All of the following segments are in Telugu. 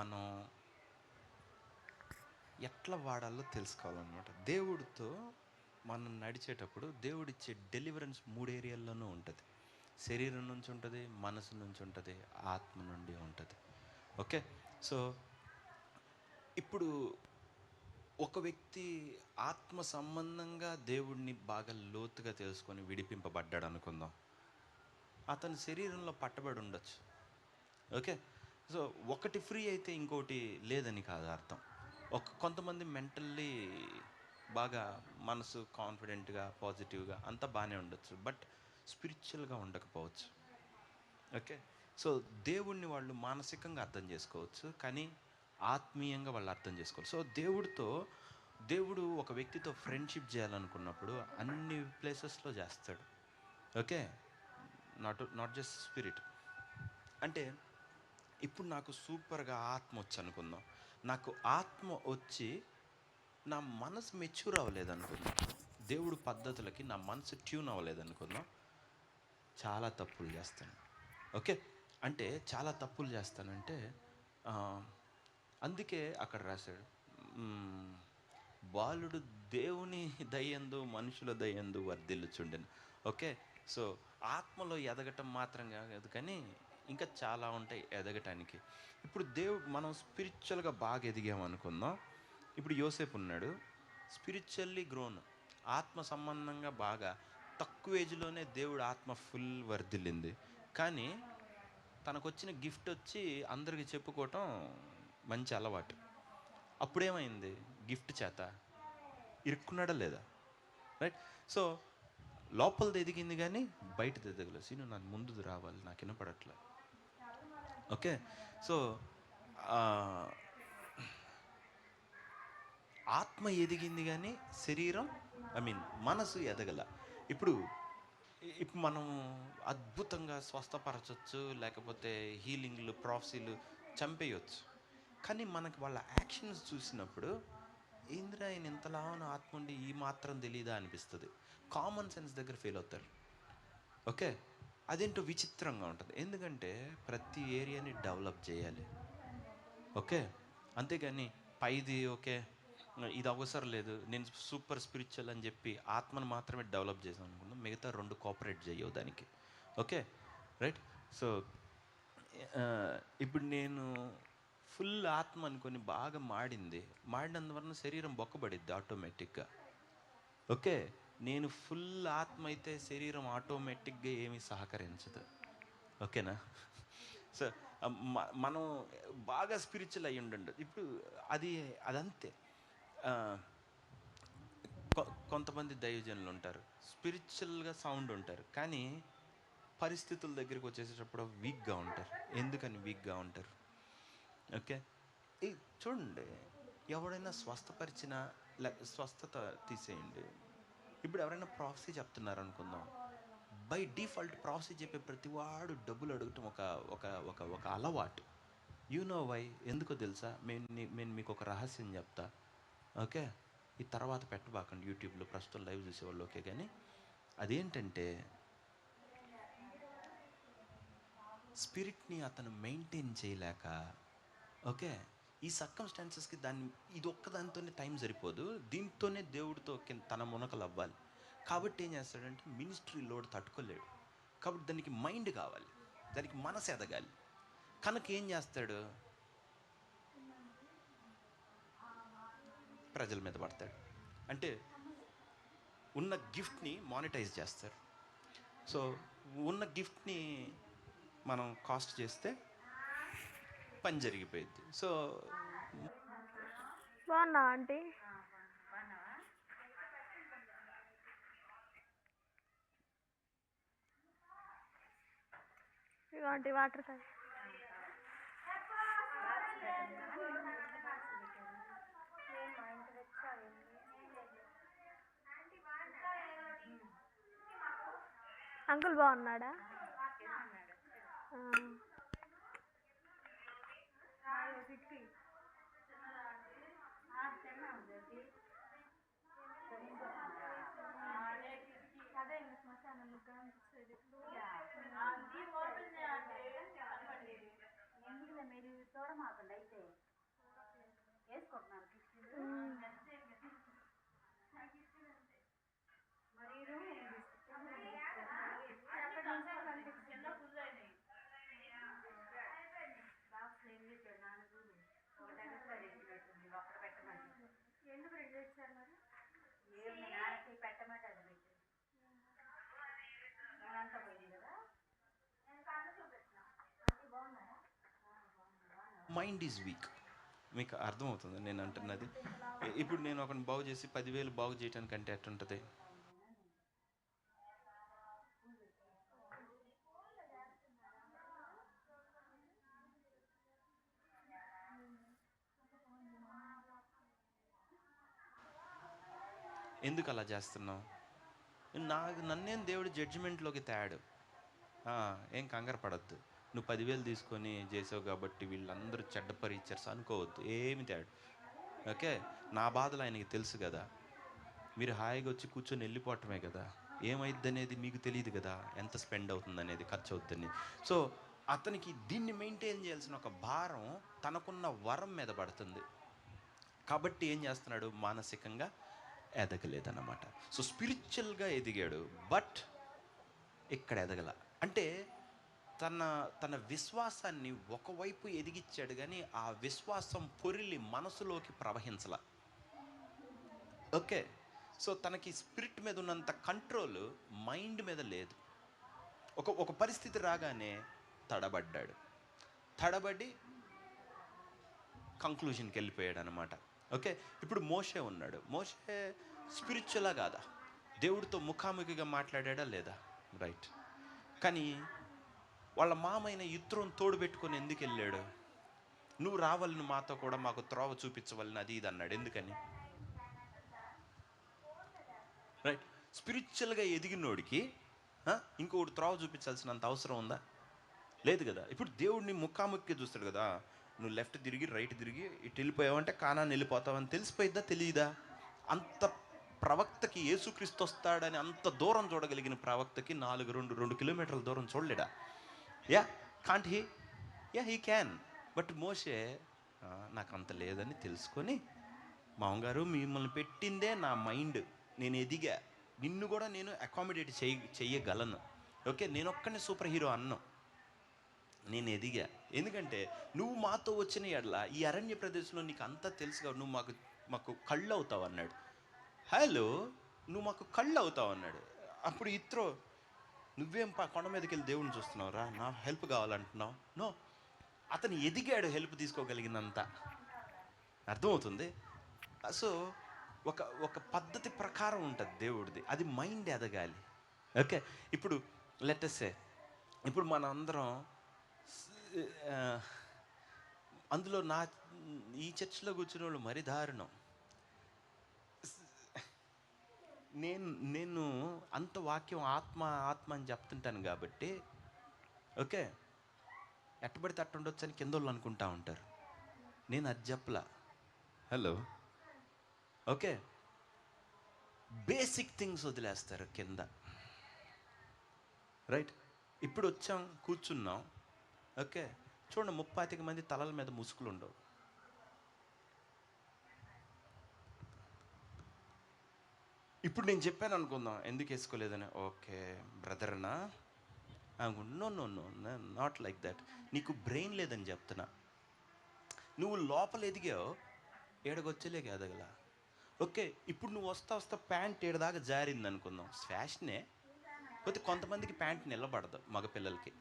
మనం ఎట్లా వాడాలో తెలుసుకోవాలన్నమాట. దేవుడితో మనం నడిచేటప్పుడు దేవుడిచ్చే డెలివరెన్స్ 3 ఏరియాల్లోనూ ఉంటుంది. శరీరం నుంచి ఉంటుంది, మనసు నుంచి ఉంటుంది, ఆత్మ నుండి ఉంటుంది. ఓకే. సో ఇప్పుడు ఒక వ్యక్తి ఆత్మ సంబంధంగా దేవుడిని బాగా లోతుగా తెలుసుకొని విడిపింపబడ్డాడు అనుకుందాం. అతని శరీరంలో పట్టబడి ఉండొచ్చు. ఓకే. సో ఒకటి ఫ్రీ అయితే ఇంకోటి లేదని కాదు అర్థం. కొంతమంది మెంటల్లీ బాగా మనసు కాన్ఫిడెంట్గా పాజిటివ్గా అంతా బాగానే ఉండొచ్చు, బట్ స్పిరిచువల్గా ఉండకపోవచ్చు. ఓకే. సో దేవుణ్ణి వాళ్ళు మానసికంగా అర్థం చేసుకోవచ్చు, కానీ ఆత్మీయంగా వాళ్ళు అర్థం చేసుకోవాలి. సో దేవుడు ఒక వ్యక్తితో ఫ్రెండ్షిప్ చేయాలనుకున్నప్పుడు అన్ని ప్లేసెస్లో చేస్తాడు. ఓకే. Not just spirit. అంటే ఇప్పుడు నాకు సూపర్గా ఆత్మ వచ్చి అనుకుందాం. నాకు ఆత్మ వచ్చి నా మనసు మెచ్యూర్ అవ్వలేదనుకుందాం, దేవుడు పద్ధతులకి నా మనసు ట్యూన్ అవ్వలేదనుకుందాం, చాలా తప్పులు చేస్తాను. ఓకే. అంటే చాలా తప్పులు చేస్తానంటే అందుకే అక్కడ రాశాడు, బాలుడు దేవుని దయందు మనుషుల దయందు వర్ధిల్లుచుండెను. ఓకే. సో ఆత్మలో ఎదగటం మాత్రం కాదు, కానీ ఇంకా చాలా ఉంటాయి ఎదగటానికి. ఇప్పుడు మనం స్పిరిచువల్గా బాగా ఎదిగామనుకుందాం. ఇప్పుడు యోసేపు ఉన్నాడు, స్పిరిచువల్లీ గ్రోన్, ఆత్మ సంబంధంగా బాగా తక్కువ ఏజ్లోనే దేవుడు ఆత్మ ఫుల్ వర్ధిల్లింది. కానీ తనకు వచ్చిన గిఫ్ట్ వచ్చి అందరికీ చెప్పుకోవటం మంచి అలవాటు. అప్పుడేమైంది? గిఫ్ట్ చేత ఇరుక్కున్నాడా లేదా? రైట్. సో లోపలిది ఎదిగింది కానీ బయటది ఎదగలేదు. సీను నాకు ముందుది రావాలి, నాకు వినపడట్లే. ఓకే. సో ఆత్మ ఎదిగింది కానీ శరీరం మనసు ఎదగల. ఇప్పుడు మనం అద్భుతంగా స్వస్థపరచవచ్చు, లేకపోతే హీలింగ్లు ప్రాఫెసీలు చంపేయచ్చు, కానీ మనకు వాళ్ళ యాక్షన్స్ చూసినప్పుడు ఏంద్రా ఆయన ఇంతలా ఆత్మ ఉండి ఈ మాత్రం తెలీదా అనిపిస్తుంది. కామన్ సెన్స్ దగ్గర ఫెయిల్ అవుతారు. ఓకే. అదేంటో విచిత్రంగా ఉంటుంది, ఎందుకంటే ప్రతి ఏరియాని డెవలప్ చేయాలి. ఓకే. అంతేగాని పైది ఓకే ఇది అవసరం లేదు, నేను సూపర్ స్పిరిచువల్ అని చెప్పి ఆత్మను మాత్రమే డెవలప్ చేసాను అనుకుందాం, మిగతా 2 కోఆపరేట్ చేయవు దానికి. ఓకే. రైట్. సో ఇప్పుడు నేను ఫుల్ ఆత్మ అనుకొని బాగా మాడినందువలన శరీరం బొక్కబడిద్ది ఆటోమేటిక్గా. ఓకే. నేను ఫుల్ ఆత్మ అయితే శరీరం ఆటోమేటిక్గా ఏమీ సహకరించదు. ఓకేనా? సో మనం బాగా స్పిరిచువల్ అయ్యి ఉండండి. ఇప్పుడు అదంతే. కొంతమంది దైవజనులు ఉంటారు, స్పిరిచువల్గా సౌండ్ ఉంటారు, కానీ పరిస్థితుల దగ్గరికి వచ్చేసేటప్పుడు వీక్గా ఉంటారు. ఎందుకని వీక్గా ఉంటారు? ఓకే. చూడండి, ఎవడైనా స్వస్థపరిచిన స్వస్థత తీసేయండి. ఇప్పుడు ఎవరైనా ప్రాఫెసీ చెప్తున్నారు అనుకుందాం, బై డిఫాల్ట్ ప్రాఫెసీ చెప్పే ప్రతివాడు డబ్బులు అడగటం ఒక ఒక ఒక ఒక అలవాటు. వై? ఎందుకో తెలుసా? నేను మీకు ఒక రహస్యం చెప్తా. ఓకే. ఈ తర్వాత పెట్టబాకండి యూట్యూబ్లో, ప్రస్తుతం లైవ్ చూసేవాళ్ళు ఓకే. కానీ అదేంటంటే స్పిరిట్ని అతను మెయింటైన్ చేయలేక, ఓకే, ఈ సర్కమ్స్టాన్సెస్కి ఇది ఒక్కదానితోనే టైం సరిపోదు, దీంతోనే దేవుడితో తన మునకలు అవ్వాలి. కాబట్టి ఏం చేస్తాడంటే మినిస్ట్రీ లోడ్ తట్టుకోలేడు, కాబట్టి దానికి మైండ్ కావాలి, దానికి మనసు ఎదగాలి. కనుక ఏం చేస్తాడు? ప్రజల మీద పడతాడు. అంటే ఉన్న గిఫ్ట్ని మానిటైజ్ చేస్తారు. సో ఉన్న గిఫ్ట్ని మనం కాస్ట్ చేస్తే పని జరిగిపోయింది. సో బాగున్నా ఆంటీ? ఇలాంటి వాటర్ కాదు. అంకుల్ బాగున్నాడా? Mind is weak. మీకు అర్థమవుతుంది నేను అంటున్నది? ఇప్పుడు నేను ఒకరిని బాగు చేసి 10,000 బాగు చేయడానికి అంటే ఎట్టుంటుంది? ఎందుకు అలా చేస్తున్నావు? నన్నేం దేవుడు జడ్జిమెంట్లోకి తేడు. ఏం కంగారు పడద్దు. నువ్వు 10,000 తీసుకొని చేసావు కాబట్టి వీళ్ళందరూ చెడ్డ పరీచర్స్ అనుకోవద్దు. ఏమి తేడు. ఓకే, నా బాధలు ఆయనకి తెలుసు కదా. మీరు హాయిగా వచ్చి కూర్చొని వెళ్ళిపోవటమే కదా. ఏమైద్ది అనేది మీకు తెలియదు కదా, ఎంత స్పెండ్ అవుతుంది అనేది, ఖర్చు అవుతుంది. సో అతనికి దీన్ని మెయింటైన్ చేయాల్సిన ఒక భారం తనకున్న వరం మీద పడుతుంది. కాబట్టి ఏం చేస్తున్నాడు? మానసికంగా ఎదగలేదన్నమాట. సో స్పిరిచువల్గా ఎదిగాడు, బట్ ఇక్కడ ఎదగల. అంటే తన విశ్వాసాన్ని ఒకవైపు ఎదిగిచ్చాడు, కానీ ఆ విశ్వాసం పొరిలి మనసులోకి ప్రవహించల. ఓకే, సో తనకి స్పిరిట్ మీద ఉన్నంత కంట్రోల్ మైండ్ మీద లేదు. ఒక పరిస్థితి రాగానే తడబడ్డాడు. తడబడి కంక్లూజన్కి వెళ్ళిపోయాడు అనమాట. ఓకే, ఇప్పుడు మోషే ఉన్నాడు. మోషే స్పిరిచువలా కాదా? దేవుడితో ముఖాముఖిగా మాట్లాడా లేదా? రైట్. కానీ వాళ్ళ మామైన యిత్రోని తోడు పెట్టుకొని ఎందుకు వెళ్ళాడు? నువ్వు రావాలని, మాతో కూడా మాకు త్రోవ చూపించవాలని, అది ఇది అన్నాడు. ఎందుకని? రైట్. స్పిరిచువల్గా ఎదిగినోడికి ఇంకొకటి త్రోవ చూపించాల్సినంత అవసరం ఉందా? లేదు కదా. ఇప్పుడు దేవుడిని ముఖాముఖిగా చూస్తాడు కదా. నువ్వు లెఫ్ట్ తిరిగి రైట్ తిరిగి ఇటు వెళ్ళిపోయావంటే కానాన్ని వెళ్ళిపోతావని తెలిసిపోయిద్దా? తెలియదా? అంత ప్రవక్తకి యేసుక్రీస్తు వస్తాడని అంత దూరం చూడగలిగిన ప్రవక్తకి 2 కిలోమీటర్ల దూరం చూడలేడా? Can't he? He can. But మోషే నాకు అంత లేదని తెలుసుకొని, మామగారు మిమ్మల్ని పెట్టిందే నా మైండ్, నేను ఎదిగా, నిన్ను కూడా నేను అకామిడేట్ చెయ్యగలను. ఓకే, నేను ఒక్కనే సూపర్ హీరో అన్నాను, నేను ఎదిగా. ఎందుకంటే నువ్వు మాతో వచ్చిన ఎడల ఈ అరణ్య ప్రదేశంలో నీకు అంతా తెలుసుగా, నువ్వు మాకు కళ్ళు అవుతావు అన్నాడు. హలో, నువ్వు మాకు కళ్ళు అవుతావు అన్నాడు. అప్పుడు ఇత్రో, నువ్వేం కొండ మీదకి వెళ్ళి దేవుడిని చూస్తున్నావు రా, నా హెల్ప్ కావాలంటున్నావు? నో, అతను ఎదిగాడు హెల్ప్ తీసుకోగలిగినంత. అర్థమవుతుంది? సో ఒక పద్ధతి ప్రకారం ఉంటుంది దేవుడిది, అది మైండ్ ఎదగాలి. ఓకే, ఇప్పుడు లెటెస్సే, ఇప్పుడు మన అందరం అందులో ఈ చర్చిలో కూర్చున్న వాళ్ళు మరీ దారుణం. నేను అంత వాక్యం ఆత్మ అని చెప్తుంటాను కాబట్టి, ఓకే, ఎట్టబడితే అట్ట ఉండొచ్చు అని కింద వాళ్ళు అనుకుంటా ఉంటారు. నేను అది చెప్పలా. హలో, ఓకే, బేసిక్ థింగ్స్ వదిలేస్తారు కింద. రైట్. ఇప్పుడు వచ్చాం, కూర్చున్నాం. ఓకే, చూడండి, 35 మంది తలల మీద ముసుగులు ఉండవు. ఇప్పుడు నేను చెప్పాను అనుకుందాం, ఎందుకు వేసుకోలేదని. ఓకే బ్రదర్నా అనుకుంటా. No, not like that. నీకు బ్రెయిన్ లేదని చెప్తున్నా. నువ్వు లోపల ఎదిగావు, ఏడగొచ్చలేక ఎదగల. ఓకే, ఇప్పుడు నువ్వు వస్తా ప్యాంట్ ఏడదాకా జారింది అనుకుందాం, ఫ్యాషనే. పోతే కొంతమందికి ప్యాంట్ నిలబడదు, మగపిల్లలకి.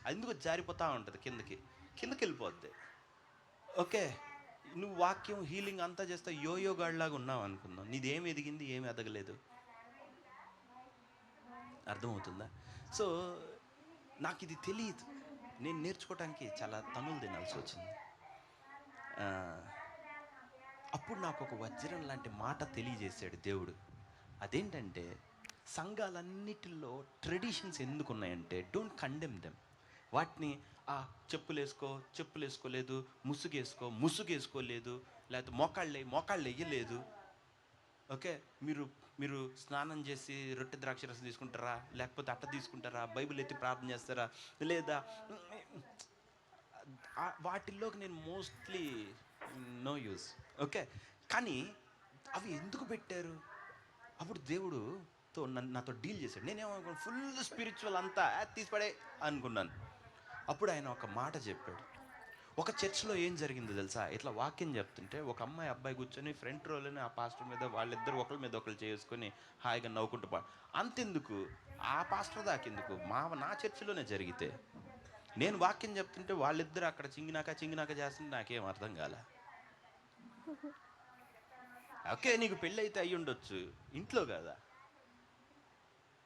అందుకు జారిపోతూ ఉంటుంది, కిందకి వెళ్ళిపోద్ది. ఓకే, నువ్వు వాక్యం హీలింగ్ అంతా చేస్తా యోయో గాడిలాగా ఉన్నావు అనుకుందాం, నీదేమి ఎదిగింది, ఏమి ఎదగలేదు. అర్థమవుతుందా? సో నాకు ఇది తెలియదు, నేను నేర్చుకోవటానికి చాలా తనులు తినాల్సి వచ్చింది. అప్పుడు నాకు ఒక వజ్రం లాంటి మాట తెలియజేశాడు దేవుడు. అదేంటంటే, సంఘాలన్నిటిలో ట్రెడిషన్స్ ఎందుకు ఉన్నాయంటే, డోంట్ కండెమ్ దెమ్. వాటిని చెప్పులు వేసుకోలేదు, ముసుగేసుకోలేదు, లేకపోతే మోకాళ్ళు వేయలేదు. ఓకే, మీరు స్నానం చేసి రొట్టె ద్రాక్షరసం తీసుకుంటారా, లేకపోతే అట్ట తీసుకుంటారా, బైబిల్ ఎత్తి ప్రార్థన చేస్తారా, లేదా వాటిల్లోకి నేను మోస్ట్లీ నో యూస్. ఓకే. కానీ అవి ఎందుకు పెట్టారు? అప్పుడు దేవుడుతో నాతో డీల్ చేశాడు. నేనేమనుకున్నాను, ఫుల్ స్పిరిచువల్ అంతా తీసి పడే అనుకున్నాను. అప్పుడు ఆయన ఒక మాట చెప్పాడు. ఒక చర్చ్లో ఏం జరిగిందో తెలుసా? ఇట్లా వాక్యం చెప్తుంటే ఒక అమ్మాయి అబ్బాయి కూర్చొని ఫ్రంట్ రోలోనే ఆ పాస్టర్ మీద వాళ్ళిద్దరు ఒకరి మీద ఒకరు చేసుకొని హాయిగా నవ్వుకుంటూ అంతెందుకు, ఆ పాస్టర్ దాకెందుకు, నా చర్చిలోనే జరిగితే నేను వాక్యం చెప్తుంటే వాళ్ళిద్దరు అక్కడ చింగినాక చేస్తుంటే నాకేం అర్థం కాలే. ఓకే, నీకు పెళ్ళి అయితే అయ్యి ఉండొచ్చు, ఇంట్లో కదా.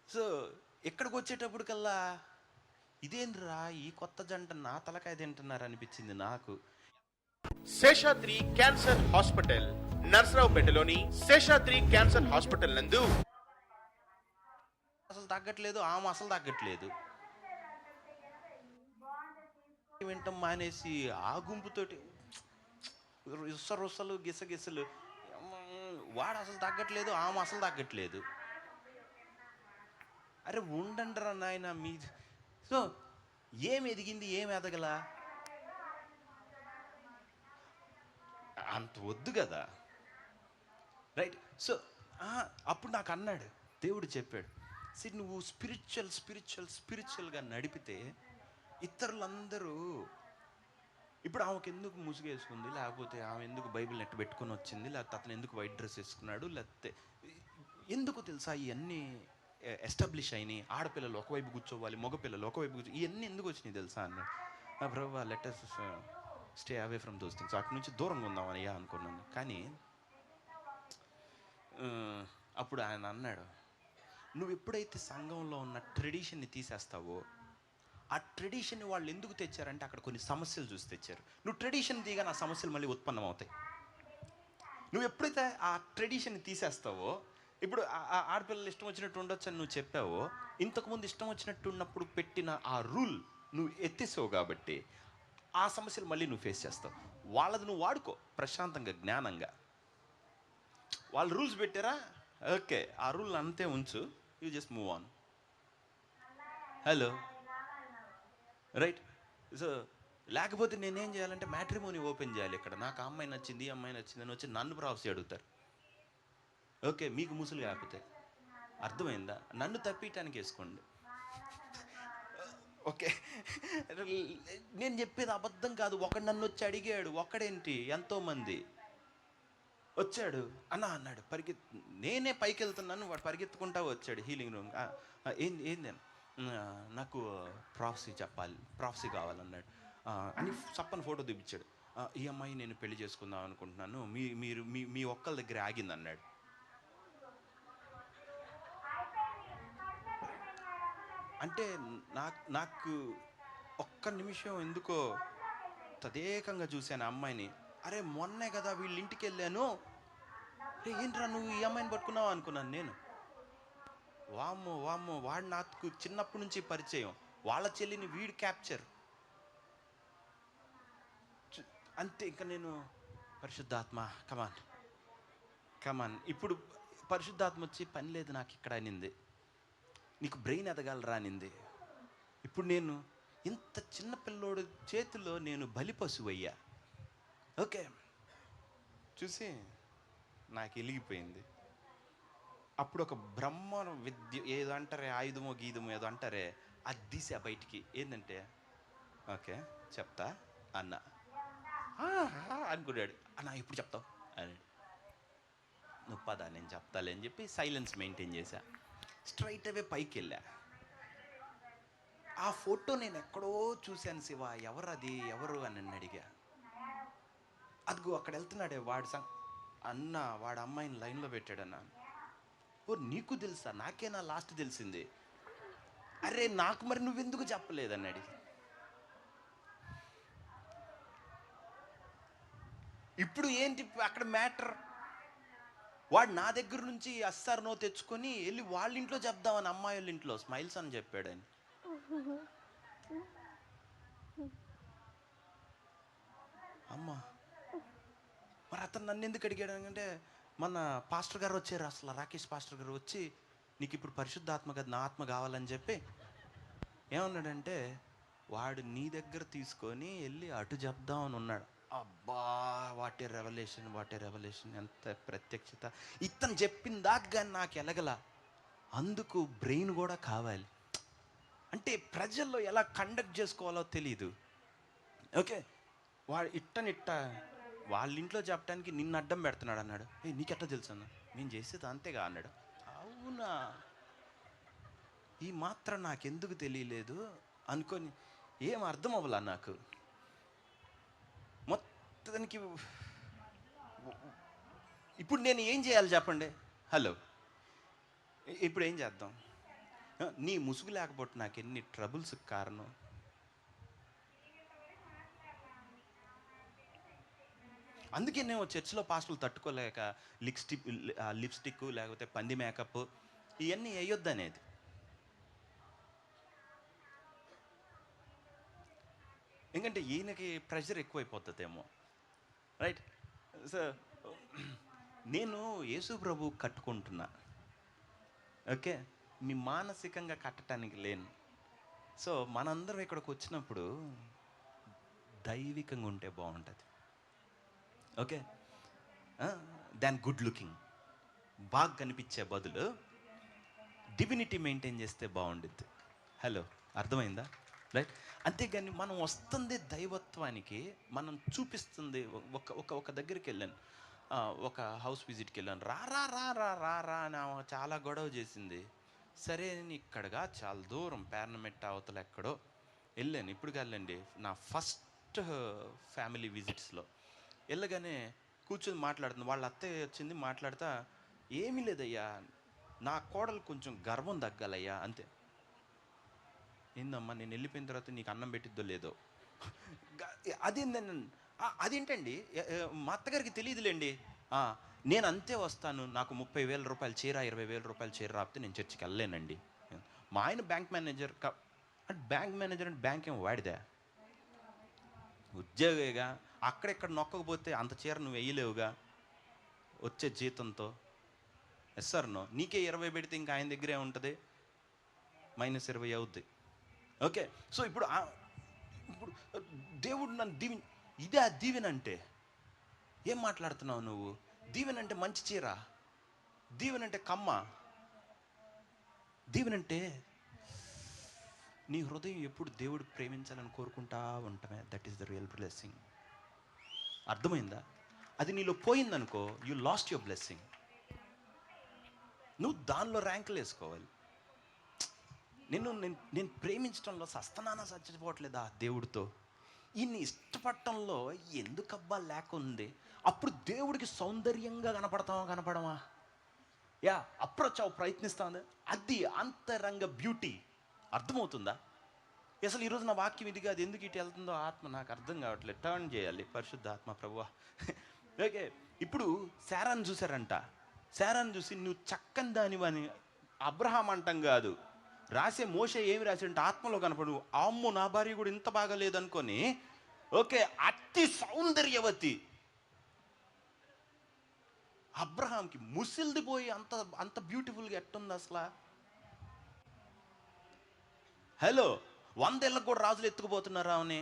సో ఎక్కడికి వచ్చేటప్పటికల్లా ఇదేంద్రా ఈ కొత్త జంట నా తలకాయ తింటున్నారు అనిపించింది నాకు. శేషాద్రి క్యాన్సర్ హాస్పిటల్, నర్సరావుపేటలోని శేషాద్రి క్యాన్సర్ హాస్పిటల్ నందు అసలు తగ్గట్లేదు, ఆమె అసలు తగ్గట్లేదు. వింటాం మానేసి ఆ గుంపుతోటి రుసలు గిసగిసలు. వాడు అసలు తగ్గట్లేదు, ఆమె అసలు తగ్గట్లేదు. అరే ఉండండిరా నాయన మీ. సో ఏం ఎదిగింది, ఏం ఎదగలా, అంత వద్దు కదా, రైట్? సో అప్పుడు నాకు అన్నాడు, దేవుడు చెప్పాడు, సరే నువ్వు స్పిరిచువల్గా నడిపితే ఇతరులందరూ, ఇప్పుడు ఆమెకు ఎందుకు ముసుగేసుకుంది, లేకపోతే ఆమె ఎందుకు బైబిల్ నెట్ పెట్టుకొని వచ్చింది, లేకపోతే అతను ఎందుకు వైట్ డ్రెస్ వేసుకున్నాడు, లేకపోతే ఎందుకు తెలుసా ఇవన్నీ ఎస్టాబ్లిష్ అయినాయి. ఆడపిల్లలు ఒకవైపు కూర్చోవాలి, మగపిల్లలు ఒకవైపు ఇవన్నీ ఎందుకు వచ్చినాయి తెలుసా అన్నాడు. Bro letters stay away from those things, అక్కడి నుంచి దూరంగా ఉందామని అనుకున్నాను. కానీ అప్పుడు ఆయన అన్నాడు, నువ్వు ఎప్పుడైతే సంఘంలో ఉన్న ట్రెడిషన్ని తీసేస్తావో, ఆ ట్రెడిషన్ని వాళ్ళు ఎందుకు తెచ్చారంటే అక్కడ కొన్ని సమస్యలు చూసి తెచ్చారు. నువ్వు ట్రెడిషన్ తీయగా నా సమస్యలు మళ్ళీ ఉత్పన్నం అవుతాయి. నువ్వు ఎప్పుడైతే ఆ ట్రెడిషన్ని తీసేస్తావో, ఇప్పుడు ఆడపిల్లలు ఇష్టం వచ్చినట్టు ఉండొచ్చు అని నువ్వు చెప్పావో, ఇంతకుముందు ఇష్టం వచ్చినట్టు ఉన్నప్పుడు పెట్టిన ఆ రూల్ నువ్వు ఎత్తేసావు కాబట్టి ఆ సమస్యలు మళ్ళీ నువ్వు ఫేస్ చేస్తావు. వాళ్ళది నువ్వు వాడుకో ప్రశాంతంగా, జ్ఞానంగా. వాళ్ళు రూల్స్ పెట్టారా, ఓకే, ఆ రూల్ అంతే ఉంచు, you just move on. Hello, right? So లేకపోతే నేనేం చేయాలంటే మ్యాట్రిమోనీ ఓపెన్ చేయాలి ఇక్కడ. నాకు ఆ అమ్మాయి నచ్చింది, ఈ అమ్మాయి నచ్చింది అని వచ్చి నన్ను ప్రాఫెసీ అడుగుతారు. ఓకే, మీకు ముసులు కాకపోతే అర్థమైందా? నన్ను తప్పియటానికి వేసుకోండి. ఓకే, నేను చెప్పేది అబద్ధం కాదు. ఒకడు నన్ను వచ్చి అడిగాడు, ఒక్కడేంటి ఎంతోమంది వచ్చాడు, అన్నాడు నేనే పైకి వెళ్తున్నాను, వాడు పరిగెత్తుకుంటా వచ్చాడు హీలింగ్ రూమ్. ఏంది నాకు ప్రాఫెసీ కావాలన్నాడు. అని చప్పని ఫోటో చూపించాడు. ఈ అమ్మాయి నేను పెళ్లి చేసుకుందాం అనుకుంటున్నాను, మీరు మీ ఒక్కళ్ళ దగ్గర ఆగింది అన్నాడు. అంటే నాకు ఒక్క నిమిషం ఎందుకో తదేకంగా చూశాను ఆ అమ్మాయిని. అరే మొన్నే కదా వీళ్ళ ఇంటికి వెళ్ళాను, రే ఏంట్రా నువ్వు ఈ అమ్మాయిని పట్టుకున్నావు అనుకున్నాను నేను. వామ్మో వాడు నాకు చిన్నప్పటి నుంచి పరిచయం, వాళ్ళ చెల్లిని వీడు క్యాప్చర్ అంతే. ఇంకా నేను పరిశుద్ధాత్మ కమాన్ ఇప్పుడు పరిశుద్ధాత్మ వచ్చి పని లేదు నాకు ఇక్కడ అనింది, నీకు బ్రెయిన్ ఎదగాలరా అనింది. ఇప్పుడు నేను ఇంత చిన్న పిల్లోడు చేతిలో నేను బలి పశువు అయ్యా. ఓకే, చూసి నాకు వెలిగిపోయింది. అప్పుడు ఒక బ్రహ్మ విద్య ఏదో అంటారే, ఆయుధమో గీధమో ఏదో అంటారే, అది తీసా బయటికి. ఏంటంటే ఓకే చెప్తా అన్న అనుకున్నాడు. అన్న ఇప్పుడు చెప్తావు అని, నువ్వు పదా నేను చెప్తాలే అని చెప్పి సైలెన్స్ మెయింటైన్ చేశా. స్ట్రైట్ అవే పైకి వెళ్ళా. ఆ ఫోటో నేను ఎక్కడో చూశాను శివ, ఎవరు అని అడిగా. అదిగో అక్కడ వెళ్తున్నాడే వాడు వాడు అమ్మాయిని లైన్లో పెట్టాడన్నా. ఓ నీకు తెలుసా? నాకేనా లాస్ట్ తెలిసింది. అరే నాకు మరి నువ్వెందుకు చెప్పలేదని అడిగి. ఇప్పుడు ఏంటి అక్కడ మ్యాటర్? వాడు నా దగ్గర నుంచి అస్సార్నో తెచ్చుకొని వెళ్ళి వాళ్ళ ఇంట్లో చెప్దామని, అమ్మాయి వాళ్ళ ఇంట్లో స్మైల్స్ అని చెప్పాడని. అమ్మా మరి అతను నన్ను ఎందుకు అడిగాడు అంటే, మన పాస్టర్ గారు వచ్చారు, అసలు రాకేష్ పాస్టర్ గారు వచ్చి నీకు ఇప్పుడు పరిశుద్ధాత్మ కదా, నా ఆత్మ కావాలని చెప్పి ఏమన్నాడంటే, వాడు నీ దగ్గర తీసుకొని వెళ్ళి అటు చెప్దామని ఉన్నాడు. అబ్బా వాట్ ఏ రెవల్యూషన్, ఎంత ప్రత్యక్షత. ఇతను చెప్పిన దాకా కానీ నాకు ఎలగల. అందుకు బ్రెయిన్ కూడా కావాలి. అంటే ప్రజల్లో ఎలా కండక్ట్ చేసుకోవాలో తెలీదు. ఓకే, వాడు ఇట్ట వాళ్ళ ఇంట్లో చెప్పడానికి నిన్ను అడ్డం పెడుతున్నాడు అన్నాడు. నీకెట్టా తెలుసు అన్న, నేను చేసేది అంతేగా అన్నాడు. అవునా, ఈ మాత్రం నాకెందుకు తెలియలేదు అనుకొని ఏం అర్థం అవ్వాల నాకు. మొత్తానికి ఇప్పుడు నేను ఏం చేయాలి చెప్పండి? హలో, ఇప్పుడు ఏం చేద్దాం? నీ ముసుగు లేకపోతే నాకు ఎన్ని ట్రబుల్స్ కారణం. అందుకే నేను చర్చిలో పాస్టర్లు తట్టుకోలేక లిప్స్టిక్ లేకపోతే పంది మేకప్ ఇవన్నీ వేయొద్దు అనేది. ఎందుకంటే ఈయనకి ప్రెషర్ ఎక్కువైపోతుందేమో, రైట్? సో నేను యేసు ప్రభు కట్టుకుంటున్నా, ఓకే, మీ మానసికంగా కట్టడానికి లేను. సో మనందరం ఇక్కడికి వచ్చినప్పుడు దైవికంగా ఉంటే బాగుంటుంది. ఓకే, దాని గుడ్ లుకింగ్ బాగా కనిపించే బదులు డివినిటీ మెయింటైన్ చేస్తే బాగుంటుంది. హలో, అర్థమైందా? రైట్. అంతేగాని మనం వస్తుంది దైవత్వానికి, మనం చూపిస్తుంది. ఒక దగ్గరికి వెళ్ళాను, ఒక హౌస్ విజిట్కి వెళ్ళాను. రా రా రా రా రా రా అని చాలా గొడవ చేసింది. సరే అని ఇక్కడగా చాలా దూరం పేర్నమెట్ట అవతల ఎక్కడో వెళ్ళాను. ఇప్పుడు వెళ్ళండి, నా ఫస్ట్ ఫ్యామిలీ విజిట్స్లో వెళ్ళగానే కూర్చొని మాట్లాడుతుంది. వాళ్ళ అత్తయ్య వచ్చింది, మాట్లాడుతా, ఏమీ లేదయ్యా, నా కోడలు కొంచెం గర్వం తగ్గాలయ్యా అంతే. ఏందమ్మా, నేను వెళ్ళిపోయిన తర్వాత నీకు అన్నం పెట్టిద్దో లేదో. అదేంటండి, మా అత్తగారికి తెలియదులేండి, నేను అంతే వస్తాను, నాకు 30,000 రూపాయలు చీర 20,000 రూపాయలు చీర రాపితే నేను చర్చికి వెళ్ళలేనండి. మా ఆయన బ్యాంక్ మేనేజర్ అంటే బ్యాంక్ ఏం వాడిదా, ఉద్యోగిగా అక్కడెక్కడ నొక్కకపోతే అంత చీర నువ్వు వేయలేవుగా వచ్చే జీతంతో. ఎస్ సార్ నో, నీకే 20 పెడితే ఇంకా ఆయన దగ్గరే ఉంటుంది, -20 అవుద్ది. ఓకే, సో ఇప్పుడు దేవుడు నన్ను ఇదే దీవెనంటే ఏం మాట్లాడుతున్నావు నువ్వు? దీవెనంటే మంచి చీర, దీవెనంటే కమ్మ, దీవెనంటే నీ హృదయం ఎప్పుడు దేవుడు ప్రేమించాలని కోరుకుంటా ఉంటామే. That is the real blessing. అర్థమైందా? అది నీలో పోయిందనుకో, యూ లాస్ట్ యువర్ బ్లెస్సింగ్. నువ్వు దానిలో ర్యాంకులు వేసుకోవాలి. నేను ప్రేమించడంలో సస్తనాన చచ్చిపోవట్లేదా దేవుడితో? ఈయన్ని ఇష్టపడటంలో ఎందుకబ్బా లేకుంది? అప్పుడు దేవుడికి సౌందర్యంగా కనపడమా? యా, అప్రోచ్ ప్రయత్నిస్తుంది. అది అంతరంగ బ్యూటీ. అర్థమవుతుందా? అసలు ఈరోజు నా వాక్యం ఇది కాదు, ఎందుకు ఇటు వెళ్తుందో ఆత్మ నాకు అర్థం కావట్లేదు. టర్న్ చేయాలి పరిశుద్ధ ఆత్మ ప్రభువా. ఓకే, ఇప్పుడు శారాను చూసారంట. శారాను చూసి నువ్వు చక్కని దానివని అబ్రహాం అంటాం కాదు, రాసే మోషే ఏమి రాశాడంటే ఆత్మలో కనపడు, అమ్మో నా భార్య కూడా ఇంత బాగా లేదనుకొని, ఓకే, అతి సౌందర్యవతి. అబ్రహాంకి ముసిల్ది పోయి అంత బ్యూటిఫుల్గా ఎట్టుంది అసలు? హలో, 100 ఏళ్ళకు కూడా రాజులు ఎత్తుకుపోతున్నారా ఆమెని?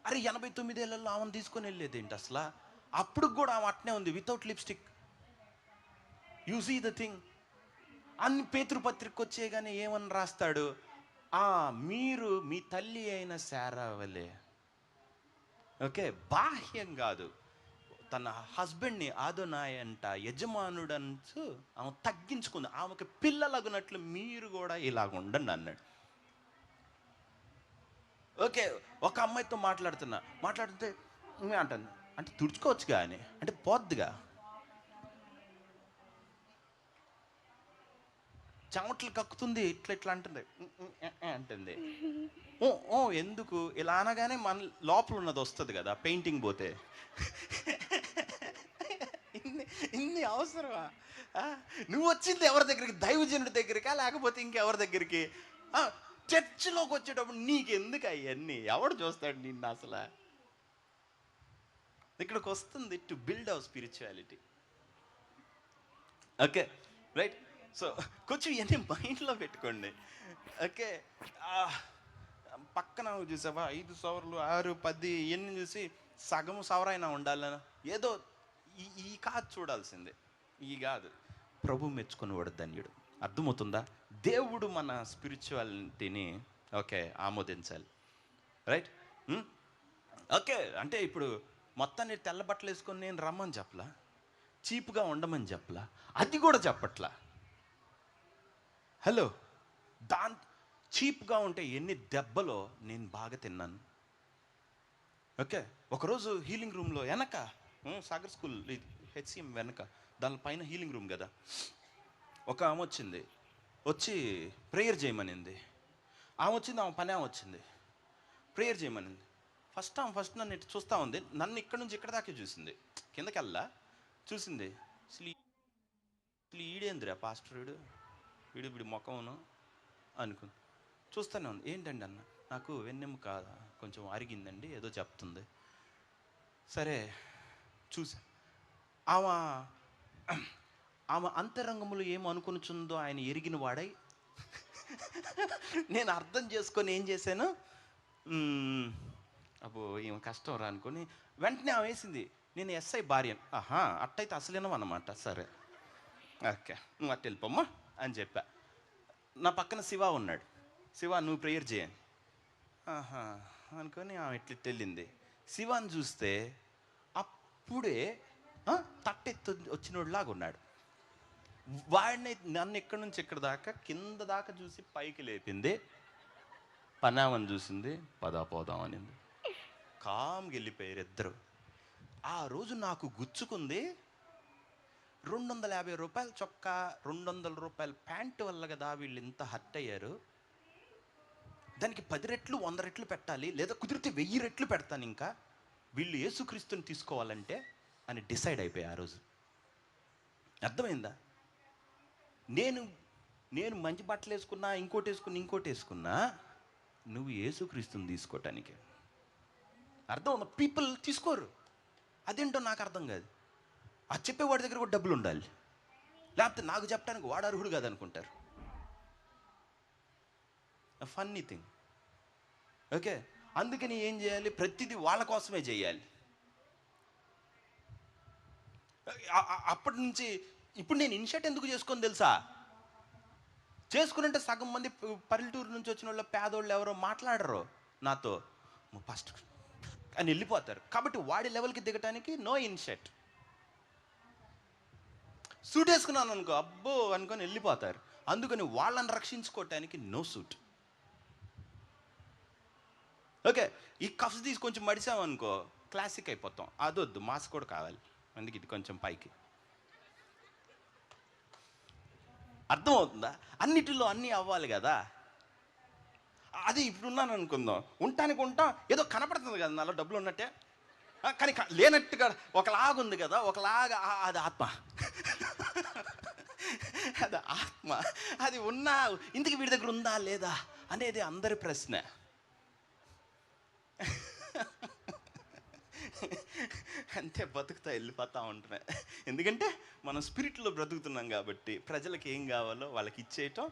అరే 89 ఏళ్ళల్లో ఆమెను తీసుకొని వెళ్ళేది ఏంటి అసలు? అప్పుడు కూడా ఆమె అట్నే ఉంది, without lipstick. You see the thing. అన్ని పేతృపత్రిక వచ్చేగానే ఏమని రాస్తాడు? మీరు మీ తల్లి అయిన శారా వలే. ఓకే, బాహ్యం కాదు, తన హస్బెండ్ని ఆదోనాయ్ అంట యజమానుడంటూ ఆమె తగ్గించుకుంది. ఆమెకి పిల్లలగునట్లు మీరు కూడా ఇలాగ ఉండండి అన్నాడు. ఓకే, ఒక అమ్మాయితో మాట్లాడుతుంటే అంటుంది, అంటే తుడుచుకోవచ్చు కానీ అంటే పోద్దుగా, చెమటలు కక్కుతుంది, ఇట్లా అంటుంది అంటుంది. ఎందుకు ఇలా అనగానే మన లోపల ఉన్నది వస్తుంది కదా, పెయింటింగ్ పోతే. ఇన్ని అవసరమా? నువ్వు వచ్చింది ఎవరి దగ్గరికి? దైవజనుడి దగ్గరికా లేకపోతే ఇంకెవరి దగ్గరికి? చర్చిలోకి వచ్చేటప్పుడు నీకెందుకు అవన్నీ? ఎవడు చూస్తాడు నిన్ను అసలు? ఇక్కడికి వస్తుంది to build our spirituality. Okay, right. So కొంచెం ఇవన్నీ మైండ్లో పెట్టుకోండి. ఓకే, పక్కన చూసావా 5 సవర్లు 6 10 ఇవన్నీ చూసి సగం సవరైనా ఉండాలని ఏదో ఈ కాదు చూడాల్సిందే. ఈ కాదు, ప్రభు మెచ్చుకునేవాడు ధన్యుడు. అర్థమవుతుందా? దేవుడు మన స్పిరిచువాలిటీని ఓకే ఆమోదించాలి. రైట్. ఓకే, అంటే ఇప్పుడు మొత్తాన్ని తెల్ల బట్టలు వేసుకొని నేను రమ్మని చెప్పలా, చీప్గా ఉండమని చెప్పలా, అది కూడా చెప్పట్లా. హలో, చీప్గా ఉంటే ఎన్ని దెబ్బలో నేను బాగా తిన్నాను. ఓకే, ఒకరోజు హీలింగ్ రూమ్లో వెనక సాగర్ స్కూల్ హెచ్సిఎం వెనక దానిపైన హీలింగ్ రూమ్ కదా, ఒక ఆమె వచ్చింది, వచ్చి ప్రేయర్ చేయమనింది. ఆమె వచ్చింది, ఆమె పని ఆమె వచ్చింది, ప్రేయర్ చేయమనింది. ఫస్ట్ నన్ను ఇటు చూస్తూ ఉంది, నన్ను ఇక్కడ నుంచి ఇక్కడ దాకా చూసింది, కిందకెళ్ళా చూసింది. అసలు ఈడేందిరా పాస్టర్ వీడి ముఖమును అనుకుంది. చూస్తూనే ఉంది. ఏంటండి అన్న, నాకు వెన్నెముక కొంచెం అరిగిందండి, ఏదో చెప్తుంది. సరే చూసా. ఆమె అంతరంగములు ఏమో అనుకొనిచుందో ఆయన ఎరిగిన వాడై నేను అర్థం చేసుకొని ఏం చేశాను, అబ్బో ఏం కష్టం రా అనుకొని వెంటనే ఆమె వేసింది, నేను ఎస్ఐ భార్య. అట్టయితే అసలేనో అన్నమాట. సరే ఓకే, నువ్వు అట్ట వెళ్ళిపోమ్మా అని చెప్పా. నా పక్కన శివ ఉన్నాడు. శివ నువ్వు ప్రేయర్ చేయని అనుకొని ఆమె ఎట్లా వెళ్ళింది. శివాని చూస్తే అప్పుడే తట్టెత్తు వచ్చినోడులాగా ఉన్నాడు. వాడిని నన్ను ఎక్కడి నుంచి ఎక్కడి దాకా కింద దాకా చూసి పైకి లేపింది. పనామని చూసింది, పోదాం అనింది. కామ్గా వెళ్ళిపోయారు ఇద్దరు. ఆ రోజు నాకు గుచ్చుకుంది. 250 రూపాయల చొక్కా, 200 రూపాయల ప్యాంటు వల్ల కదా వీళ్ళు ఇంత హర్ట్ అయ్యారు. దానికి 10 రెట్లు 100 రెట్లు పెట్టాలి, లేదా కుదిరితే 1000 రెట్లు పెడతాను ఇంకా వీళ్ళు యేసుక్రీస్తుని తీసుకోవాలంటే అని డిసైడ్ అయిపోయా ఆ రోజు. అర్థమైందా? నేను మంచి బట్టలు వేసుకున్నా, ఇంకోటి వేసుకున్నా నువ్వు యేసుక్రీస్తుని తీసుకోవటానికి. అర్థం ఉందా? పీపుల్ తీసుకోరు. అదేంటో నాకు అర్థం కాదు. ఆ చెప్పేవాడి దగ్గర కూడా డబ్బులు ఉండాలి, లేకపోతే నాకు చెప్పడానికి వాడు అర్హుడు కాదనుకుంటారు. Funny thing. ఓకే, అందుకని ఏం చేయాలి? ప్రతిదీ వాళ్ళ కోసమే చేయాలి. అప్పటి నుంచి ఇప్పుడు నేను ఇన్షర్ట్ ఎందుకు చేసుకొని తెలుసా? చేసుకునంటే సగం మంది పల్లెటూరు నుంచి వచ్చిన వాళ్ళు పేదోళ్ళు ఎవరో మాట్లాడరు నాతో, ఫస్ట్ అని వెళ్ళిపోతారు. కాబట్టి వాడి లెవెల్కి దిగటానికి నో ఇన్షర్ట్. సూట్ వేసుకున్నాను అనుకో, అబ్బో అనుకొని వెళ్ళిపోతారు. అందుకని వాళ్ళని రక్షించుకోవటానికి నో సూట్. ఓకే, ఈ కఫ్స్ తీసి కొంచెం మడిసామనుకో క్లాసిక్ అయిపోతాం. అదొద్దు, మాస్క్ కూడా కావాలి. అందుకే ఇది కొంచెం పైకి. అర్థమవుతుందా? అన్నిటిలో అన్నీ అవ్వాలి కదా. అది ఇప్పుడున్నాను అనుకుందాం, ఉంటాం ఏదో కనపడుతుంది కదా నాలో డబ్బులు ఉన్నట్టే, కానీ లేనట్టుగా ఒకలాగుంది కదా, ఒకలాగా. అది ఆత్మ అది ఆత్మ. అది ఉన్నా ఇందుకు వీడి దగ్గర ఉందా లేదా అనేది అందరి ప్రశ్న. అంతే, బతుకుతా వెళ్ళిపోతూ ఉంటున్నాయి. ఎందుకంటే మనం స్పిరిట్లో బ్రతుకుతున్నాం కాబట్టి ప్రజలకు ఏం కావాలో వాళ్ళకి ఇచ్చేయటం,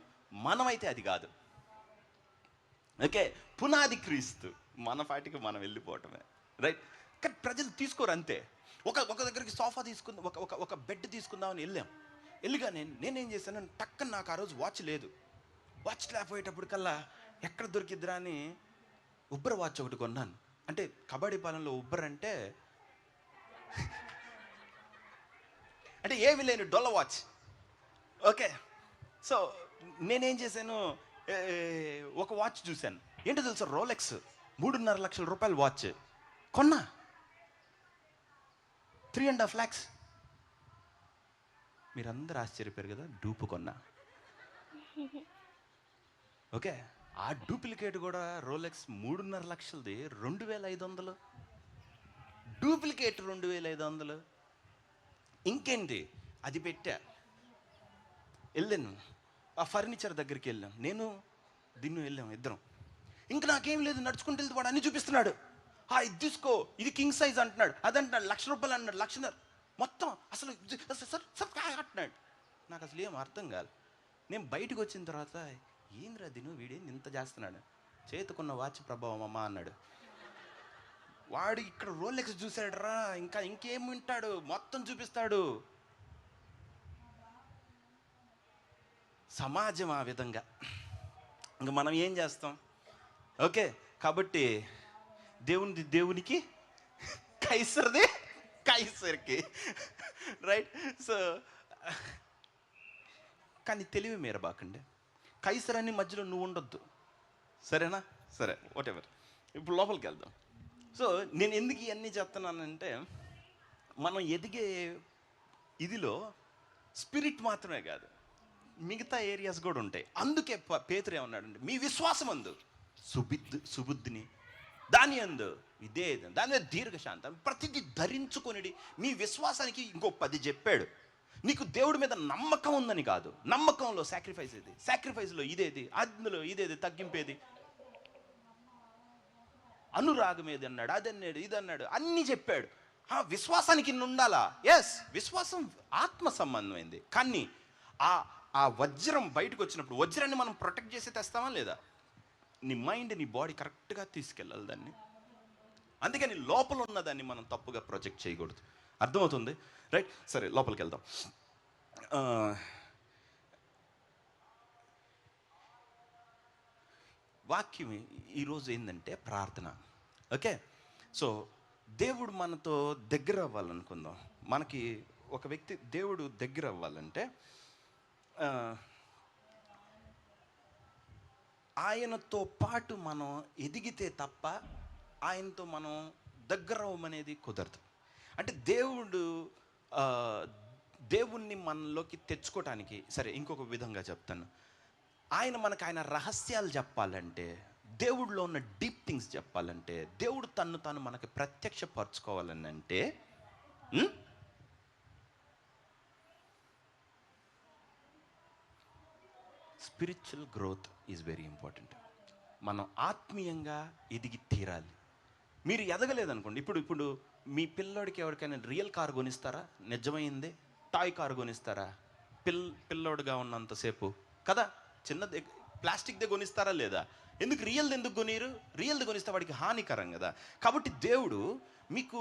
మనమైతే అది కాదు. ఓకే, పునాది క్రీస్తు, మన పాటికి మనం వెళ్ళిపోవటమే. రైట్. కానీ ప్రజలు తీసుకోరు అంతే. ఒక దగ్గరికి సోఫా తీసుకుందాం, ఒక బెడ్ తీసుకుందామని వెళ్ళిగా నేనేం చేశాను, టక్కన నాకు ఆ రోజు వాచ్ లేదు. వాచ్ లేకపోయేటప్పటికల్లా ఎక్కడ దొరికిద్దిరా అని ఉబ్బర్ వాచ్ ఒకటి కొన్నాను. అంటే కబడ్డీ పాలనలో ఉబ్బర్ అంటే ఏమీ లేని డొల్ల వాచ్. ఓకే, సో నేనేం చేశాను, ఒక వాచ్ చూశాను. ఏంటో తెలుసా, రోలెక్స్ 3.5 లక్షల రూపాయల వాచ్ కొన్నా. 3.5 lakhs. మీరందరూ ఆశ్చర్యపోయారు కదా, డూపు కొన్నా. ఓకే, ఆ డూప్లికేట్ కూడా రోలెక్స్ 3.5 లక్షలది 2,500. డూప్లికేట్ 2,500. ఇంకేంటి, అది పెట్టా. వెళ్ళాను ఆ ఫర్నిచర్ దగ్గరికి, వెళ్ళాం నేను దీన్ని వెళ్ళాం ఇద్దరం. ఇంకా నాకేం లేదు, నడుచుకుంటూ వెళ్తే వాడు అన్ని చూపిస్తున్నాడు. ఇది తీసుకో, ఇది కింగ్ సైజ్ అంటున్నాడు, అదంటున్నాడు, 1,00,000 రూపాయలు అన్నాడు, 1,00,000 మొత్తం. అసలు అంటున్నాడు. నాకు అసలు ఏం అర్థం కాదు. నేను బయటకు వచ్చిన తర్వాత ఏంద్రా దీను వీడేంది ఇంత చేస్తున్నాడు. చేతుకున్న వాచ్ ప్రభావం అమ్మా అన్నాడు. వాడు ఇక్కడ రోలెక్స్ చూశాడు రా, ఇంకేం వింటాడు, మొత్తం చూపిస్తాడు. సమాజం ఆ విధంగా. ఇంక మనం ఏం చేస్తాం? ఓకే, కాబట్టి దేవునికి, కైసర్ది కైసర్కి, రైట్? సో కానీ తెలివి మీరబాకండి. కైసర్ అని మధ్యలో నువ్వు ఉండొద్దు, సరేనా? సరే, వాటెవర్. ఇప్పుడు లోపలికి వెళ్దాం. సో నేను ఎందుకు ఇవన్నీ చెప్తున్నానంటే, మనం ఎదిగే ఇదిలో స్పిరిట్ మాత్రమే కాదు, మిగతా ఏరియాస్ కూడా ఉంటాయి. అందుకే పేతురు ఏమన్నాడంటే, మీ విశ్వాసం అందు సుబుద్ధిని, దాని అందు విధేయత, దాని మీద దీర్ఘశాంతం, ప్రతిదీ ధరించుకొనిడి. మీ విశ్వాసానికి ఇంకో 10 చెప్పాడు. నీకు దేవుడి మీద నమ్మకం ఉందని కాదు, నమ్మకంలో సాక్రిఫైస్ ఏది, సాక్రిఫైస్లో ఇదేది, అందులో ఇదేది, తగ్గింపేది, అనురాగం ఏది అన్నాడు, అదన్నాడు, ఇదన్నాడు, అన్నీ చెప్పాడు. విశ్వాసానికి ఇన్ని ఉండాలా? ఎస్, విశ్వాసం ఆత్మ సంబంధమైంది. కానీ ఆ వజ్రం బయటకు వచ్చినప్పుడు, వజ్రాన్ని మనం ప్రొటెక్ట్ చేసి తెస్తామా లేదా? నీ మైండ్, నీ బాడీ కరెక్ట్గా తీసుకెళ్ళాలి దాన్ని. అందుకని లోపల ఉన్నదాన్ని మనం తప్పుగా ప్రొజెక్ట్ చేయకూడదు. అర్థమవుతుంది, రైట్? సరే, లోపలికి వెళ్దాం. వాక్యం ఈరోజు ఏంటంటే ప్రార్థన. ఓకే, సో దేవుడు మనతో దగ్గర అవ్వాలనుకుందాం. మనకి ఒక వ్యక్తి దేవుడు దగ్గర అవ్వాలంటే ఆయనతో పాటు మనం ఎదిగితే తప్ప ఆయనతో మనం దగ్గర అవ్వమనేది కుదరదు. అంటే దేవుణ్ణి మనలోకి తెచ్చుకోవటానికి, సరే ఇంకొక విధంగా చెప్తాను, ఆయన రహస్యాలు చెప్పాలంటే, దేవుడిలో ఉన్న డీప్ థింగ్స్ చెప్పాలంటే, దేవుడు తను మనకి ప్రత్యక్షపరచుకోవాలని అంటే spiritual growth is very important. మనం ఆత్మీయంగా ఎదిగి తీరాలి. మీరు ఎదగలేదనుకోండి, ఇప్పుడు మీ పిల్లోడికి ఎవరికైనా రియల్ కారు కొనిస్తారా? నిజమైందే టాయ్ కారు కొనిస్తారా? పిల్లోడుగా ఉన్నంతసేపు కదా, చిన్నది ప్లాస్టిక్దే కొనిస్తారా లేదా? ఎందుకు రియల్ది ఎందుకు కొనిరు? రియల్ది కొనిస్తే వాడికి హానికరం కదా. కాబట్టి దేవుడు మీకు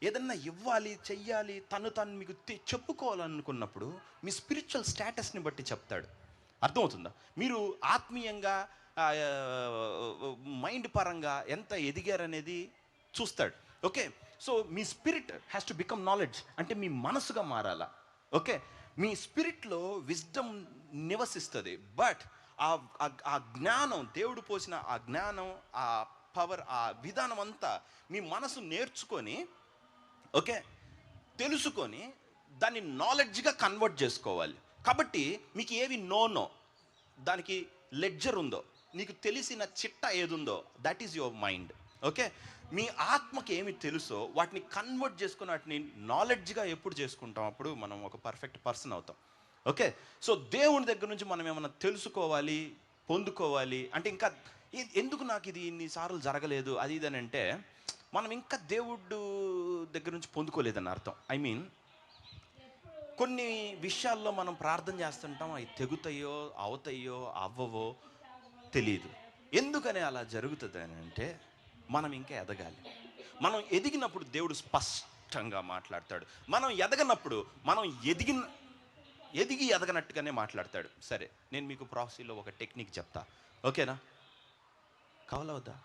ఏదన్నా ఇవ్వాలి, చెయ్యాలి, తను మీకు చెప్పుకోవాలనుకున్నప్పుడు మీ స్పిరిచువల్ స్టేటస్ని బట్టి చెప్తాడు. అర్థమవుతుందా? మీరు ఆత్మీయంగా, మైండ్ పరంగా ఎంత ఎదిగారనేది చూస్తాడు. Okay, so me spirit has to become knowledge. అంటే మీ మనసుగా మారాలా. ఓకే, మీ స్పిరిట్లో విజ్డమ్ నివసిస్తుంది. బట్ ఆ జ్ఞానం, దేవుడు పోసిన ఆ జ్ఞానం, ఆ పవర్, ఆ విధానం అంతా మీ మనసు నేర్చుకొని, ఓకే, తెలుసుకొని దాన్ని నాలెడ్జ్గా కన్వర్ట్ చేసుకోవాలి. కాబట్టి మీకు ఏవి నో దానికి లెడ్జర్ ఉందో, నీకు తెలిసిన చిట్ట ఏది ఉందో, that is your mind. Okay, మీ ఆత్మకి ఏమి తెలుసో వాటిని కన్వర్ట్ చేసుకుని వాటిని నాలెడ్జ్గా ఎప్పుడు చేసుకుంటాం, అప్పుడు మనం ఒక పర్ఫెక్ట్ పర్సన్ అవుతాం. ఓకే, సో దేవుని దగ్గర నుంచి మనం ఏమైనా తెలుసుకోవాలి, పొందుకోవాలి అంటే, ఇంకా ఎందుకు నాకు ఇది ఇన్నిసార్లు జరగలేదు అది ఇదని అంటే, మనం ఇంకా దేవుడు దగ్గర నుంచి పొందుకోలేదని అర్థం. ఐ మీన్, కొన్ని విషయాల్లో మనం ప్రార్థన చేస్తుంటాం, అవి తెగుతాయో అవుతాయో అవ్వవో తెలియదు. ఎందుకని అలా జరుగుతుంది అని అంటే, మనం ఇంకా ఎదగాలి. మనం ఎదిగినప్పుడు దేవుడు స్పష్టంగా మాట్లాడతాడు. మనం ఎదగనప్పుడు మనం ఎదిగి ఎదగనట్టుగానే మాట్లాడతాడు. సరే, నేను మీకు ప్రాసెస్లో ఒక టెక్నిక్ చెప్తా, ఓకేనా? కావాలా వద్దా?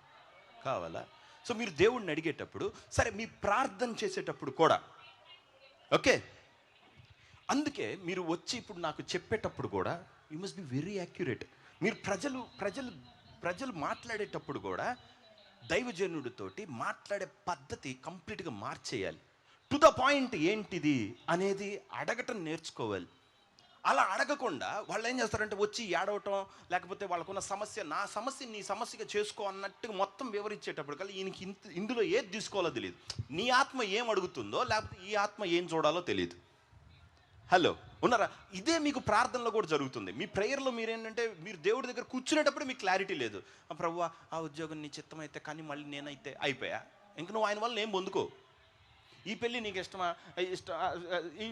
కావాలా? సో మీరు దేవుడిని అడిగేటప్పుడు, సరే మీ ప్రార్థన చేసేటప్పుడు కూడా, ఓకే, అందుకే మీరు వచ్చి ఇప్పుడు నాకు చెప్పేటప్పుడు కూడా you must be very accurate. మీరు ప్రజలు మాట్లాడేటప్పుడు కూడా దైవజనుడితోటి మాట్లాడే పద్ధతి కంప్లీట్గా మార్చేయాలి. టు ద పాయింట్ ఏంటిది అనేది అడగటం నేర్చుకోవాలి. అలా అడగకుండా వాళ్ళు ఏం చేస్తారంటే వచ్చి ఏడవటం, లేకపోతే వాళ్ళకున్న సమస్య, నా సమస్య నీ సమస్యగా చేసుకో అన్నట్టుగా మొత్తం వివరించేటప్పుడు కల్లా ఈయనకి ఇందులో ఏది తీసుకోవాలో తెలియదు. నీ ఆత్మ ఏం అడుగుతుందో, లేకపోతే ఈ ఆత్మ ఏం చూడాలో తెలియదు. హలో, ఉన్నారా? ఇదే మీకు ప్రార్థనలో కూడా జరుగుతుంది. మీ ప్రేయర్లో మీరేంటంటే, మీరు దేవుడి దగ్గర కూర్చునేటప్పుడు మీకు క్లారిటీ లేదు. ప్రభువా, ఆ ఉద్యోగం నీ చిత్తం అయితే, కానీ మళ్ళీ నేనైతే అయిపోయా, ఇంక నువ్వు ఆయన వల్ల ఏం పొందుకో. ఈ పెళ్ళి నీకు ఇష్టమా,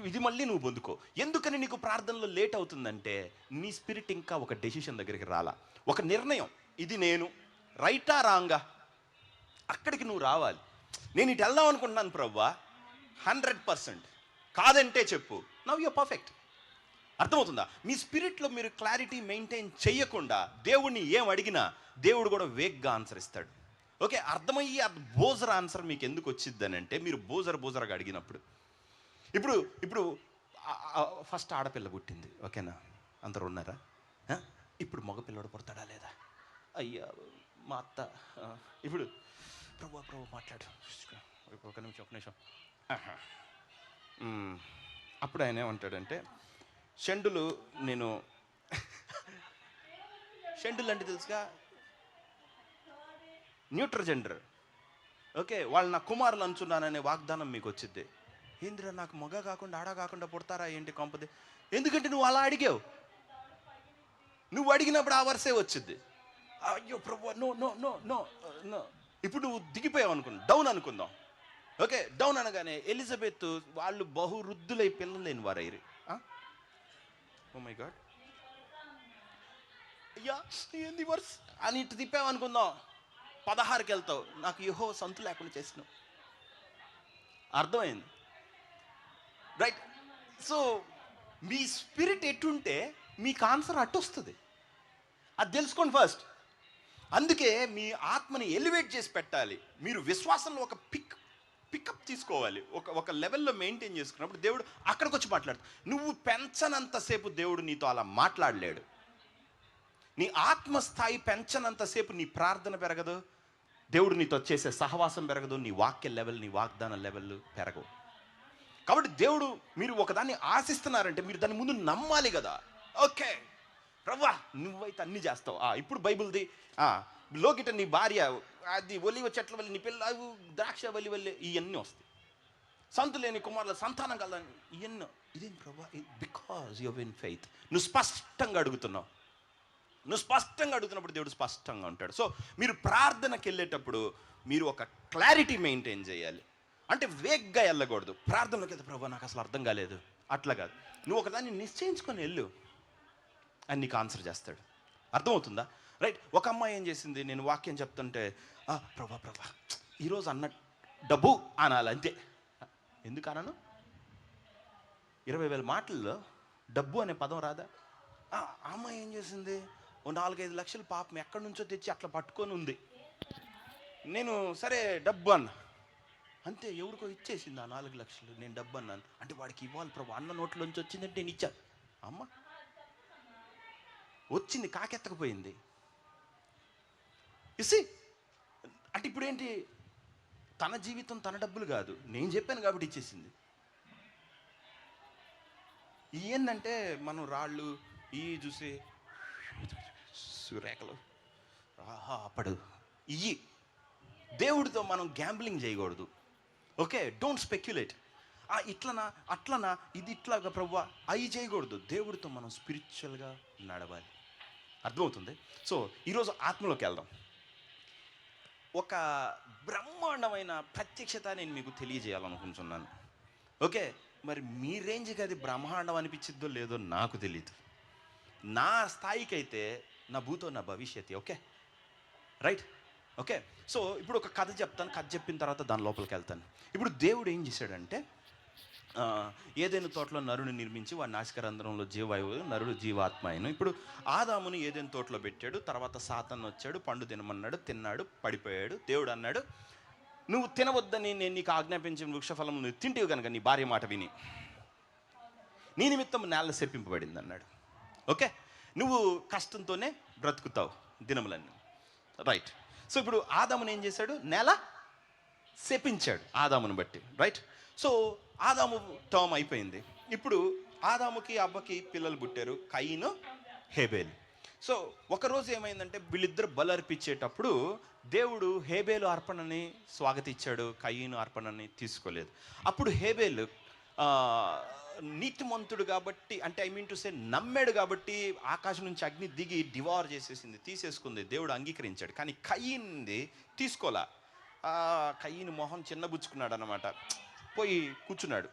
ఇది మళ్ళీ నువ్వు పొందుకో. ఎందుకని నీకు ప్రార్థనలో లేట్ అవుతుందంటే, నీ స్పిరిట్ ఇంకా ఒక డెసిషన్ దగ్గరికి రాలా, ఒక నిర్ణయం. ఇది నేను, రైటా రాంగా? అక్కడికి నువ్వు రావాలి. నేను ఇటు వెళ్దాం అనుకుంటున్నాను ప్రభువా, 100%. కాదంటే చెప్పు. Now you're perfect. అర్థమవుతుందా? మీ స్పిరిట్లో మీరు క్లారిటీ మెయింటైన్ చేయకుండా దేవుడిని ఏం అడిగినా దేవుడు కూడా వేగ్గా ఆన్సర్ ఇస్తాడు. ఓకే, అర్థమయ్యి అది బోజర్ ఆన్సర్ మీకు ఎందుకు వచ్చిందని అంటే, మీరు బోజరగా అడిగినప్పుడు. ఇప్పుడు ఫస్ట్ ఆడపిల్ల పుట్టింది, ఓకేనా? అందరు ఉన్నారా? ఇప్పుడు మగపిల్లడు పుడతాడా లేదా? అయ్యా మా అత్త. ఇప్పుడు ప్రభు మాట్లాడు, ఒక నిమిషం. అప్పుడు ఆయన ఏమంటాడంటే, షండులు అంటే తెలుసుగా, న్యూట్రజెండర్. ఓకే, వాళ్ళు నా కుమారులు అంచున్నాననే వాగ్దానం మీకు వచ్చిద్ది. ఏందిరా, నాకు మగ కాకుండా ఆడ కాకుండా పుడతారా ఏంటి కొంపది? ఎందుకంటే నువ్వు అలా అడిగావు. నువ్వు అడిగినప్పుడు ఆ వరుసే వచ్చింది. అయ్యో ప్రభు, no no no no no. ఇప్పుడు నువ్వు దిగిపోయావు అనుకుందాం, డౌన్ అనుకుందాం. ఓకే, డౌన్ అనగానే ఎలిజబెత్ వాళ్ళు బహువృద్ధులై పిల్లలు లేని వారైరు. ఓ మై గాడ్, అయ్యా ఏంది వర్స్ అని ఇటు తిప్పావు అనుకుందాం, 16కి వెళ్తావు. నాకు యెహోవా సంతు లేకుండా చేసినావు. అర్థమైంది, రైట్? సో మీ స్పిరిట్ ఎటుంటే మీకు ఆన్సర్ అటు వస్తుంది. అది తెలుసుకోండి ఫస్ట్. అందుకే మీ ఆత్మని ఎలివేట్ చేసి పెట్టాలి. మీరు విశ్వాసంలో ఒక పికప్ తీసుకోవాలి. ఒక లెవెల్లో మెయింటైన్ చేసుకున్నప్పుడు దేవుడు అక్కడికి వచ్చి మాట్లాడతాడు. నువ్వు పెంచనంతసేపు దేవుడు నీతో అలా మాట్లాడలేడు. నీ ఆత్మస్థాయి పెంచనంతసేపు నీ ప్రార్థన పెరగదు, దేవుడు నీతో చేసే సహవాసం పెరగదు, నీ వాక్య లెవెల్, నీ వాగ్దాన లెవెల్ పెరగవు. కాబట్టి దేవుడు, మీరు ఒకదాన్ని ఆశిస్తున్నారంటే మీరు దాని ముందు నమ్మాలి కదా. ఓకే ప్రభువా, నువ్వైతే అన్ని చేస్తావు. ఇప్పుడు బైబిల్ది లోకిట నీ భార్య, అది ఒలివ చెట్ల వల్లి, నీ పిల్ల ద్రాక్ష వల్లి ఇవన్నీ వస్తాయి. సంతు లేని కుమారుల సంతానం కలని ఇవన్నీ. ఇదేం ప్రభా? Because you in faith. నువ్వు స్పష్టంగా అడుగుతున్నావు. నువ్వు స్పష్టంగా అడుగుతున్నప్పుడు దేవుడు స్పష్టంగా ఉంటాడు. సో మీరు ప్రార్థనకి వెళ్ళేటప్పుడు మీరు ఒక క్లారిటీ మెయింటైన్ చేయాలి. అంటే వేగ్గా వెళ్ళకూడదు. ప్రార్థనలోకి వెళ్తే ప్రభా నాకు అసలు అర్థం కాలేదు, అట్లా కాదు. నువ్వు ఒకదాన్ని నిశ్చయించుకొని వెళ్ళు, అని నీకు ఆన్సర్ చేస్తాడు. అర్థమవుతుందా? రైట్. ఒక అమ్మాయి ఏం చేసింది, నేను వాక్యం చెప్తుంటే ప్రభా ఈరోజు అన్న డబ్బు అనాలి అంతే. ఎందుకు అన్నాను? 20,000 మాటల్లో డబ్బు అనే పదం రాదా? ఆ అమ్మాయి ఏం చేసింది, ఓ 4-5 లక్షలు పాపం ఎక్కడి నుంచో తెచ్చి అట్లా పట్టుకొని ఉంది. నేను సరే డబ్బు అన్నా అంతే. ఎవరికో ఇచ్చేసింది ఆ 4 లక్షలు. నేను డబ్బు అన్నాను అంటే వాడికి ఇవ్వాలి ప్రభు, అన్న నోట్లోంచి వచ్చిందంటే నేను ఇచ్చాను. అమ్మ వచ్చింది, కాకెత్తకపోయింది. ఇసి అంటే ఇప్పుడు ఏంటి, తన జీవితం తన డబ్బులు కాదు, నేను చెప్పాను కాబట్టి ఇచ్చేసింది. ఏంటంటే మనం రాళ్ళు ఈ చూసి సురేఖలు అప్పుడు ఇయ్యి. దేవుడితో మనం గ్యాంబ్లింగ్ చేయకూడదు. Okay, don't speculate. అట్లనా ఇది ఇట్లాగా ప్రభువా అవి చేయకూడదు. దేవుడితో మనం స్పిరిచువల్గా నడవాలి. అర్థమవుతుంది? సో ఈరోజు ఆత్మలోకి వెళ్దాం. ఒక బ్రహ్మాండమైన ప్రత్యక్షత నేను మీకు తెలియజేయాలనుకుంటున్నాను. ఓకే, మరి మీ రేంజ్కి అది బ్రహ్మాండం అనిపించిద్దో లేదో నాకు తెలియదు. నా స్థాయికి అయితే నా భూతో నా భవిష్యత్తు. Okay right. ఓకే, సో ఇప్పుడు ఒక కథ చెప్తాను. కథ చెప్పిన తర్వాత దాని లోపలికి వెళ్తాను. ఇప్పుడు దేవుడు ఏం చేశాడంటే, ఏదైనా తోటలో నరుని నిర్మించి వాడి నాసికారంధ్రంలో జీవాయువు, నరుడు జీవాత్మ అయిన. ఇప్పుడు ఆదాముని ఏదైనా తోటలో పెట్టాడు. తర్వాత సాతాను వచ్చాడు, పండు తినమన్నాడు, తిన్నాడు, పడిపోయాడు. దేవుడు అన్నాడు, నువ్వు తినవద్దని నేను నీకు ఆజ్ఞాపించిన వృక్షఫలం నువ్వు తింటివి కనుక నీ భార్య మాట విని నీ నిమిత్తం నేల శపింపబడింది అన్నాడు. ఓకే, నువ్వు కష్టంతోనే బ్రతుకుతావు దినములన్నీ. రైట్. సో ఇప్పుడు ఆదాముని ఏం చేశాడు, నేల శపించాడు ఆదాముని బట్టి. రైట్. సో ఆదాము టర్మ్ అయిపోయింది. ఇప్పుడు ఆదాముకి అవ్వకి పిల్లలు పుట్టారు, కయీను, హేబేలు. సో ఒకరోజు ఏమైందంటే వీళ్ళిద్దరు బలి అర్పించేటప్పుడు దేవుడు హేబేలు అర్పణని స్వాగతించాడు, కయీను అర్పణని తీసుకోలేదు. అప్పుడు హేబేలు నీతిమంతుడు కాబట్టి, అంటే ఐ మీన్ టు సే నమ్మాడు కాబట్టి ఆకాశం నుంచి అగ్ని దిగి డివార్ చేసేసింది, తీసేసుకుంది. దేవుడు అంగీకరించాడు. కానీ కయీన్ది తీసుకోలే. కయీను మొహం చిన్నబుచ్చుకున్నాడు అనమాట, పోయి కూర్చున్నాడు.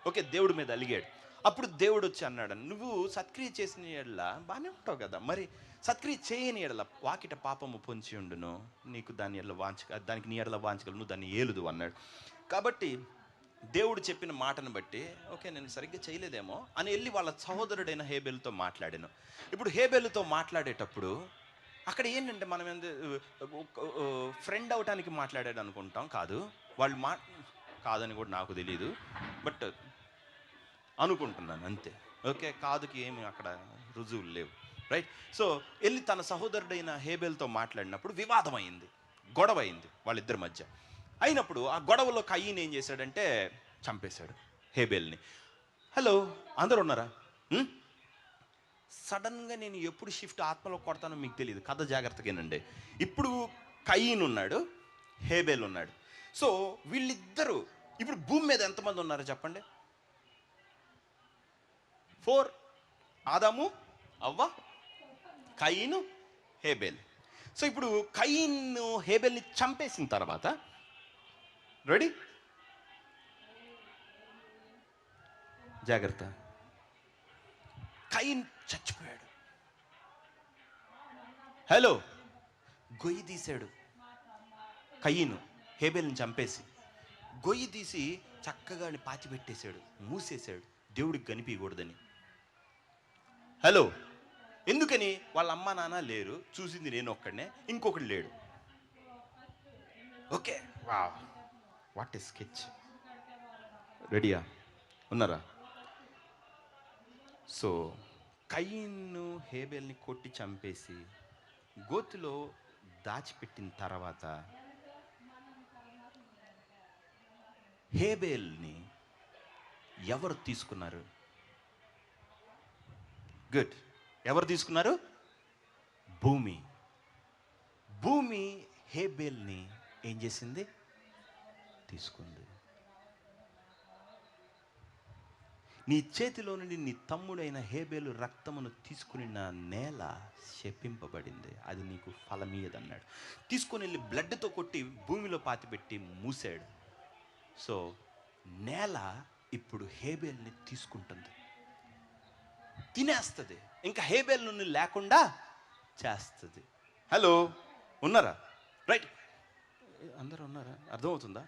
ఓకే, దేవుడి మీద అలిగాడు. అప్పుడు దేవుడు వచ్చి అన్నాడు, నువ్వు సత్క్రియ చేసిన ఎడల బాగానే ఉంటావు కదా, మరి సత్క్రియ చేయని ఎడల వాకిట పాపము పొంచి ఉండును, నీకు దాని ఎడల దానికి నీ ఎడల వాంచగలవు, నువ్వు దాన్ని ఏలుదు అన్నాడు. కాబట్టి దేవుడు చెప్పిన మాటను బట్టి ఓకే నేను సరిగ్గా చేయలేదేమో అని వెళ్ళి వాళ్ళ సహోదరుడైన హేబేలుతో మాట్లాడాను. ఇప్పుడు హేబేలుతో మాట్లాడేటప్పుడు అక్కడ ఏంటంటే మనం ఫ్రెండ్ అవటానికి మాట్లాడాడు అనుకుంటాం, కాదు వాళ్ళు కాదని కూడా నాకు తెలియదు, బట్ అనుకుంటున్నాను అంతే. ఓకే, కాదుకి ఏమి అక్కడ రుజువులు లేవు, రైట్. సో వెళ్ళి తన సహోదరుడైన హేబేల్తో మాట్లాడినప్పుడు వివాదం అయింది, గొడవ అయింది వాళ్ళిద్దరి మధ్య. అయినప్పుడు ఆ గొడవలో కయీన్ ఏం చేశాడంటే చంపేశాడు హేబేల్ని. హలో, అందరూ ఉన్నారా? సడన్గా నేను ఎప్పుడు షిఫ్ట్ ఆత్మలో కొడతానో మీకు తెలియదు, కథ జాగ్రత్తగానండి. ఇప్పుడు కయీన్ ఉన్నాడు, హేబేల్ ఉన్నాడు. సో వీళ్ళిద్దరూ ఇప్పుడు భూమి మీద ఎంతమంది ఉన్నారో చెప్పండి? 4. ఆదాము, అవ్వ, కయీను, హేబేల్. సో ఇప్పుడు కయీను హేబేల్ని చంపేసిన తర్వాత రెడీ, జాగ్రత్త, కయీన్ చచ్చిపోయాడు. హలో, గొయ్యి తీశాడు కయీను హేబేల్ని చంపేసి, గొయ్యి తీసి చక్కగా పాతిపెట్టేశాడు, మూసేశాడు, దేవుడికి కనిపించకూడదని. హలో, ఎందుకని? వాళ్ళ అమ్మ నాన్న లేరు, చూసింది నేను ఒక్కడనే, ఇంకొకటి లేడు. Okay, wow, what a sketch. రెడీయా? ఉన్నారా? సో కయీను హేబేల్ని కొట్టి చంపేసి గోతిలో దాచిపెట్టిన తర్వాత హేబేల్ని ఎవరు తీసుకున్నారు? గుడ్, ఎవరు తీసుకున్నారు? భూమి. భూమి హేబేల్ని ఏం చేసింది? తీసుకుంది. నీ చేతిలో నుండి నీ తమ్ముడైన హేబేలు రక్తమును తీసుకుని నా నేల శపింపబడింది, అది నీకు ఫలమీయదన్నాడు. తీసుకొని వెళ్ళి బ్లడ్తో కొట్టి భూమిలో పాతిపెట్టి మూసాడు. సో నేల ఇప్పుడు హేబేల్ని తీసుకుంటుంది, తినేస్తుంది, ఇంకా హేబేల్ నుండి లేకుండా చేస్తుంది. హలో, ఉన్నారా? రైట్, అందరూ ఉన్నారా? అర్థమవుతుందా?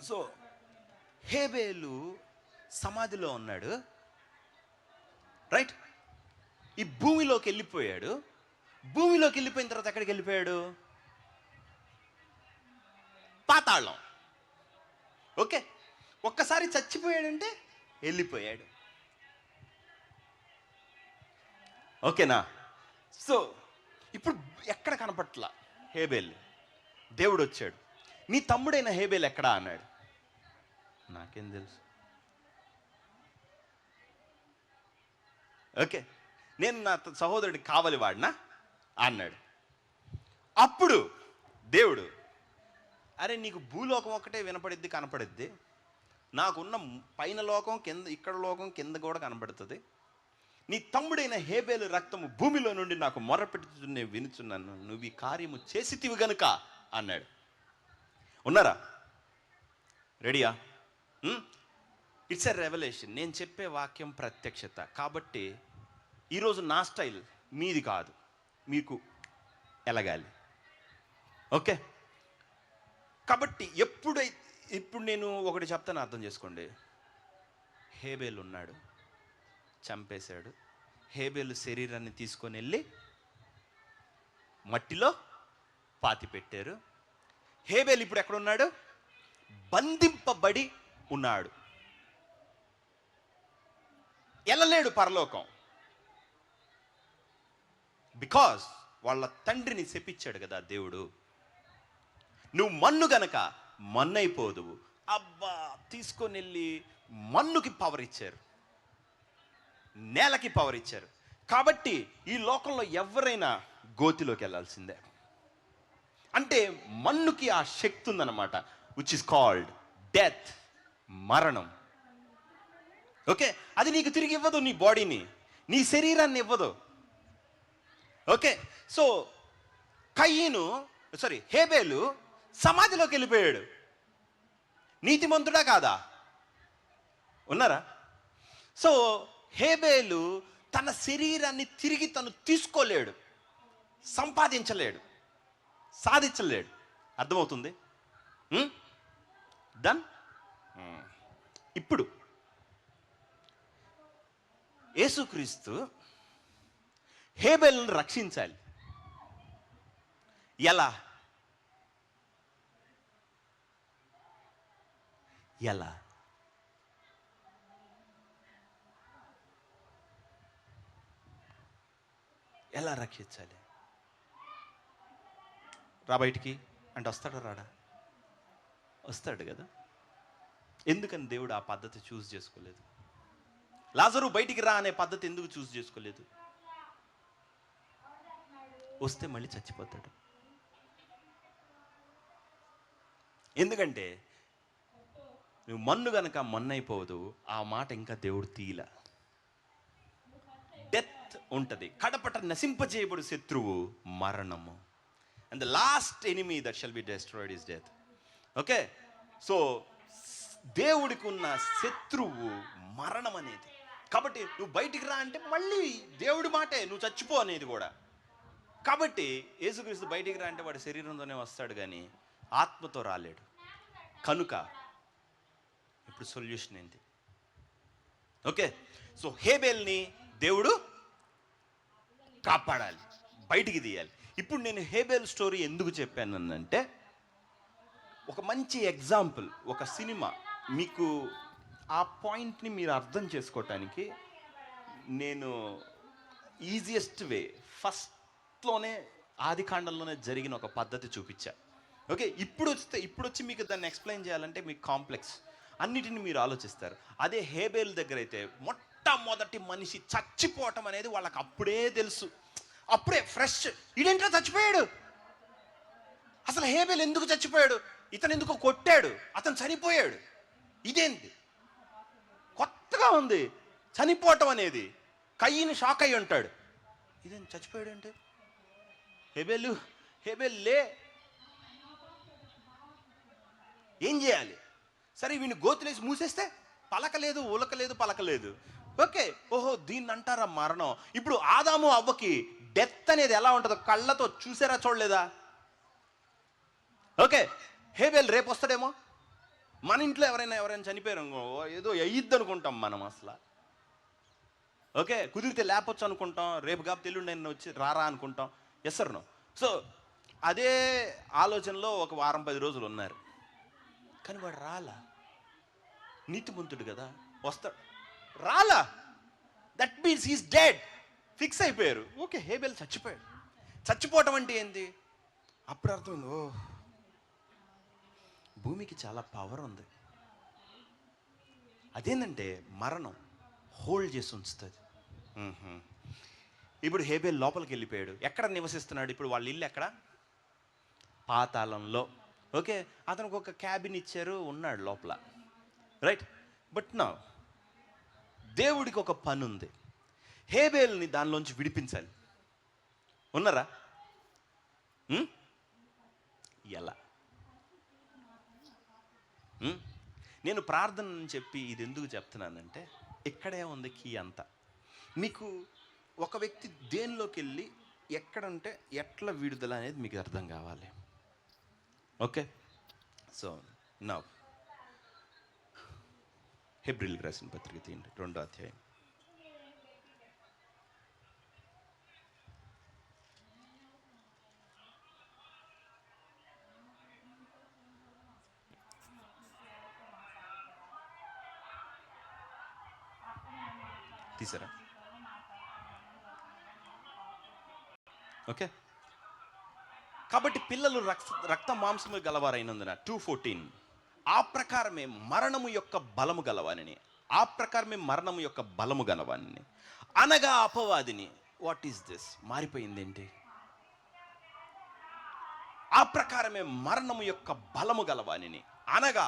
సో హేబేలు సమాధిలో ఉన్నాడు, రైట్. ఈ భూమిలోకి వెళ్ళిపోయాడు. భూమిలోకి వెళ్ళిపోయిన తర్వాత ఎక్కడికి వెళ్ళిపోయాడు? పాతాళం. ఓకే, ఒక్కసారి చచ్చిపోయాడంటే వెళ్ళిపోయాడు. ఓకేనా? సో ఇప్పుడు ఎక్కడ కనపట్లా హేబేల్. దేవుడు వచ్చాడు, నీ తమ్ముడైన హేబేల్ ఎక్కడా అన్నాడు. నాకేం తెలుసు? ఓకే, నేను నా సహోదరుడికి కావాలి వాడినా అన్నాడు. అప్పుడు దేవుడు, అరే నీకు భూలోకం ఒకటే వినపడిద్ది, కనపడిద్ది, నాకున్న పైన లోకం కింద, ఇక్కడ లోకం కింద కూడా కనపడుతుంది. నీ తమ్ముడైన హేబేలు రక్తము భూమిలో నుండి నాకు మొరపెట్టుతూ నేను వినుచున్నాను, నువ్వు ఈ కార్యము చేసితివి గనుక అన్నాడు. ఉన్నారా? రెడీయా? It's a revolution. నేను చెప్పే వాక్యం ప్రత్యక్షత. కాబట్టి ఈరోజు నా స్టైల్ మీది కాదు, మీకు ఎలగాలి. ఓకే, కాబట్టి ఇప్పుడు నేను ఒకటి చెప్తాను, అర్థం చేసుకోండి. హేబేలు ఉన్నాడు, చంపేశాడు. హేబేలు శరీరాన్ని తీసుకొని వెళ్ళి మట్టిలో పాతి పెట్టారు. హేబేలు ఇప్పుడు ఎక్కడున్నాడు? బంధింపబడి ఉన్నాడు, వెళ్ళలేడు పరలోకం. బికాజ్ వాళ్ళ తండ్రిని శపించాడు కదా దేవుడు, నువ్వు మన్ను గనక మన్నైపోదువు. అబ్బా, తీసుకొని వెళ్ళి మన్నుకి పవర్ ఇచ్చారు, నేలకి పవర్ ఇచ్చారు. కాబట్టి ఈ లోకంలో ఎవరైనా గోతిలోకి వెళ్ళాల్సిందే. అంటే మన్నుకి ఆ శక్తి ఉందన్నమాట, విచ్ ఇస్ కాల్డ్ డెత్, మరణం. ఓకే, అది నీకు తిరిగి ఇవ్వదు, నీ బాడీని, నీ శరీరాన్ని ఇవ్వదు. ఓకే, సో హేబేలు సమాధిలోకి వెళ్ళిపోయాడు. నీతిమంతుడా కాదా? ఉన్నారా? సో హేబేలు తన శరీరాన్ని తిరిగి తను తీసుకోలేడు, సంపాదించలేడు, సాధించలేడు. అర్థమవుతుంది? డన్. ఇప్పుడు యేసుక్రీస్తు హేబేలును రక్షించాలి. ఎలా? ఎలా? ఎలా రక్షించాలి? రా బయటికి అంటే వస్తాడా? రాడా? వస్తాడు కదా. ఎందుకని దేవుడు ఆ పద్ధతి చూస్ చేసుకోలేదు? లాజరు బయటికి రా అనే పద్ధతి ఎందుకు చూస్ చేసుకోలేదు? వస్తే మళ్ళీ చచ్చిపోతాడు. ఎందుకంటే నువ్వు మన్ను గనక మన్నైపోదు, ఆ మాట ఇంకా దేవుడు తీల. డెత్ ఉంటుంది, కడపట నశింపజేయబడు శత్రువు మరణము. And the last enemy that shall be destroyed is death. Okay, so దేవుడికి ఉన్న శత్రువు మరణం అనేది. కాబట్టి నువ్వు బయటికి రా అంటే మళ్ళీ దేవుడి మాటే, నువ్వు చచ్చిపో అనేది కూడా. కాబట్టి యేసుక్రీస్తు బయటికి రా అంటే వాడి శరీరంతోనే వస్తాడు కానీ ఆత్మతో రాలేడు. కనుక ఇప్పుడు సొల్యూషన్ ఏంటి? ఓకే, సో హేబేల్ని దేవుడు కాపాడాలి, బయటికి తీయాలి. ఇప్పుడు నేను హేబేల్ స్టోరీ ఎందుకు చెప్పానంటే, ఒక మంచి ఎగ్జాంపుల్, ఒక సినిమా, మీకు ఆ పాయింట్ని మీరు అర్థం చేసుకోవటానికి నేను ఈజియెస్ట్ వే, ఫస్ట్లోనే ఆది కాండంలోనే జరిగిన ఒక పద్ధతి చూపించా. ఓకే, ఇప్పుడు వచ్చి మీకు దాన్ని ఎక్స్ప్లెయిన్ చేయాలంటే మీకు కాంప్లెక్స్, అన్నిటిని మీరు ఆలోచిస్తారు. అదే హేబేల్ దగ్గర అయితే మొట్టమొదటి మనిషి చచ్చిపోవటం అనేది వాళ్ళకి అప్పుడే తెలుసు, అప్పుడే ఫ్రెష్. ఈడేంటో చచ్చిపోయాడు, అసలు హేబేల్ ఎందుకు చచ్చిపోయాడు, ఇతను ఎందుకు కొట్టాడు, అతను చనిపోయాడు, ఇదేంటి కొత్తగా ఉంది చనిపోవటం అనేది. కయ్యని షాక్ అయ్యి ఉంటాడు, ఇదేం చచ్చిపోయాడు అంటే. హేబేల్ లే, ఏం చేయాలి? సరే వీడిని గోతులేసి మూసేస్తే పలకలేదు, ఉలకలేదు, పలకలేదు. ఓకే, ఓహో దీన్ని అంటారా మరణం. ఇప్పుడు ఆదాము అవ్వకి డెత్ అనేది ఎలా ఉంటుందో కళ్ళతో చూసారా, చూడలేదా? ఓకే, హేబేల్ రేపు వస్తాడేమో. మన ఇంట్లో ఎవరైనా చనిపోయారు ఏదో అయ్యిద్ది అనుకుంటాం మనం అసలు. ఓకే, కుదిరితే లేపొచ్చు అనుకుంటాం, రేపు కాబట్టి ఎల్లుండి నేను వచ్చి రారా అనుకుంటాం. Yes or no? సో అదే ఆలోచనలో ఒక వారం 10 రోజులు ఉన్నారు, కానీ వాడు రాలా. నీతిమంతుడు కదా, వస్తాడు, రాలా. That means he's dead. Fix అయిపోయారు. ఓకే, హేబేల్ చచ్చిపోయాడు. చచ్చిపోవటం అంటే ఏంటి? అప్పుడు అర్థమైంది, ఓ భూమికి చాలా పవర్ ఉంది. అదేంటంటే మరణం హోల్డ్ చేసి ఉంచుతుంది. ఇప్పుడు హేబేల్ లోపలికి వెళ్ళిపోయాడు. ఎక్కడ నివసిస్తున్నాడు ఇప్పుడు? వాళ్ళ ఇల్లు ఎక్కడ? పాతాళంలో. ఓకే, అతనికి ఒక క్యాబిన్ ఇచ్చారు, ఉన్నాడు లోపల, రైట్. బట్ నా దేవుడికి ఒక పని ఉంది, హేబేల్ని దానిలోంచి విడిపించాలి. ఉన్నారా? ఎలా? నేను ప్రార్థన అని చెప్పి ఇది ఎందుకు చెప్తున్నానంటే, ఇక్కడే ఉంది కీ అంతా. మీకు ఒక వ్యక్తి దేనిలోకి వెళ్ళి ఎక్కడుంటే ఎట్లా విడుదల అనేది మీకు అర్థం కావాలి. ఓకే, సో నౌ హెబ్రీయులకు రాసిన పత్రిక తీయండి, 2వ అధ్యాయం. తీసారా? ఓకే, కాబట్టి పిల్లలు రక్త మాంసము గలవారైనందున 2:14 ఆ ప్రకారమే మరణము యొక్క బలము గలవానిని, ఆ ప్రకారమే మరణము యొక్క బలము గలవానిని అనగా అపవాదిని. What is this? మారిపోయింది ఏంటి? ఆ ప్రకారమే మరణము యొక్క బలము గలవానిని అనగా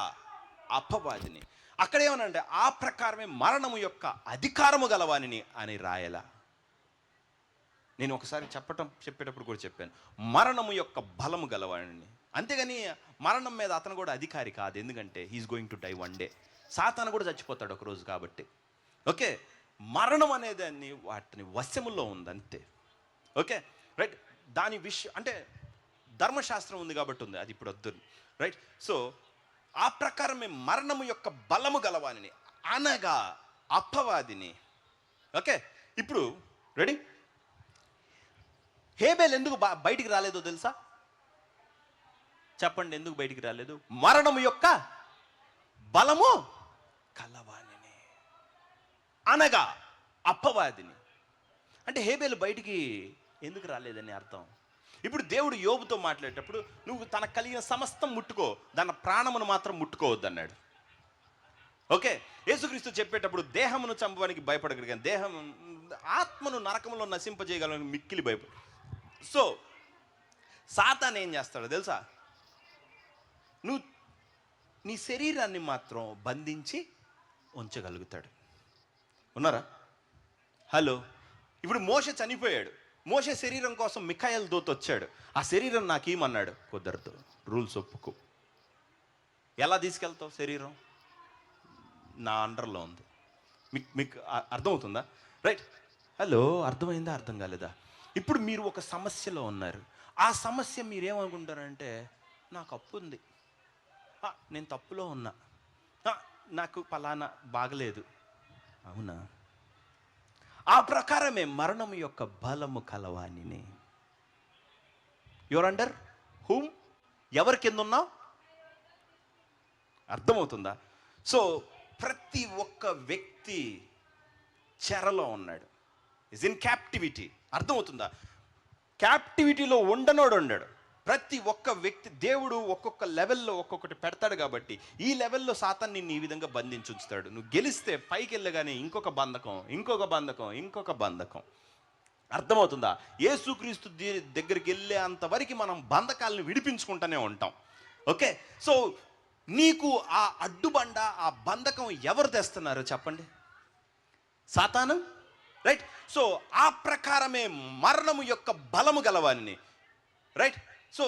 అపవాదిని. అక్కడేమనంటే ఆ ప్రకారమే మరణము యొక్క అధికారము గలవానిని అని రాయలా. నేను ఒకసారి చెప్పేటప్పుడు కూడా చెప్పాను, మరణము యొక్క బలము గలవాడిని. అంతేగాని మరణం మీద అతను కూడా అధికారి కాదు. ఎందుకంటే he is going to die one day. సాతాను కూడా చచ్చిపోతాడు ఒకరోజు. కాబట్టి ఓకే, మరణం అనేది వాటిని వశములో ఉంది అంతే. Okay right. దాని విషయం అంటే ధర్మశాస్త్రం ఉంది కాబట్టి ఉంది, అది ఇప్పుడు వద్దు. రైట్. సో ఆ ప్రకారమే మరణము యొక్క బలము గలవానిని అనగా అపవాదిని. ఓకే, ఇప్పుడు రెడీ. హేబేల్ ఎందుకు బయటికి రాలేదో తెలుసా? చెప్పండి, ఎందుకు బయటికి రాలేదు? మరణము యొక్క బలము కలవానిని అనగా అపవాదిని. అంటే హేబేలు బయటికి ఎందుకు రాలేదని అర్థం. ఇప్పుడు దేవుడు యోబుతో మాట్లాడేటప్పుడు నువ్వు తనకు కలిగిన సమస్తం ముట్టుకో, దాని ప్రాణమును మాత్రం ముట్టుకోవద్దు అన్నాడు. ఓకే, యేసుక్రీస్తు చెప్పేటప్పుడు దేహమును చంపడానికి భయపడగలిగాను, దేహం ఆత్మను నరకంలో నశింపజేయగలను మిక్కిలి భయపడు. సో సాతాను ఏం చేస్తాడో తెలుసా? నువ్వు నీ శరీరాన్ని మాత్రం బంధించి ఉంచగలుగుతాడు. ఉన్నారా? హలో. ఇప్పుడు మోషే చనిపోయాడు. మోషే శరీరం కోసం మిఖాయేలు దూత వచ్చాడు. ఆ శరీరం నాకేమన్నాడు? కుదరదు, రూల్స్ ఒప్పుకో. ఎలా తీసుకెళ్తావు? శరీరం నా అండర్లో ఉంది. మీకు అర్థమవుతుందా? రైట్. హలో, అర్థమైందా? అర్థం కాలేదా? ఇప్పుడు మీరు ఒక సమస్యలో ఉన్నారు. ఆ సమస్య మీరేమనుకుంటారంటే నాకు అప్పు ఉంది, నేను తప్పులో ఉన్నా, నాకు పలానా బాగలేదు. అవునా? ఆ ప్రకారమే మరణం యొక్క బలము కలవానిని. Your under whom? ఎవరి కింద ఉన్నావు? అర్థమవుతుందా? సో ప్రతి ఒక్క వ్యక్తి చెరలో ఉన్నాడు, ఇస్ ఇన్ క్యాప్టివిటీ. అర్థమవుతుందా? క్యాప్టివిటీలో ఉండనోడు ఉండాడు. ప్రతి ఒక్క వ్యక్తి దేవుడు ఒక్కొక్క లెవెల్లో ఒక్కొక్కటి పెడతాడు. కాబట్టి ఈ లెవెల్లో సాతాన్ని నిన్ను ఈ విధంగా బంధించుతాడు. నువ్వు గెలిస్తే పైకి వెళ్ళగానే ఇంకొక బంధకం, ఇంకొక బంధకం, ఇంకొక బంధకం. అర్థమవుతుందా? యేసుక్రీస్తు దగ్గరికి వెళ్ళే అంతవరకు మనం బంధకాలను విడిపించుకుంటూనే ఉంటాం. ఓకే, సో నీకు ఆ అడ్డుబండ, ఆ బంధకం ఎవరు తెస్తున్నారు చెప్పండి? సాతాను. రైట్. సో ఆ ప్రకారమే మరణము యొక్క బలము గలవాన్ని. రైట్. సో